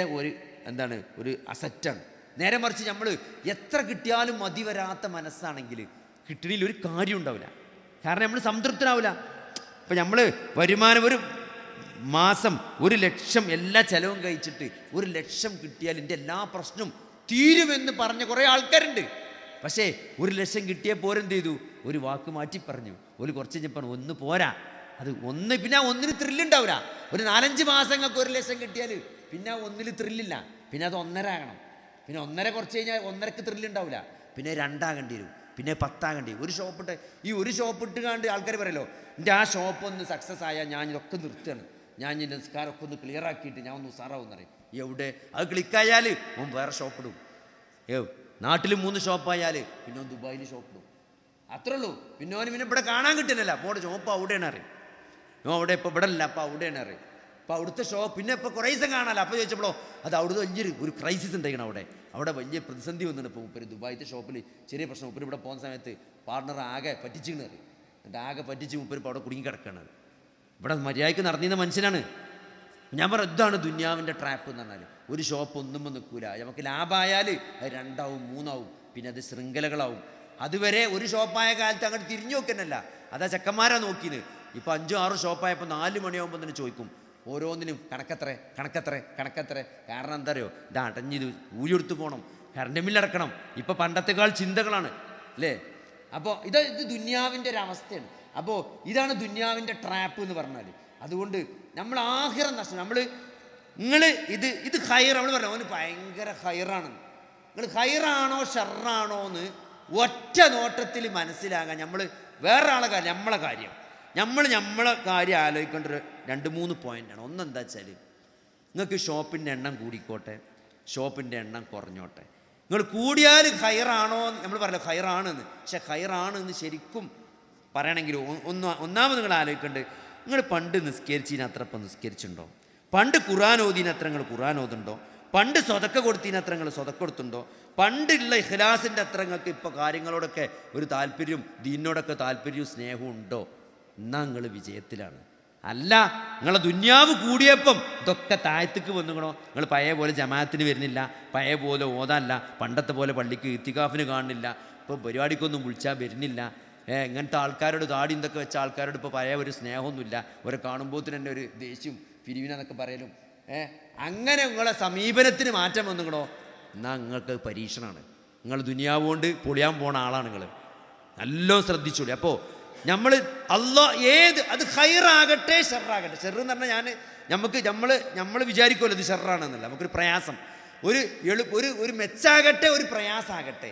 ഒരു അസറ്റാണ്. നേരെ മറിച്ച് നമ്മൾ എത്ര കിട്ടിയാലും മതി വരാത്ത മനസ്സാണെങ്കിൽ കിട്ടണിൽ ഒരു കാര്യം ഉണ്ടാവില്ല. കാരണം നമ്മൾ സംതൃപ്തനാവില്ല. ഇപ്പം നമ്മൾ വരുമാനം ഒരു മാസം 1,00,000 എല്ലാ ചെലവും കഴിച്ചിട്ട് 1,00,000 കിട്ടിയാൽ എൻ്റെ എല്ലാ പ്രശ്നവും തീരുമെന്ന് പറഞ്ഞ കുറേ ആൾക്കാരുണ്ട്. പക്ഷേ 1,00,000 കിട്ടിയ പോരെന്ത് ചെയ്തു? ഒരു വാക്ക് മാറ്റി പറഞ്ഞു. ഒരു കുറച്ച് കഴിഞ്ഞ് പറഞ്ഞു ഒന്ന് പോരാ, അത് ഒന്ന് പിന്നെ ഒന്നിന് ത്രില്ലുണ്ടാവില്ല. ഒരു 4-5 മാസങ്ങൾക്ക് 1,00,000 കിട്ടിയാൽ പിന്നെ ഒന്നിൽ ത്രില്ലില്ല. പിന്നെ അത് 1.5 ആകണം. പിന്നെ 1.5 കുറച്ച് കഴിഞ്ഞാൽ 1.5ക്ക് ത്രില്ലുണ്ടാവില്ല. പിന്നെ 2 ആകേണ്ടി വരും, പിന്നെ 10 ആകേണ്ടി വരും. ഒരു ഷോപ്പ് ഇട്ട് കണ്ട് ആൾക്കാർ പറയല്ലോ എൻ്റെ ആ ഷോപ്പ് ഒന്ന് സക്സസ് ആയാൽ ഞാൻ ഇതൊക്കെ നിർത്തുകയാണ്, ഞാൻ എൻ്റെ നിസ്കാരമൊക്കെ ഒന്ന് ക്ലിയർ ആക്കിയിട്ട് ഞാൻ ഒന്ന് ഉസാറാവുമെന്ന് പറയും. എവിടെ അത് ക്ലിക്കായാൽ ഓൻ വേറെ ഷോപ്പിടും. നാട്ടിൽ 3 ഷോപ്പായാൽ പിന്നെ ഓൻ ദുബായിൽ ഷോപ്പിടും. അത്രേ ഉള്ളൂ. പിന്നെ ഓന് പിന്നെ ഇവിടെ കാണാൻ കിട്ടുന്നില്ല. അപ്പോൾ അവിടെ ഷോപ്പ് അവിടെയാണ് അറിയും. അവിടെ ഇപ്പോൾ ഇവിടെ അല്ല, അപ്പോൾ അവിടെയാണ് അറിയും. അപ്പോൾ അവിടുത്തെ ഷോപ്പ് പിന്നെ ഇപ്പോൾ കുറേ ദിവസം കാണാമല്ലോ. അപ്പോൾ ചോദിച്ചപ്പോഴോ അത് അവിടുത്തെ വലിയൊരു ക്രൈസിസ് ഉണ്ടായിരിക്കണം. അവിടെ വലിയ പ്രതിസന്ധി വന്നിട്ട് ഇപ്പോൾ മുപ്പര് ദുബായിത്തെ ഷോപ്പിൽ ചെറിയ പ്രശ്നം. മുപ്പര് ഇവിടെ പോകുന്ന സമയത്ത് പാർട്ണർ ആകെ പറ്റിച്ചിങ്ങനെ അറിയും. എന്നിട്ട് ആകെ പറ്റിച്ച് മുപ്പര് ഇപ്പോൾ അവിടെ കുടുങ്ങി കിടക്കുകയാണ്. ഇവിടെ മര്യാദയ്ക്ക് നടന്നിരുന്ന മനുഷ്യനാണ്. ഞാൻ പറഞ്ഞു ഇതാണ് ദുന്യാവിൻ്റെ ട്രാപ്പ് എന്ന് പറഞ്ഞാൽ. ഒരു ഷോപ്പ് ഒന്നും നിൽക്കില്ല. നമുക്ക് ലാഭമായാൽ അത് 2 ആവും 3 ആവും, പിന്നെ അത് ശൃംഖലകളാവും. അതുവരെ ഒരു ഷോപ്പായ കാലത്ത് അങ്ങോട്ട് തിരിഞ്ഞു നോക്കുന്നല്ല. അതാ ചെക്കന്മാരാ നോക്കിയത്. ഇപ്പോൾ 5-6 ഷോപ്പായപ്പോൾ 4 മണിയാകുമ്പോൾ തന്നെ ചോദിക്കും ഓരോന്നിനും കണക്കത്ര. കാരണം എന്താ അറിയോ, ഇത് അടഞ്ഞിത് ഊരിയെടുത്ത് പോകണം, കറണ്ട് ബില്ലടക്കണം. ഇപ്പം പണ്ടത്തെക്കാൾ ചിന്തകളാണ് അല്ലേ. അപ്പോൾ ഇത് ദുന്യാവിൻ്റെ ഒരു അവസ്ഥയാണ്. അപ്പോൾ ഇതാണ് ദുന്യാവിൻ്റെ ട്രാപ്പ് എന്ന് പറഞ്ഞാൽ. അതുകൊണ്ട് നമ്മൾ ആഖിറം നഷ്ടം. ഇത് ഖൈർ, നമ്മൾ പറഞ്ഞു അവന് ഭയങ്കര ഖൈറാണ്. നിങ്ങൾ ഖൈറാണോ ഷർറാണോ എന്ന് ഒറ്റ നോട്ടത്തിൽ മനസ്സിലാകാൻ നമ്മൾ വേറെ ആളെ കാര്യം, നമ്മളെ കാര്യം ആലോചിക്കേണ്ട ഒരു 2-3 പോയിൻ്റാണ്. ഒന്നെന്താ വെച്ചാൽ നിങ്ങൾക്ക് ഷോപ്പിൻ്റെ എണ്ണം കൂടിക്കോട്ടെ, ഷോപ്പിൻ്റെ എണ്ണം കുറഞ്ഞോട്ടെ. നിങ്ങൾ കൂടിയാൽ ഖൈറാണോ, നമ്മൾ പറയല്ലോ ഖൈറാണെന്ന്. പക്ഷെ ഖൈറാണെന്ന് ശരിക്കും പറയണമെങ്കിൽ ഒന്നാമത് നിങ്ങൾ ആലോചിക്കേണ്ടത്, നിങ്ങൾ പണ്ട് നിസ്കരിച്ചതിനത്ര ഇപ്പം നിസ്കരിച്ചിട്ടുണ്ടോ? പണ്ട് ഖുർആൻ ഓതിനത്ര നിങ്ങൾ ഖുർആൻ ഓതുണ്ടോ? പണ്ട് സ്വതക്ക കൊടുത്തതിനത്ര നിങ്ങൾ സ്വതക്ക കൊടുത്തുണ്ടോ? പണ്ടുള്ള ഇഖ്ലാസിൻ്റെ അത്ര നിങ്ങൾക്ക് ഇപ്പോൾ കാര്യങ്ങളോടൊക്കെ ഒരു താല്പര്യവും ദീനിനോടൊക്കെ താല്പര്യവും സ്നേഹവും ഉണ്ടോ? എന്നാൽ നിങ്ങൾ വിജയത്തിലാണ്. അല്ല, നിങ്ങളെ ദുന്യാവ് കൂടിയപ്പം ഇതൊക്കെ താഴത്തേക്ക് വന്നുകണോ? നിങ്ങൾ പഴയ പോലെ ജമാഅത്തിന് വരുന്നില്ല, പഴയ പോലെ ഓതാനല്ല, പണ്ടത്തെ പോലെ പള്ളിക്ക് ഇത്തികാഫിന് കാണുന്നില്ല, ഇപ്പോൾ പരിപാടിക്കൊന്നും വിളിച്ചാൽ വരുന്നില്ല. ഇങ്ങനത്തെ ആൾക്കാരോട് താടി എന്തൊക്കെ വെച്ച ആൾക്കാരോട് ഇപ്പോൾ പഴയ ഒരു സ്നേഹമൊന്നുമില്ല. അവരെ കാണുമ്പോൾ തന്നെ ഒരു ദേഷ്യം പിരിവിനെന്നൊക്കെ പറയലും. അങ്ങനെ നിങ്ങളെ സമീപനത്തിന് മാറ്റം വന്നുകണോ? എന്നാൽ നിങ്ങൾക്ക് പരീക്ഷണമാണ്. നിങ്ങൾ ദുനിയാവ് കൊണ്ട് പൊളിയാൻ പോണ ആളാണ് നിങ്ങൾ. നല്ലോണം ശ്രദ്ധിച്ചോളി. അപ്പോൾ നമ്മൾ അത് ഖൈറാകട്ടെ ഷെറാകട്ടെ. ഷെറ് എന്ന് പറഞ്ഞാൽ നമ്മൾ വിചാരിക്കുമല്ലോ ഇത് ഷെറാണെന്നല്ല. നമുക്കൊരു പ്രയാസം, ഒരു മെച്ചാകട്ടെ ഒരു പ്രയാസമാകട്ടെ,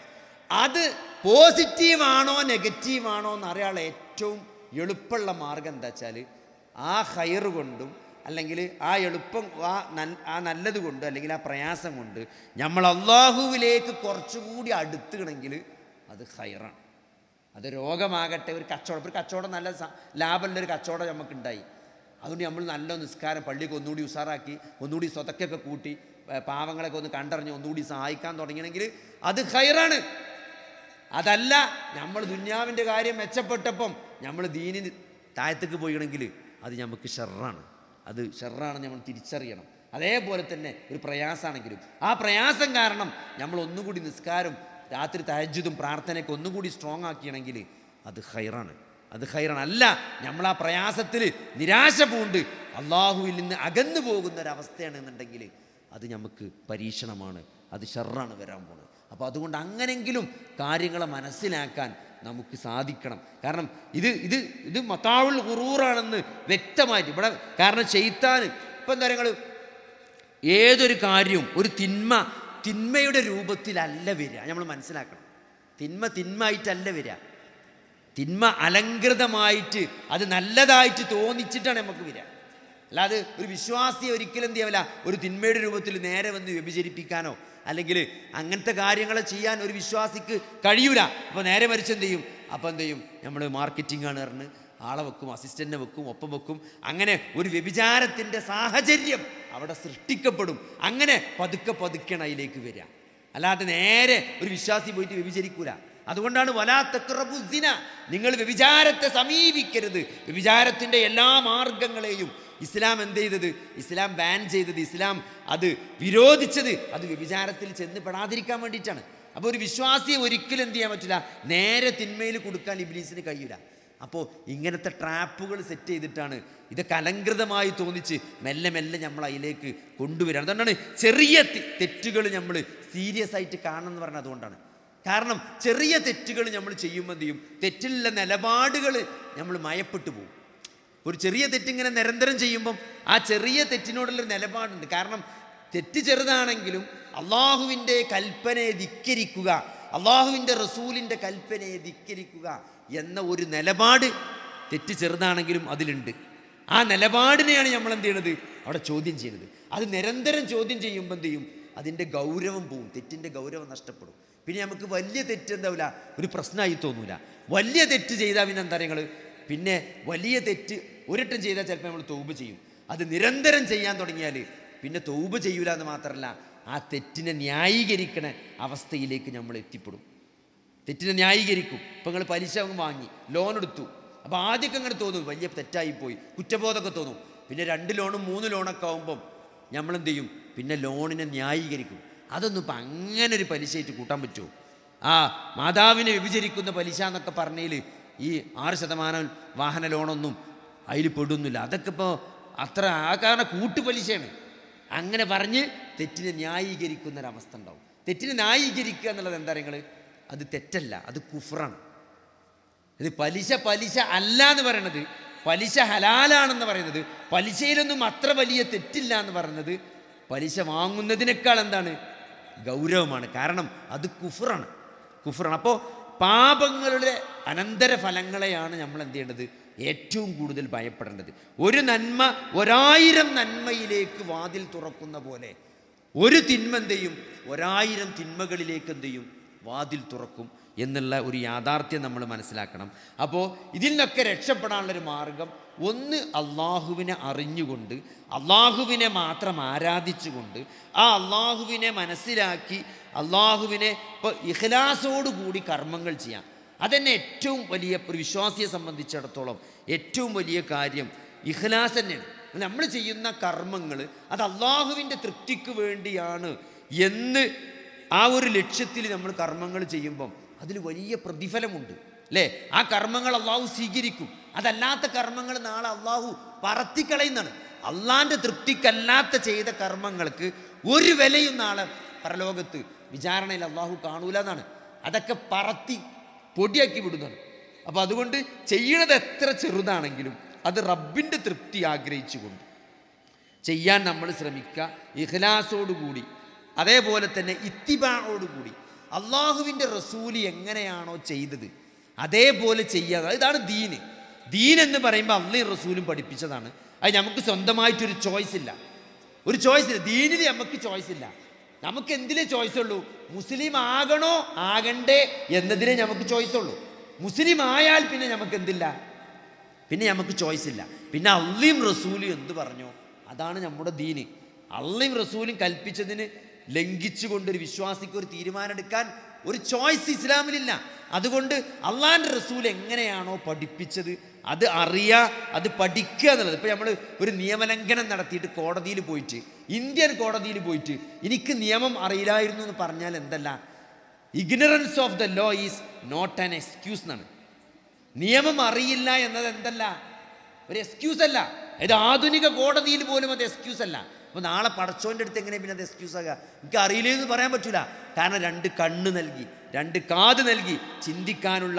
അത് പോസിറ്റീവാണോ നെഗറ്റീവാണോ എന്ന് അറിയാനുള്ള ഏറ്റവും എളുപ്പമുള്ള മാർഗം എന്താ വെച്ചാൽ ആ ഖൈറ് കൊണ്ടും അല്ലെങ്കിൽ ആ എളുപ്പം ആ നല്ലത് കൊണ്ട് അല്ലെങ്കിൽ ആ പ്രയാസം കൊണ്ട് നമ്മൾ അള്ളാഹുവിലേക്ക് കുറച്ചുകൂടി അടുത്തുകണമെങ്കിൽ അത് ഖൈറാണ്. അത് രോഗമാകട്ടെ, ഒരു കച്ചവടം നല്ല ലാഭമുള്ളൊരു കച്ചവടം നമുക്കുണ്ടായി. അതുകൊണ്ട് നമ്മൾ നല്ല നിസ്കാരം പള്ളിക്ക് ഒന്നുകൂടി ഉഷാറാക്കി, ഒന്നുകൂടി സ്വതക്കൊക്കെ കൂട്ടി, പാവങ്ങളൊക്കെ ഒന്ന് കണ്ടറിഞ്ഞ് ഒന്നുകൂടി സഹായിക്കാൻ തുടങ്ങണമെങ്കിൽ അത് ഖൈറാണ്. അതല്ല, നമ്മൾ ദുന്യാവിൻ്റെ കാര്യം മെച്ചപ്പെട്ടപ്പം നമ്മൾ ദീനിന് താഴത്തേക്ക് പോയിക്കണമെങ്കിൽ അത് നമുക്ക് ഷെറാണ്. അത് ഷെറാണ് നമ്മൾ തിരിച്ചറിയണം. അതേപോലെ തന്നെ ഒരു പ്രയാസമാണെങ്കിലും ആ പ്രയാസം കാരണം നമ്മൾ ഒന്നുകൂടി നിസ്കാരം, രാത്രി തഹജ്ജുദും പ്രാർത്ഥനയൊക്കെ ഒന്നുകൂടി സ്ട്രോങ് ആക്കിയണമെങ്കിൽ അത് ഖൈറാണ്. അല്ല, നമ്മൾ ആ പ്രയാസത്തിൽ നിരാശ പൂണ്ട് അള്ളാഹുവിൽ നിന്ന് അകന്നു പോകുന്ന ഒരവസ്ഥയാണെന്നുണ്ടെങ്കിൽ അത് നമുക്ക് പരീക്ഷണമാണ്, അത് ഷെറാണ് വരാൻ പോകുന്നത്. അപ്പോൾ അതുകൊണ്ട് അങ്ങനെങ്കിലും കാര്യങ്ങളെ മനസ്സിലാക്കാൻ നമുക്ക് സാധിക്കണം. കാരണം ഇത് മതാവുൽ ഖുറൂറാണെന്ന് വ്യക്തമായിട്ട് ഇവിടെ. കാരണം ശൈത്താൻ ഇപ്പം എന്താ പറയുക, ഏതൊരു കാര്യവും ഒരു തിന്മയുടെ രൂപത്തിലല്ല വരിക. നമ്മൾ മനസ്സിലാക്കണം. തിന്മയായിട്ടല്ല വരിക. തിന്മ അലങ്കൃതമായിട്ട് അത് നല്ലതായിട്ട് തോന്നിച്ചിട്ടാണ് നമുക്ക് വരിക. അല്ലാതെ ഒരു വിശ്വാസിയെ ഒരിക്കലും എന്ത് ചെയ്യാവില്ല ഒരു തിന്മയുടെ രൂപത്തിൽ നേരെ വന്ന് വ്യഭിചരിപ്പിക്കാനോ അല്ലെങ്കിൽ അങ്ങനത്തെ കാര്യങ്ങൾ ചെയ്യാൻ ഒരു വിശ്വാസിക്ക് കഴിയൂല. അപ്പോൾ നേരെ മറിച്ച് എന്ത് ചെയ്യും, നമ്മൾ മാർക്കറ്റിംഗാണ് പറഞ്ഞ് ആളെ വെക്കും, അസിസ്റ്റൻറ്റിനെ വെക്കും, ഒപ്പം വെക്കും. അങ്ങനെ ഒരു വ്യഭിചാരത്തിൻ്റെ സാഹചര്യം അവിടെ സൃഷ്ടിക്കപ്പെടും. അങ്ങനെ പതുക്കെ അതിലേക്ക് വരിക. അല്ലാതെ നേരെ ഒരു വിശ്വാസി പോയിട്ട് വ്യഭിചരിക്കൂല. അതുകൊണ്ടാണ് വലാ തഖ്റബു സിന, നിങ്ങൾ വ്യഭിചാരത്തെ സമീപിക്കരുത്. വ്യഭിചാരത്തിൻ്റെ എല്ലാ മാർഗങ്ങളെയും ഇസ്ലാം എന്ത് ചെയ്തത്? ഇസ്ലാം ബാൻ ചെയ്തത്, ഇസ്ലാം അത് വിരോധിച്ചത് അത് വ്യഭിചാരത്തിൽ ചെന്ന് പെടാതിരിക്കാൻ വേണ്ടിയിട്ടാണ്. അപ്പോൾ ഒരു വിശ്വാസിയെ ഒരിക്കലും എന്ത് ചെയ്യാൻ പറ്റില്ല, നേരെ തിന്മയിൽ കൊടുക്കാൻ ഇബ്ലീസിന് കഴിയില്ല. അപ്പോൾ ഇങ്ങനത്തെ ട്രാപ്പുകൾ സെറ്റ് ചെയ്തിട്ടാണ് ഇതൊക്കെ അലങ്കൃതമായി തോന്നിച്ച് മെല്ലെ മെല്ലെ നമ്മൾ അതിലേക്ക് കൊണ്ടുവരികയാണ്. അതുകൊണ്ടാണ് ചെറിയ തെറ്റുകൾ നമ്മൾ സീരിയസ് ആയിട്ട് കാണണമെന്ന് പറഞ്ഞത്. അതുകൊണ്ടാണ്. കാരണം ചെറിയ തെറ്റുകൾ നമ്മൾ ചെയ്യുമ്പോൾ എന്ത് ചെയ്യും, തെറ്റിലുള്ള നിലപാടുകൾ നമ്മൾ മയപ്പെട്ടു പോകും. ഒരു ചെറിയ തെറ്റിങ്ങനെ നിരന്തരം ചെയ്യുമ്പം ആ ചെറിയ തെറ്റിനോടുള്ളൊരു നിലപാടുണ്ട്. കാരണം തെറ്റ് ചെറുതാണെങ്കിലും അള്ളാഹുവിൻ്റെ കൽപ്പനയെ ധിക്കരിക്കുക, അള്ളാഹുവിൻ്റെ റസൂലിൻ്റെ കൽപ്പനയെ ധിക്കരിക്കുക എന്ന ഒരു നിലപാട് തെറ്റ് ചെറുതാണെങ്കിലും അതിലുണ്ട്. ആ നിലപാടിനെയാണ് നമ്മൾ എന്ത് ചെയ്യണത്, അവിടെ ചോദ്യം ചെയ്യുന്നത്. അത് നിരന്തരം ചോദ്യം ചെയ്യുമ്പോൾ എന്ത് ചെയ്യും, അതിൻ്റെ ഗൗരവം പോവും, തെറ്റിൻ്റെ ഗൗരവം നഷ്ടപ്പെടും. പിന്നെ നമുക്ക് വലിയ തെറ്റ് എന്താവില്ല, ഒരു പ്രശ്നമായി തോന്നൂല. വലിയ തെറ്റ് ചെയ്താൽ പിന്നെ എന്താ നിങ്ങൾ, പിന്നെ വലിയ തെറ്റ് ഒരിട്ടം ചെയ്താൽ ചിലപ്പോൾ നമ്മൾ തൗബ ചെയ്യും. അത് നിരന്തരം ചെയ്യാൻ തുടങ്ങിയാൽ പിന്നെ തൗബ ചെയ്യൂല എന്ന് മാത്രമല്ല, ആ തെറ്റിനെ ന്യായീകരിക്കണ അവസ്ഥയിലേക്ക് നമ്മൾ എത്തിപ്പെടും. തെറ്റിനെ ന്യായീകരിക്കും. ഇപ്പം നിങ്ങൾ പലിശ വാങ്ങി ലോൺ എടുത്തു, അപ്പോൾ ആദ്യമൊക്കെ അങ്ങനെ തോന്നും വലിയ തെറ്റായിപ്പോയി, കുറ്റബോധമൊക്കെ തോന്നും. പിന്നെ 2 ലോണും 3 ലോണൊക്കെ ആകുമ്പം നമ്മളെന്ത് ചെയ്യും, പിന്നെ ലോണിനെ ന്യായീകരിക്കും. അതൊന്നും ഇപ്പം അങ്ങനെ ഒരു പലിശയായിട്ട് കൂട്ടാൻ പറ്റുമോ? ആ മാതാവിനെ വ്യഭിചരിക്കുന്ന പലിശ എന്നൊക്കെ പറഞ്ഞതിൽ ഈ 6% വാഹന ലോണൊന്നും അതിൽ പെടുന്നില്ല. അതൊക്കെ ഇപ്പോൾ അത്ര ആ കാരണം കൂട്ടുപലിശയാണ്. അങ്ങനെ പറഞ്ഞ് തെറ്റിനെ ന്യായീകരിക്കുന്നൊരവസ്ഥ ഉണ്ടാവും. തെറ്റിനെ ന്യായീകരിക്കുക എന്നുള്ളത് എന്താ നിങ്ങൾ, അത് തെറ്റല്ല, അത് കുഫ്റാണ്. ഇത് പലിശ അല്ല എന്ന് പറയണത്, പലിശ ഹലാലാണെന്ന് പറയുന്നത്, പലിശയിലൊന്നും അത്ര വലിയ തെറ്റില്ല എന്ന് പറയുന്നത് പലിശ വാങ്ങുന്നതിനേക്കാൾ എന്താണ് ഗൗരവമാണ്. കാരണം അത് കുഫ്റാണ്. അപ്പോൾ പാപങ്ങളുടെ അനന്തരഫലങ്ങളെയാണ് നമ്മൾ എന്ത് ചെയ്യേണ്ടത്, ഏറ്റവും കൂടുതൽ ഭയപ്പെടേണ്ടത്. ഒരു നന്മ 1000 നന്മയിലേക്ക് വാതിൽ തുറക്കുന്ന പോലെ ഒരു തിന്മ എന്ത് ചെയ്യും, 1000 തിന്മകളിലേക്ക് എന്ത് ചെയ്യും, വാതിൽ തുറക്കും എന്നുള്ള ഒരു യാഥാർത്ഥ്യം നമ്മൾ മനസ്സിലാക്കണം. അപ്പോൾ ഇതിൽ നിന്നൊക്കെ രക്ഷപ്പെടാനുള്ളൊരു മാർഗം, ഒന്ന് അള്ളാഹുവിനെ അറിഞ്ഞുകൊണ്ട് അള്ളാഹുവിനെ മാത്രം ആരാധിച്ചുകൊണ്ട് ആ അള്ളാഹുവിനെ മനസ്സിലാക്കി അള്ളാഹുവിനെ ഇപ്പോൾ ഇഖ്ലാസോടുകൂടി കർമ്മങ്ങൾ ചെയ്യാം. അതന്നെ ഏറ്റവും വലിയ ഒരു വിശ്വാസിയെ സംബന്ധിച്ചിടത്തോളം ഏറ്റവും വലിയ കാര്യം ഇഖ്ലാസ് തന്നെയാണ്. നമ്മൾ ചെയ്യുന്ന കർമ്മങ്ങൾ അത് അള്ളാഹുവിൻ്റെ തൃപ്തിക്ക് വേണ്ടിയാണ് എന്ന് ആ ഒരു ലക്ഷ്യത്തിൽ നമ്മൾ കർമ്മങ്ങൾ ചെയ്യുമ്പം അതിൽ വലിയ പ്രതിഫലമുണ്ട് അല്ലേ. ആ കർമ്മങ്ങൾ അള്ളാഹു സ്വീകരിക്കും. അതല്ലാത്ത കർമ്മങ്ങൾ നാളെ അള്ളാഹു പറത്തിക്കളയുന്നതാണ്. അള്ളാഹിൻ്റെ തൃപ്തിക്കല്ലാത്ത ചെയ്ത കർമ്മങ്ങൾക്ക് ഒരു വിലയും നാളെ പരലോകത്ത് വിചാരണയിൽ അള്ളാഹു കാണൂല എന്നാണ്. അതൊക്കെ പറത്തി പൊടിയാക്കി വിടുന്നതാണ്. അപ്പോൾ അതുകൊണ്ട് ചെയ്യണത് എത്ര ചെറുതാണെങ്കിലും അത് റബ്ബിൻ്റെ തൃപ്തി ആഗ്രഹിച്ചുകൊണ്ട് ചെയ്യാൻ നമ്മൾ ശ്രമിക്കുക. ഇഖ്ലാസോടുകൂടി, അതേപോലെ തന്നെ ഇത്തിബാഓടുകൂടി അള്ളാഹുവിൻ്റെ റസൂല് എങ്ങനെയാണോ ചെയ്തത് അതേപോലെ ചെയ്യാതെ. ഇതാണ് ദീന്. ദീൻ എന്ന് പറയുമ്പോൾ അള്ളാഹും റസൂലും പഠിപ്പിച്ചതാണ്. അത് നമുക്ക് സ്വന്തമായിട്ടൊരു ചോയ്സ് ഇല്ല. ദീനിൽ നമുക്ക് ചോയ്സ് ഇല്ല. നമുക്ക് എന്തിലേ ചോയ്സ് ഉള്ളൂ, മുസ്ലിം ആകണോ ആകണ്ടേ എന്നതിലേ നമുക്ക് ചോയ്സ് ഉള്ളൂ. മുസ്ലിം ആയാൽ പിന്നെ നമുക്ക് എന്തില്ല, പിന്നെ നമുക്ക് ചോയ്സ് ഇല്ല. പിന്നെ അള്ളാഹും റസൂലും എന്ത് പറഞ്ഞോ അതാണ് നമ്മുടെ ദീന്. അള്ളാഹും റസൂലും കൽപ്പിച്ചതിന് ലംഘിച്ചുകൊണ്ടൊരു വിശ്വാസിക്ക് ഒരു തീരുമാനം എടുക്കാൻ ഒരു ചോയ്സ് ഇസ്ലാമിലില്ല. അതുകൊണ്ട് അള്ളാഹിൻ്റെ റസൂൽ എങ്ങനെയാണോ പഠിപ്പിച്ചത് അത് അറിയുക, അത് പഠിക്കുക എന്നുള്ളത്. ഇപ്പോൾ നമ്മൾ ഒരു നിയമലംഘനം നടത്തിയിട്ട് കോടതിയിൽ പോയിട്ട്, ഇന്ത്യൻ കോടതിയിൽ പോയിട്ട് എനിക്ക് നിയമം അറിയില്ലായിരുന്നു എന്ന് പറഞ്ഞാൽ എന്തല്ല, ignorance of the law is not an excuse എന്നാണ്. നിയമം അറിയില്ല എന്നത് എന്തല്ല, ഒരു എക്സ്ക്യൂസ് അല്ല. ഇത് ആധുനിക കോടതിയിൽ പോലും അത് എക്സ്ക്യൂസ് അല്ല. അപ്പോൾ നാളെ പടച്ചോൻ്റെ അടുത്ത് എങ്ങനെ പിന്നെ അത് എക്സ്ക്യൂസ് ആകുക? എനിക്ക് അറിയില്ലെന്ന് പറയാൻ പറ്റില്ല. കാരണം 2 കണ്ണ് നൽകി, 2 കാത് നൽകി, ചിന്തിക്കാനുള്ള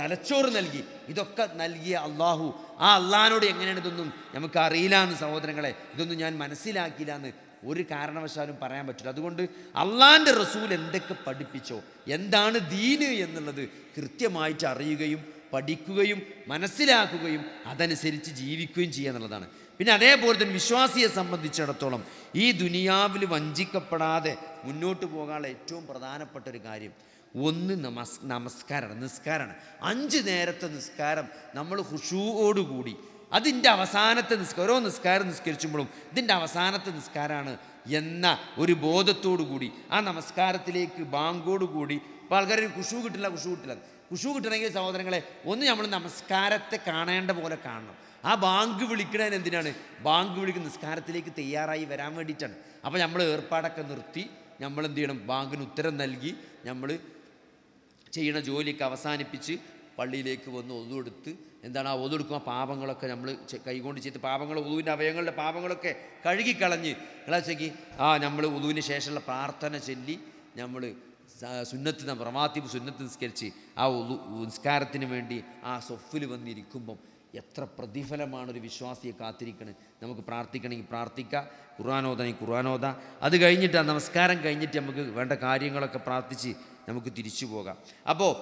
തലച്ചോറ് നൽകി, ഇതൊക്കെ നൽകിയ അള്ളാഹു, ആ അള്ളാഹിനോട് എങ്ങനെയാണ് ഇതൊന്നും നമുക്ക് അറിയില്ല എന്ന് സഹോദരങ്ങളെ, ഇതൊന്നും ഞാൻ മനസ്സിലാക്കിയില്ല എന്ന് ഒരു കാരണവശാലും പറയാൻ പറ്റില്ല. അതുകൊണ്ട് അള്ളാഹിൻ്റെ റസൂൽ എന്തൊക്കെ പഠിപ്പിച്ചോ, എന്താണ് ദീന് എന്നുള്ളത് കൃത്യമായിട്ട് അറിയുകയും പഠിക്കുകയും മനസ്സിലാക്കുകയും അതനുസരിച്ച് ജീവിക്കുകയും ചെയ്യുക എന്നുള്ളതാണ്. പിന്നെ അതേപോലെ തന്നെ വിശ്വാസിയെ സംബന്ധിച്ചിടത്തോളം ഈ ദുനിയാവിൽ വഞ്ചിക്കപ്പെടാതെ മുന്നോട്ട് പോകാനുള്ള ഏറ്റവും പ്രധാനപ്പെട്ട ഒരു കാര്യം ഒന്ന് നിസ്കാരമാണ്. 5 നേരത്തെ നിസ്കാരം നമ്മൾ ഖുശൂഓടുകൂടി, അതിൻ്റെ അവസാനത്തെ ഓരോ നിസ്കാരം നിസ്കരിച്ചുമ്പോഴും ഇതിൻ്റെ അവസാനത്തെ നിസ്കാരമാണ് എന്ന ഒരു ബോധത്തോടു കൂടി ആ നമസ്കാരത്തിലേക്ക് ബാങ്കോടുകൂടി. ഇപ്പോൾ ആൾക്കാർ ഖുശൂ കിട്ടില്ല. ഖുശൂ കിട്ടണമെങ്കിൽ സഹോദരങ്ങളെ ഒന്ന് നമ്മൾ നമസ്കാരത്തെ കാണേണ്ട പോലെ കാണണം. ആ ബാങ്ക് വിളിക്കണതിന് എന്തിനാണ്? ബാങ്ക് വിളിക്കുന്ന നിസ്കാരത്തിലേക്ക് തയ്യാറായി വരാൻ വേണ്ടിയിട്ടാണ്. അപ്പോൾ നമ്മൾ ഏർപ്പാടൊക്കെ നിർത്തി നമ്മൾ എന്ത് ചെയ്യണം? ബാങ്കിന് ഉത്തരം നൽകി നമ്മൾ ചെയ്യണ ജോലിയൊക്കെ അവസാനിപ്പിച്ച് പള്ളിയിലേക്ക് വന്ന് ഒതു എടുത്ത് എന്താണ് ആ ഒതു എടുക്കുമ്പോൾ പാപങ്ങളൊക്കെ നമ്മൾ കൈകൊണ്ട് ചെയ്ത് പാപങ്ങൾ ഒതുവിൻ്റെ അവയവങ്ങളുടെ പാപങ്ങളൊക്കെ കഴുകിക്കളഞ്ഞ് നിങ്ങളാച്ചേക്ക് നമ്മൾ ഒതുവിന് ശേഷമുള്ള പ്രാർത്ഥന ചൊല്ലി നമ്മൾ സുന്നത്ത് റവാത്തിബ് സുന്നത്ത് നിസ്കരിച്ച് ആ നിസ്കാരത്തിന് വേണ്ടി ആ സൊഫിൽ വന്നിരിക്കുമ്പം എത്ര പ്രതിഫലമാണ് ഒരു വിശ്വാസിയെ കാത്തിരിക്കണത്. നമുക്ക് പ്രാർത്ഥിക്കണമെങ്കിൽ പ്രാർത്ഥിക്കാം, ഖുർആനോദാണെങ്കിൽ ഖുർആനോദ. അത് കഴിഞ്ഞിട്ട് ആ നമസ്കാരം കഴിഞ്ഞിട്ട് നമുക്ക് വേണ്ട കാര്യങ്ങളൊക്കെ പ്രാർത്ഥിച്ച് നമുക്ക് തിരിച്ചു പോകാം. അപ്പോൾ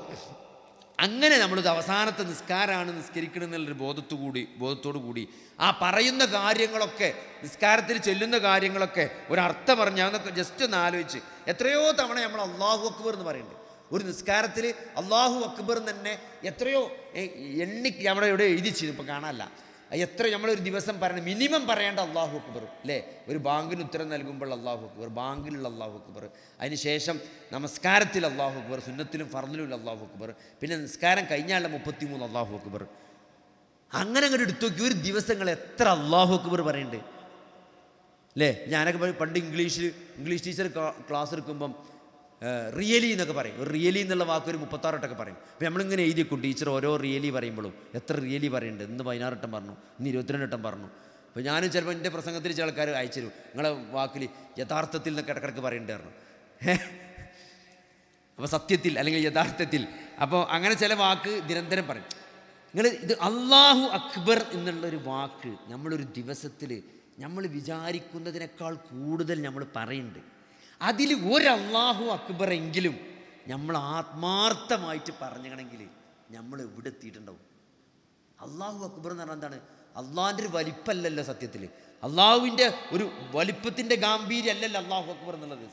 അങ്ങനെ നമ്മളിത് അവസാനത്തെ നിസ്കാരമാണ് നിസ്കരിക്കണമെന്നുള്ളൊരു ബോധത്തോടു കൂടി ആ പറയുന്ന കാര്യങ്ങളൊക്കെ നിസ്കാരത്തിൽ ചെല്ലുന്ന കാര്യങ്ങളൊക്കെ ഒരർത്ഥം പറഞ്ഞ് അതൊക്കെ ജസ്റ്റ് ഒന്ന് ആലോചിച്ച് എത്രയോ തവണ നമ്മൾ അല്ലാഹു അക്ബർ എന്ന് പറയുന്നുണ്ട്. ഒരു നിസ്കാരത്തിൽ അല്ലാഹു അക്ബർ തന്നെ എത്രയോ നമ്മുടെ ഇവിടെ എഴുതിച്ചിരുന്നു, ഇപ്പോൾ കാണാനല്ല. എത്ര നമ്മളൊരു ദിവസം പറയണം, മിനിമം പറയേണ്ട അല്ലാഹു അക്ബർ അല്ലേ. ഒരു ബാങ്കിന് ഉത്തരം നൽകുമ്പോൾ അല്ലാഹു അക്ബർ, ബാങ്കിലുള്ള അല്ലാഹു അക്ബർ, അതിന് ശേഷം നമസ്കാരത്തിൽ അല്ലാഹു അക്ബർ, സുന്നത്തിലും ഫർദിലും അല്ലാഹു അക്ബർ, പിന്നെ നിസ്കാരം കഴിഞ്ഞാലുള്ള 33 അല്ലാഹു അക്ബർ. അങ്ങനെ അങ്ങോട്ട് എടുത്തു നോക്കി ഒരു ദിവസങ്ങൾ എത്ര അല്ലാഹു അക്ബർ പറയുന്നുണ്ട് അല്ലേ. ഞാനൊക്കെ പണ്ട് ഇംഗ്ലീഷ് ടീച്ചർ ക്ലാസ് എടുക്കുമ്പം റിയലി എന്നൊക്കെ പറയും. ഒരു റിയലി എന്നുള്ള വാക്ക് ഒരു 36 വട്ടമൊക്കെ പറയും. അപ്പോൾ നമ്മളിങ്ങനെ എഴുതിയേക്കും ടീച്ചർ ഓരോ റിയലി പറയുമ്പോഴും എത്ര റിയലി പറയുന്നുണ്ട്. ഇന്ന് 16 വട്ടം പറഞ്ഞു, ഇന്ന് 22 വട്ടം പറഞ്ഞു. അപ്പോൾ ഞാനും ചിലപ്പോൾ എൻ്റെ പ്രസംഗത്തിൽ ചില ആൾക്കാർ അയച്ചു നിങ്ങളെ വാക്കിൽ യഥാർത്ഥത്തിൽ നിന്നൊക്കെ ഇടക്കിടക്ക് പറയേണ്ടായിരുന്നു. അപ്പോൾ സത്യത്തിൽ അല്ലെങ്കിൽ യഥാർത്ഥത്തിൽ. അപ്പോൾ അങ്ങനെ ചില വാക്ക് നിരന്തരം പറയും. നിങ്ങൾ ഇത് അല്ലാഹു അക്ബർ എന്നുള്ളൊരു വാക്ക് നമ്മളൊരു ദിവസത്തിൽ നമ്മൾ വിചാരിക്കുന്നതിനേക്കാൾ കൂടുതൽ നമ്മൾ പറയുന്നുണ്ട്. അതിൽ ഒരു അല്ലാഹു അക്ബർ എങ്കിലും നമ്മൾ ആത്മാർത്ഥമായിട്ട് പറഞ്ഞണമെങ്കിൽ നമ്മൾ എവിടെ എത്തിയിട്ടുണ്ടാവും. അല്ലാഹു അക്ബർ എന്ന് പറഞ്ഞാൽ എന്താണ്? അള്ളാഹിൻ്റെ ഒരു വലിപ്പമല്ലല്ലോ സത്യത്തിൽ, അള്ളാഹുവിൻ്റെ ഒരു വലിപ്പത്തിൻ്റെ ഗാംഭീര്യം അല്ലല്ലോ അല്ലാഹു അക്ബർ എന്നുള്ളത്.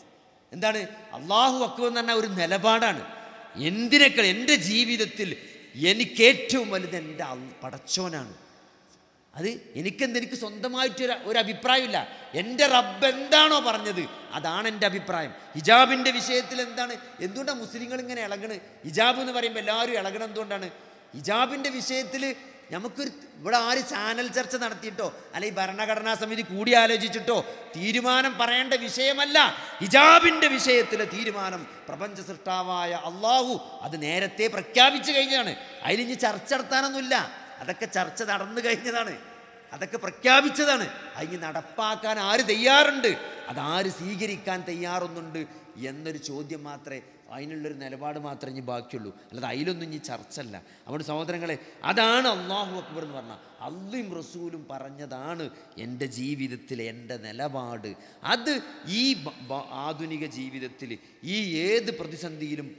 എന്താണ് അല്ലാഹു അക്ബർ എന്ന് പറഞ്ഞാൽ? ഒരു നിലപാടാണ്. എന്തിനേക്കാൾ എൻ്റെ ജീവിതത്തിൽ എനിക്കേറ്റവും വലുത് എൻ്റെ പടച്ചോനാണ്. അത് എനിക്ക് സ്വന്തമായിട്ടൊരു അഭിപ്രായമില്ല. എൻ്റെ റബ്ബ് എന്താണോ പറഞ്ഞത് അതാണ് എൻ്റെ അഭിപ്രായം. ഹിജാബിൻ്റെ വിഷയത്തിൽ എന്തുകൊണ്ടാണ് മുസ്ലിങ്ങൾ ഇങ്ങനെ ഇളകണ്? ഹിജാബ് എന്ന് പറയുമ്പോൾ എല്ലാവരും ഇളകണം എന്തുകൊണ്ടാണ്? ഹിജാബിൻ്റെ വിഷയത്തിൽ നമുക്കൊരു ഇവിടെ ആര് ചാനൽ ചർച്ച നടത്തിയിട്ടോ അല്ലെങ്കിൽ ഭരണഘടനാ സമിതി കൂടി ആലോചിച്ചിട്ടോ തീരുമാനം പറയേണ്ട വിഷയമല്ല. ഹിജാബിൻ്റെ വിഷയത്തിലെ തീരുമാനം പ്രപഞ്ച സൃഷ്ടാവായ അല്ലാഹു അത് നേരത്തെ പ്രഖ്യാപിച്ചു കഴിഞ്ഞതാണ്. അതിലിഞ്ഞ് ചർച്ച നടത്താനൊന്നുമില്ല. അതൊക്കെ ചർച്ച നടന്നു കഴിഞ്ഞതാണ്, അതൊക്കെ പ്രഖ്യാപിച്ചതാണ്. അതിന് നടപ്പാക്കാൻ ആര് തയ്യാറുണ്ട്, അതാര് സ്വീകരിക്കാൻ തയ്യാറൊന്നുണ്ട് എന്നൊരു ചോദ്യം മാത്രമേ, അതിനുള്ളൊരു നിലപാട് മാത്രമേ ഇനി ബാക്കിയുള്ളൂ. അല്ലാതെ അതിലൊന്നും ഇനി ചർച്ചല്ല. അതുകൊണ്ട് സഹോദരങ്ങളെ, അതാണ് അല്ലാഹു അക്ബർ എന്ന് പറഞ്ഞാൽ. അള്ളയും റസൂലും പറഞ്ഞതാണ് എൻ്റെ ജീവിതത്തിലെ എൻ്റെ നിലപാട്. അത് ഈ ആധുനിക ജീവിതത്തിൽ ഈ ഏത് പ്രതിസന്ധിയിലും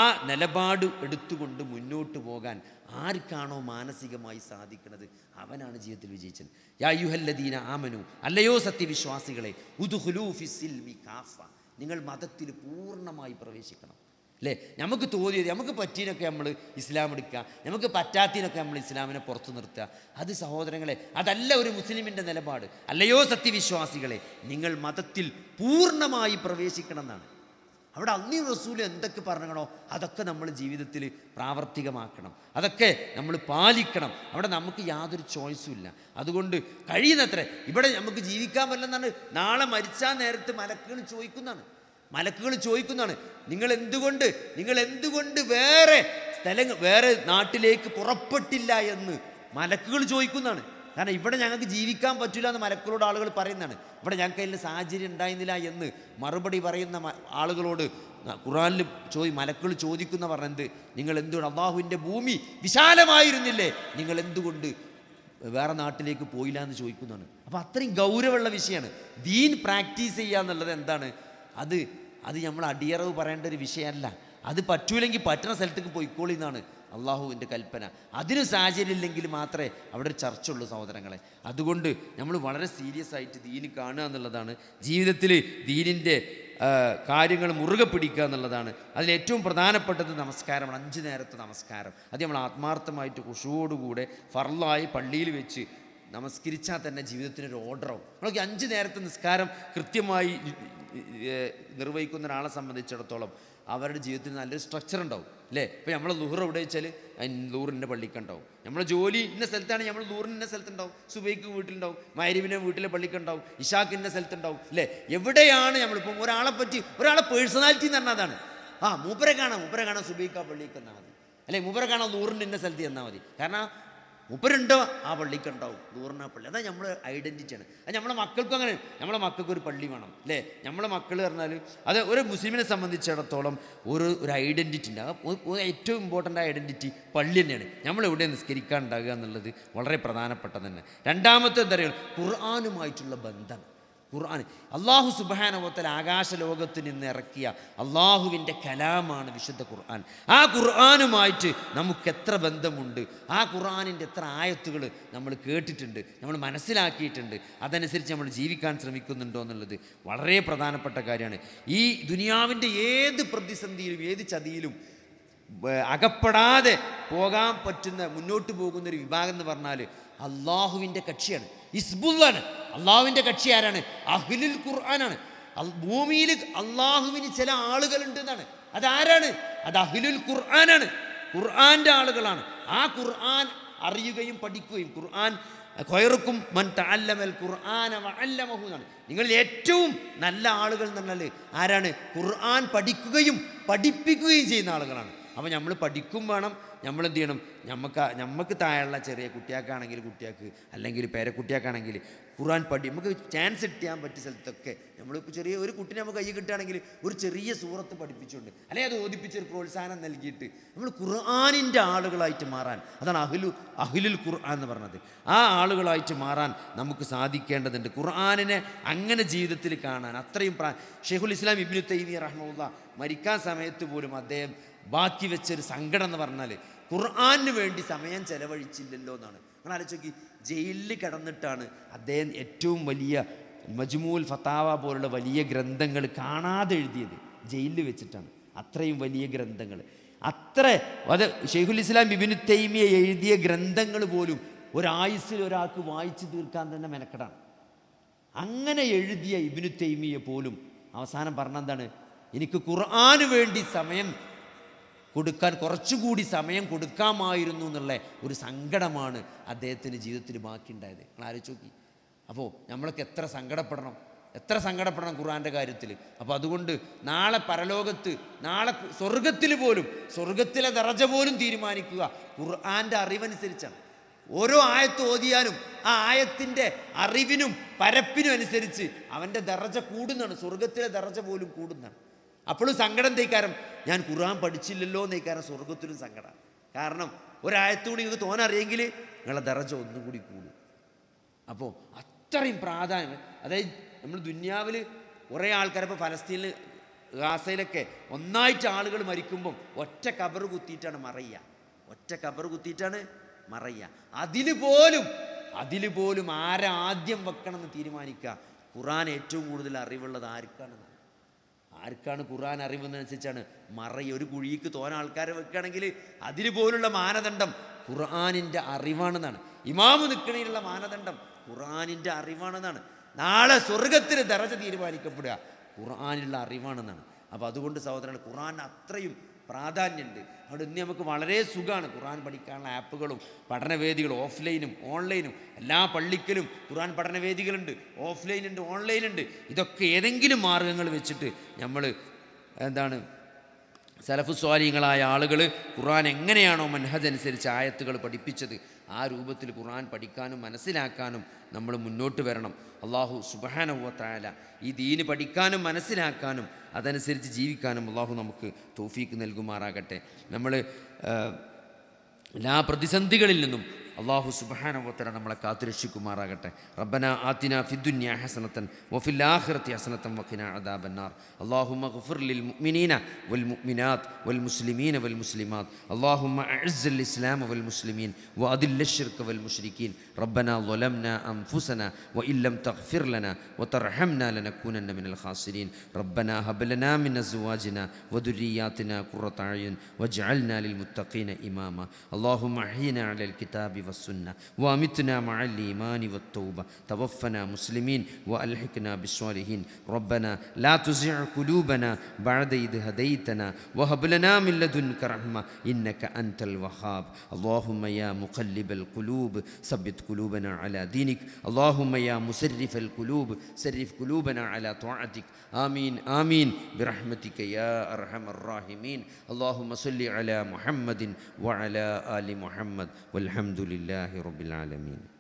ആ നിലപാട് എടുത്തുകൊണ്ട് മുന്നോട്ട് പോകാൻ ആർക്കാണോ മാനസികമായി സാധിക്കുന്നത് അവനാണ് ജീവിതത്തിൽ വിജയിച്ചത്. യാ അയ്യുഹല്ലദീന ആമനു, അല്ലയോ സത്യവിശ്വാസികളെ, ഉദ്ഖുലൂ ഫിസ്സിൽമി കാഫ, നിങ്ങൾ മതത്തിൽ പൂർണ്ണമായി പ്രവേശിക്കണം അല്ലേ. നമുക്ക് തോന്നിയത് നമുക്ക് പറ്റിയതിനൊക്കെ നമ്മൾ ഇസ്ലാം എടുക്കുക, നമുക്ക് പറ്റാത്തതിനൊക്കെ നമ്മൾ ഇസ്ലാമിനെ പുറത്തു നിർത്തുക. അത് സഹോദരങ്ങളെ, അതല്ല ഒരു മുസ്ലിമിൻ്റെ നിലപാട്. അല്ലയോ സത്യവിശ്വാസികളെ, നിങ്ങൾ മതത്തിൽ പൂർണ്ണമായി പ്രവേശിക്കണം എന്നാണ്. അവിടെ അള്ളി റസൂൽ എന്തൊക്കെ പറഞ്ഞോ അതൊക്കെ നമ്മൾ ജീവിതത്തിൽ പ്രാവർത്തികമാക്കണം, അതൊക്കെ നമ്മൾ പാലിക്കണം. അവിടെ നമുക്ക് യാതൊരു ചോയ്സും ഇല്ല. അതുകൊണ്ട് കഴിയുന്നത്ര ഇവിടെ നമുക്ക് ജീവിക്കാൻ പറ്റില്ലെന്നാണ്. നാളെ മരിച്ചാൽ നേരത്ത് മലക്കുകൾ ചോദിക്കുന്നതാണ് നിങ്ങൾ എന്തുകൊണ്ട് വേറെ നാട്ടിലേക്ക് പുറപ്പെട്ടില്ല എന്ന് മലക്കുകൾ ചോദിക്കുന്നതാണ്. കാരണം ഇവിടെ ഞങ്ങൾക്ക് ജീവിക്കാൻ പറ്റില്ല എന്ന് മലക്കുകളോട് ആളുകൾ പറയുന്നതാണ്. ഇവിടെ ഞങ്ങൾക്ക് അതിന് സാഹചര്യം ഉണ്ടായിരുന്നില്ല എന്ന് മറുപടി പറയുന്ന ആളുകളോട് ഖുർആനിൽ മലക്കുകൾ ചോദിക്കുന്ന പറഞ്ഞത്, നിങ്ങൾ എന്തുകൊണ്ട് അല്ലാഹുവിൻ്റെ ഭൂമി വിശാലമായിരുന്നില്ലേ, നിങ്ങൾ എന്തുകൊണ്ട് വേറെ നാട്ടിലേക്ക് പോയില്ല എന്ന് ചോദിക്കുന്നതാണ്. അപ്പോൾ അത്രയും ഗൗരവമുള്ള വിഷയമാണ്. ദീൻ പ്രാക്ടീസ് ചെയ്യുക എന്നുള്ളത് എന്താണ്? അത് നമ്മൾ അടിയറവ് പറയേണ്ട ഒരു വിഷയമല്ല. അത് പറ്റൂലെങ്കിൽ പറ്റുന്ന സ്ഥലത്തേക്ക് പോയിക്കോളി എന്നാണ് അള്ളാഹുവിൻ്റെ കൽപ്പന. അതിന് സാഹചര്യം ഇല്ലെങ്കിൽ മാത്രമേ അവിടെ ഒരു ചർച്ച ഉള്ളൂ സഹോദരങ്ങളെ. അതുകൊണ്ട് നമ്മൾ വളരെ സീരിയസ് ആയിട്ട് ദീന് കാണുക എന്നുള്ളതാണ്. ജീവിതത്തിൽ ദീനിൻ്റെ കാര്യങ്ങൾ മുറുകെ പിടിക്കുക എന്നുള്ളതാണ്. അതിലേറ്റവും പ്രധാനപ്പെട്ടത് നമസ്കാരമാണ്. 5 നേരത്തെ നമസ്കാരം അത് നമ്മൾ ആത്മാർത്ഥമായിട്ട് ഖുശൂഅോടുകൂടെ ഫർളായി പള്ളിയിൽ വെച്ച് നമസ്കരിച്ചാൽ തന്നെ ജീവിതത്തിനൊരു ഓർഡറാവും. നമ്മളൊക്കെ 5 നേരത്തെ നിസ്കാരം കൃത്യമായി നിർവഹിക്കുന്ന ഒരാളെ സംബന്ധിച്ചിടത്തോളം അവരുടെ ജീവിതത്തിൽ നല്ലൊരു സ്ട്രക്ചർ ഉണ്ടാവും അല്ലേ. ഇപ്പോൾ നമ്മൾ ളുഹർ എവിടെ വെച്ചാൽ ലൂറിൻ്റെ പള്ളിക്കുണ്ടാവും. നമ്മളെ ജോലി ഇന്ന സ്ഥലത്താണെങ്കിൽ നമ്മൾ ലൂറിന് ഇന്ന സ്ഥലത്തുണ്ടാവും, സുബൈക്ക് വീട്ടിലുണ്ടാവും, മഗ്‌രിബിന് വീട്ടിലെ പള്ളിക്കുണ്ടാവും, ഇശാക്ക് ഇന്ന സ്ഥലത്തുണ്ടാവും അല്ലേ. എവിടെയാണ് നമ്മളിപ്പം ഒരാളെ പേഴ്സണാലിറ്റി എന്ന് പറഞ്ഞാൽ അതാണ്. മൂപ്പരെ കാണാം സുബൈക്ക് ആ പള്ളിക്ക് എന്നാൽ മതി. അല്ലെ മൂപ്പരെ കാണാൻ ദൂറിൻ്റെ ഇന്ന സ്ഥലത്ത് ചെന്നാൽ മതി. കാരണം മൂപ്പരുണ്ടോ ആ പള്ളിക്ക് ഉണ്ടാവും, ദൂറിന് ആ പള്ളി. അതാ നമ്മുടെ ഐഡൻറ്റിറ്റിയാണ്. അത് നമ്മളെ മക്കൾക്കും അങ്ങനെ. നമ്മളെ മക്കൾക്ക് ഒരു പള്ളി വേണം അല്ലേ? നമ്മളെ മക്കൾ പറഞ്ഞാൽ അത് ഒരു മുസ്ലിമിനെ സംബന്ധിച്ചിടത്തോളം ഒരു ഐഡൻറ്റിറ്റി ഉണ്ട്. ഏറ്റവും ഇമ്പോർട്ടൻ്റ് ഐഡൻറ്റിറ്റി പള്ളി തന്നെയാണ്. നമ്മളെവിടെ നിസ്കരിക്കാൻ ഉണ്ടാകുക എന്നുള്ളത് വളരെ പ്രധാനപ്പെട്ടത് തന്നെ. രണ്ടാമത്തെ എന്താ പറയുക, ഖുർആനുമായിട്ടുള്ള ബന്ധം. ഖുർആൻ അള്ളാഹു സുബ്ഹാനഹു വ തആല ആകാശ ലോകത്തിൽ നിന്ന് ഇറക്കിയ അള്ളാഹുവിൻ്റെ കലാമാണ് വിശുദ്ധ ഖുർആൻ. ആ ഖുർആനുമായിട്ട് നമുക്ക് എത്ര ബന്ധമുണ്ട്, ആ ഖുർആനിൻ്റെ എത്ര ആയത്തുകൾ നമ്മൾ കേട്ടിട്ടുണ്ട്, നമ്മൾ മനസ്സിലാക്കിയിട്ടുണ്ട്, അതനുസരിച്ച് നമ്മൾ ജീവിക്കാൻ ശ്രമിക്കുന്നുണ്ടോ എന്നുള്ളത് വളരെ പ്രധാനപ്പെട്ട കാര്യമാണ്. ഈ ദുനിയാവിൻ്റെ ഏത് പ്രതിസന്ധിയിലും ഏത് ചതിയിലും അകപ്പെടാതെ പോകാൻ പറ്റുന്ന മുന്നോട്ട് പോകുന്നൊരു വിഭാഗം എന്ന് പറഞ്ഞാൽ അള്ളാഹുവിൻ്റെ കക്ഷിയാണ്, ഹിസ്ബുള്ളാണ്. അള്ളാഹുവിൻ്റെ കക്ഷി ആരാണ്? അഹ്ലുൽ ഖുർആനാണ്. ഭൂമിയിൽ അള്ളാഹുവിന് ചില ആളുകളുണ്ട് എന്നാണ്. അതാരാണ്? അത് അഹ്ലുൽ ഖുർആനാണ്, ഖുർആൻ്റെ ആളുകളാണ്. ആ ഖുർആൻ അറിയുകയും പഠിക്കുകയും, ഖുർആൻ ഖൈറുക്കും മൻ തഅല്ലമൽ ഖുർആന വഅല്ലമഹു എന്നാണ്. നിങ്ങളിൽ ഏറ്റവും നല്ല ആളുകൾ എന്ന് പറഞ്ഞാൽ ആരാണ്? ഖുർആൻ പഠിക്കുകയും പഠിപ്പിക്കുകയും ചെയ്യുന്ന ആളുകളാണ്. അപ്പോൾ നമ്മൾ പഠിക്കും വേണം. നമ്മൾ എന്ത് ചെയ്യണം? നമുക്ക് താഴെയുള്ള ചെറിയ കുട്ടിയാക്കാണെങ്കിൽ കുട്ടിയാൾക്ക്, അല്ലെങ്കിൽ പേരക്കുട്ടിയാക്കാണെങ്കിൽ ഖുർആൻ നമുക്ക് ചാൻസ് കിട്ടാൻ പറ്റിയ സ്ഥലത്തൊക്കെ നമ്മളിപ്പോൾ ചെറിയ ഒരു കുട്ടിനെ നമുക്ക് കൈ കിട്ടുകയാണെങ്കിൽ ഒരു ചെറിയ സൂറത്ത് പഠിപ്പിച്ചുകൊണ്ട്, അല്ലെങ്കിൽ അത് ഓദിപ്പിച്ചൊരു പ്രോത്സാഹനം നൽകിയിട്ട് നമ്മൾ ഖുർആനിൻ്റെ ആളുകളായിട്ട് മാറാൻ, അതാണ് അഹ്ലുൽ ഖുർആൻ എന്ന് പറഞ്ഞത്. ആ ആളുകളായിട്ട് മാറാൻ നമുക്ക് സാധിക്കേണ്ടതുണ്ട്. ഖുർആനിനെ അങ്ങനെ ജീവിതത്തിൽ കാണാൻ അത്രയും ഷെയ്ഖുൽ ഇസ്ലാം ഇബ്നു തൈമിയ്യ റഹ്മത്തുള്ളാഹി മരിക്കാൻ സമയത്ത് പോലും അദ്ദേഹം ബാക്കി വെച്ചൊരു സങ്കടം എന്ന് പറഞ്ഞാൽ ഖുർആന് വേണ്ടി സമയം ചെലവഴിച്ചില്ലല്ലോ എന്നാണ്. നിങ്ങൾ ആലോചിച്ച്, ജയിലിൽ കിടന്നിട്ടാണ് അദ്ദേഹം ഏറ്റവും വലിയ മജ്മൂൽ ഫതാവ പോലുള്ള വലിയ ഗ്രന്ഥങ്ങൾ കാണാതെ എഴുതിയത്. ജയിലിൽ വെച്ചിട്ടാണ് അത്രയും വലിയ ഗ്രന്ഥങ്ങൾ. അത് ഷെയ്ഖുൽ ഇസ്ലാം ഇബ്നു തൈമിയ്യ എഴുതിയ ഗ്രന്ഥങ്ങൾ പോലും ഒരായുസ്സിൽ ഒരാൾക്ക് വായിച്ചു തീർക്കാൻ തന്നെ മെനക്കെടാണ്. അങ്ങനെ എഴുതിയ ഇബ്നു തൈമിയ്യ പോലും അവസാനം പറഞ്ഞെന്താണ്? എനിക്ക് ഖുർആന് വേണ്ടി സമയം കൊടുക്കാൻ കുറച്ചുകൂടി സമയം കൊടുക്കാമായിരുന്നു എന്നുള്ള ഒരു സങ്കടമാണ് അദ്ദേഹത്തിൻ്റെ ജീവിതത്തിൽ ബാക്കിയുണ്ടായത്. നിങ്ങൾ ആലോചിച്ച് നോക്കി. അപ്പോൾ നമ്മളൊക്കെ എത്ര സങ്കടപ്പെടണം ഖുർആൻ്റെ കാര്യത്തിൽ. അപ്പോൾ അതുകൊണ്ട് നാളെ പരലോകത്ത്, നാളെ സ്വർഗത്തിൽ പോലും, സ്വർഗത്തിലെ ദറജ പോലും തീരുമാനിക്കുക ഖുർആൻ്റെ അറിവനുസരിച്ചാണ്. ഓരോ ആയത്ത് ഓതിയാലും ആ ആയത്തിൻ്റെ അറിവിനും പരപ്പിനും അനുസരിച്ച് അവൻ്റെ ദറജ കൂടുന്നതാണ്, സ്വർഗത്തിലെ ദറജ പോലും കൂടുന്നതാണ്. അപ്പോഴും സങ്കടം തേക്കാരം, ഞാൻ ഖുർആൻ പഠിച്ചില്ലല്ലോ എന്നേക്കാരം സ്വർഗത്തിലും സങ്കടം. കാരണം ഒരായത്തുകൂടി നിങ്ങൾക്ക് തോന്നറിയെങ്കിൽ നിങ്ങളെ ദറജ ഒന്നും കൂടി കൂടും. അപ്പോൾ അത്രയും പ്രാധാന്യം. അതായത് നമ്മൾ ദുനിയാവിൽ കുറേ ആൾക്കാർ, ഇപ്പോൾ ഫലസ്തീനിൽ ഗാസയിലൊക്കെ ഒന്നായിട്ട് ആളുകൾ മരിക്കുമ്പം ഒറ്റ കബർ കുത്തിയിട്ടാണ് മറയ്യ. അതിൽ പോലും ആരെ ആദ്യം വെക്കണമെന്ന് തീരുമാനിക്കുക. ഖുർആൻ ഏറ്റവും കൂടുതൽ അറിവുള്ളത് ആർക്കാണ് ഖുർആൻ അറിവെന്നനുസരിച്ചാണ് മറയ്യ. ഒരു കുഴിക്ക് തോന ആൾക്കാരെ വെക്കുകയാണെങ്കിൽ അതിന് പോലുള്ള മാനദണ്ഡം ഖുർആനിൻ്റെ അറിവാണെന്നാണ്. ഇമാമ് നിൽക്കണതിനുള്ള മാനദണ്ഡം ഖുർആനിൻ്റെ അറിവാണെന്നാണ്. നാളെ സ്വർഗത്തിൽ ദറജ തീരുമാനിക്കപ്പെടുക ഖുർആനിലുള്ള അറിവാണെന്നാണ്. അപ്പോൾ അതുകൊണ്ട് സഹോദരങ്ങൾ, ഖുർആൻ അത്രയും പ്രാധാന്യമുണ്ട്. അതുകൊണ്ട് ഇന്ന് നമുക്ക് വളരെ സുഖമാണ്. ഖുർആൻ പഠിക്കാനുള്ള ആപ്പുകളും പഠനവേദികളും ഓഫ്ലൈനും ഓൺലൈനും എല്ലാ പള്ളിക്കലും ഖുർആൻ പഠനവേദികളുണ്ട്. ഓഫ്ലൈനുണ്ട്, ഓൺലൈനുണ്ട്. ഇതൊക്കെ ഏതെങ്കിലും മാർഗങ്ങൾ വെച്ചിട്ട് നമ്മൾ സലഫു സ്വാലിഹീങ്ങളായ ആളുകൾ ഖുർആൻ എങ്ങനെയാണോ മൻഹജ് അനുസരിച്ച് ആയത്തുകൾ പഠിപ്പിച്ചത് ആ രൂപത്തിൽ ഖുർആൻ പഠിക്കാനും മനസ്സിലാക്കാനും നമ്മൾ മുന്നോട്ട് വരണം. അള്ളാഹു സുബ്ഹാനഹു വ തആല ഈ ദീന് പഠിക്കാനും മനസ്സിലാക്കാനും അതനുസരിച്ച് ജീവിക്കാനും അള്ളാഹു നമുക്ക് തൗഫീക്ക് നൽകുമാറാകട്ടെ. നമ്മൾ എല്ലാ പ്രതിസന്ധികളിൽ നിന്നും അള്ളാഹു സുബ്ഹാനഹു വ തആല നമ്മളെ കാത്തുരക്ഷിക്കുമാറാകട്ടെ. റബ്ബനാ ആതിനാ ഫിദ്ദുനിയാ ഹസനതൻ വഫിൽ ആഖിറതി ഹസനതൻ വഖിനാ അദാബന്നാർ. അല്ലാഹുമ്മ ഗ്ഫിർ ലിൽ മുഅ്മിനീന വൽ മുഅ്മിനാത്ത് വൽ മുസ്ലിമീന വൽ മുസ്ലിമാത്ത്. അല്ലാഹുമ്മ അഇസ്സൽ ഇസ്ലാമ വൽ മുസ്ലിമീൻ വഅദില്ല അശ്ശിർക വൽ മുശ്രിക്കീൻ. റബ്ബനാ ളലംനാ അൻഫുസനാ വഇല്ലം തഗ്ഫിർ ലനാ വതർഹംനാ ലനകൂനന്ന മിനൽ ഖാസിരീൻ. റബ്ബനാ ഹബ് ലനാ മിൻ അസ്വാജിനാ വദുരിയാതിനാ ഖുറത അയുൻ വജ്അൽനാ ലിൽ മുത്തഖീന ഇമാമാ. അല്ലാഹുമ്മ അഹ്യിനാ അലൽ കിതാബി والسنة وأمتنا مع الإيمان والتوبة توفنا مسلمين وألحقنا بالصالحين ربنا لا تزغ قلوبنا بعد إذ هديتنا وهب لنا من لدنك رحمة إنك أنت الوهاب اللهم يا مقلب القلوب ثبت قلوبنا على دينك اللهم يا مسرف القلوب صرف قلوبنا على طاعتك آمين آمين برحمتك يا أرحم الراحمين اللهم صل على محمد وعلى آل محمد والحمد لله رب العالمين.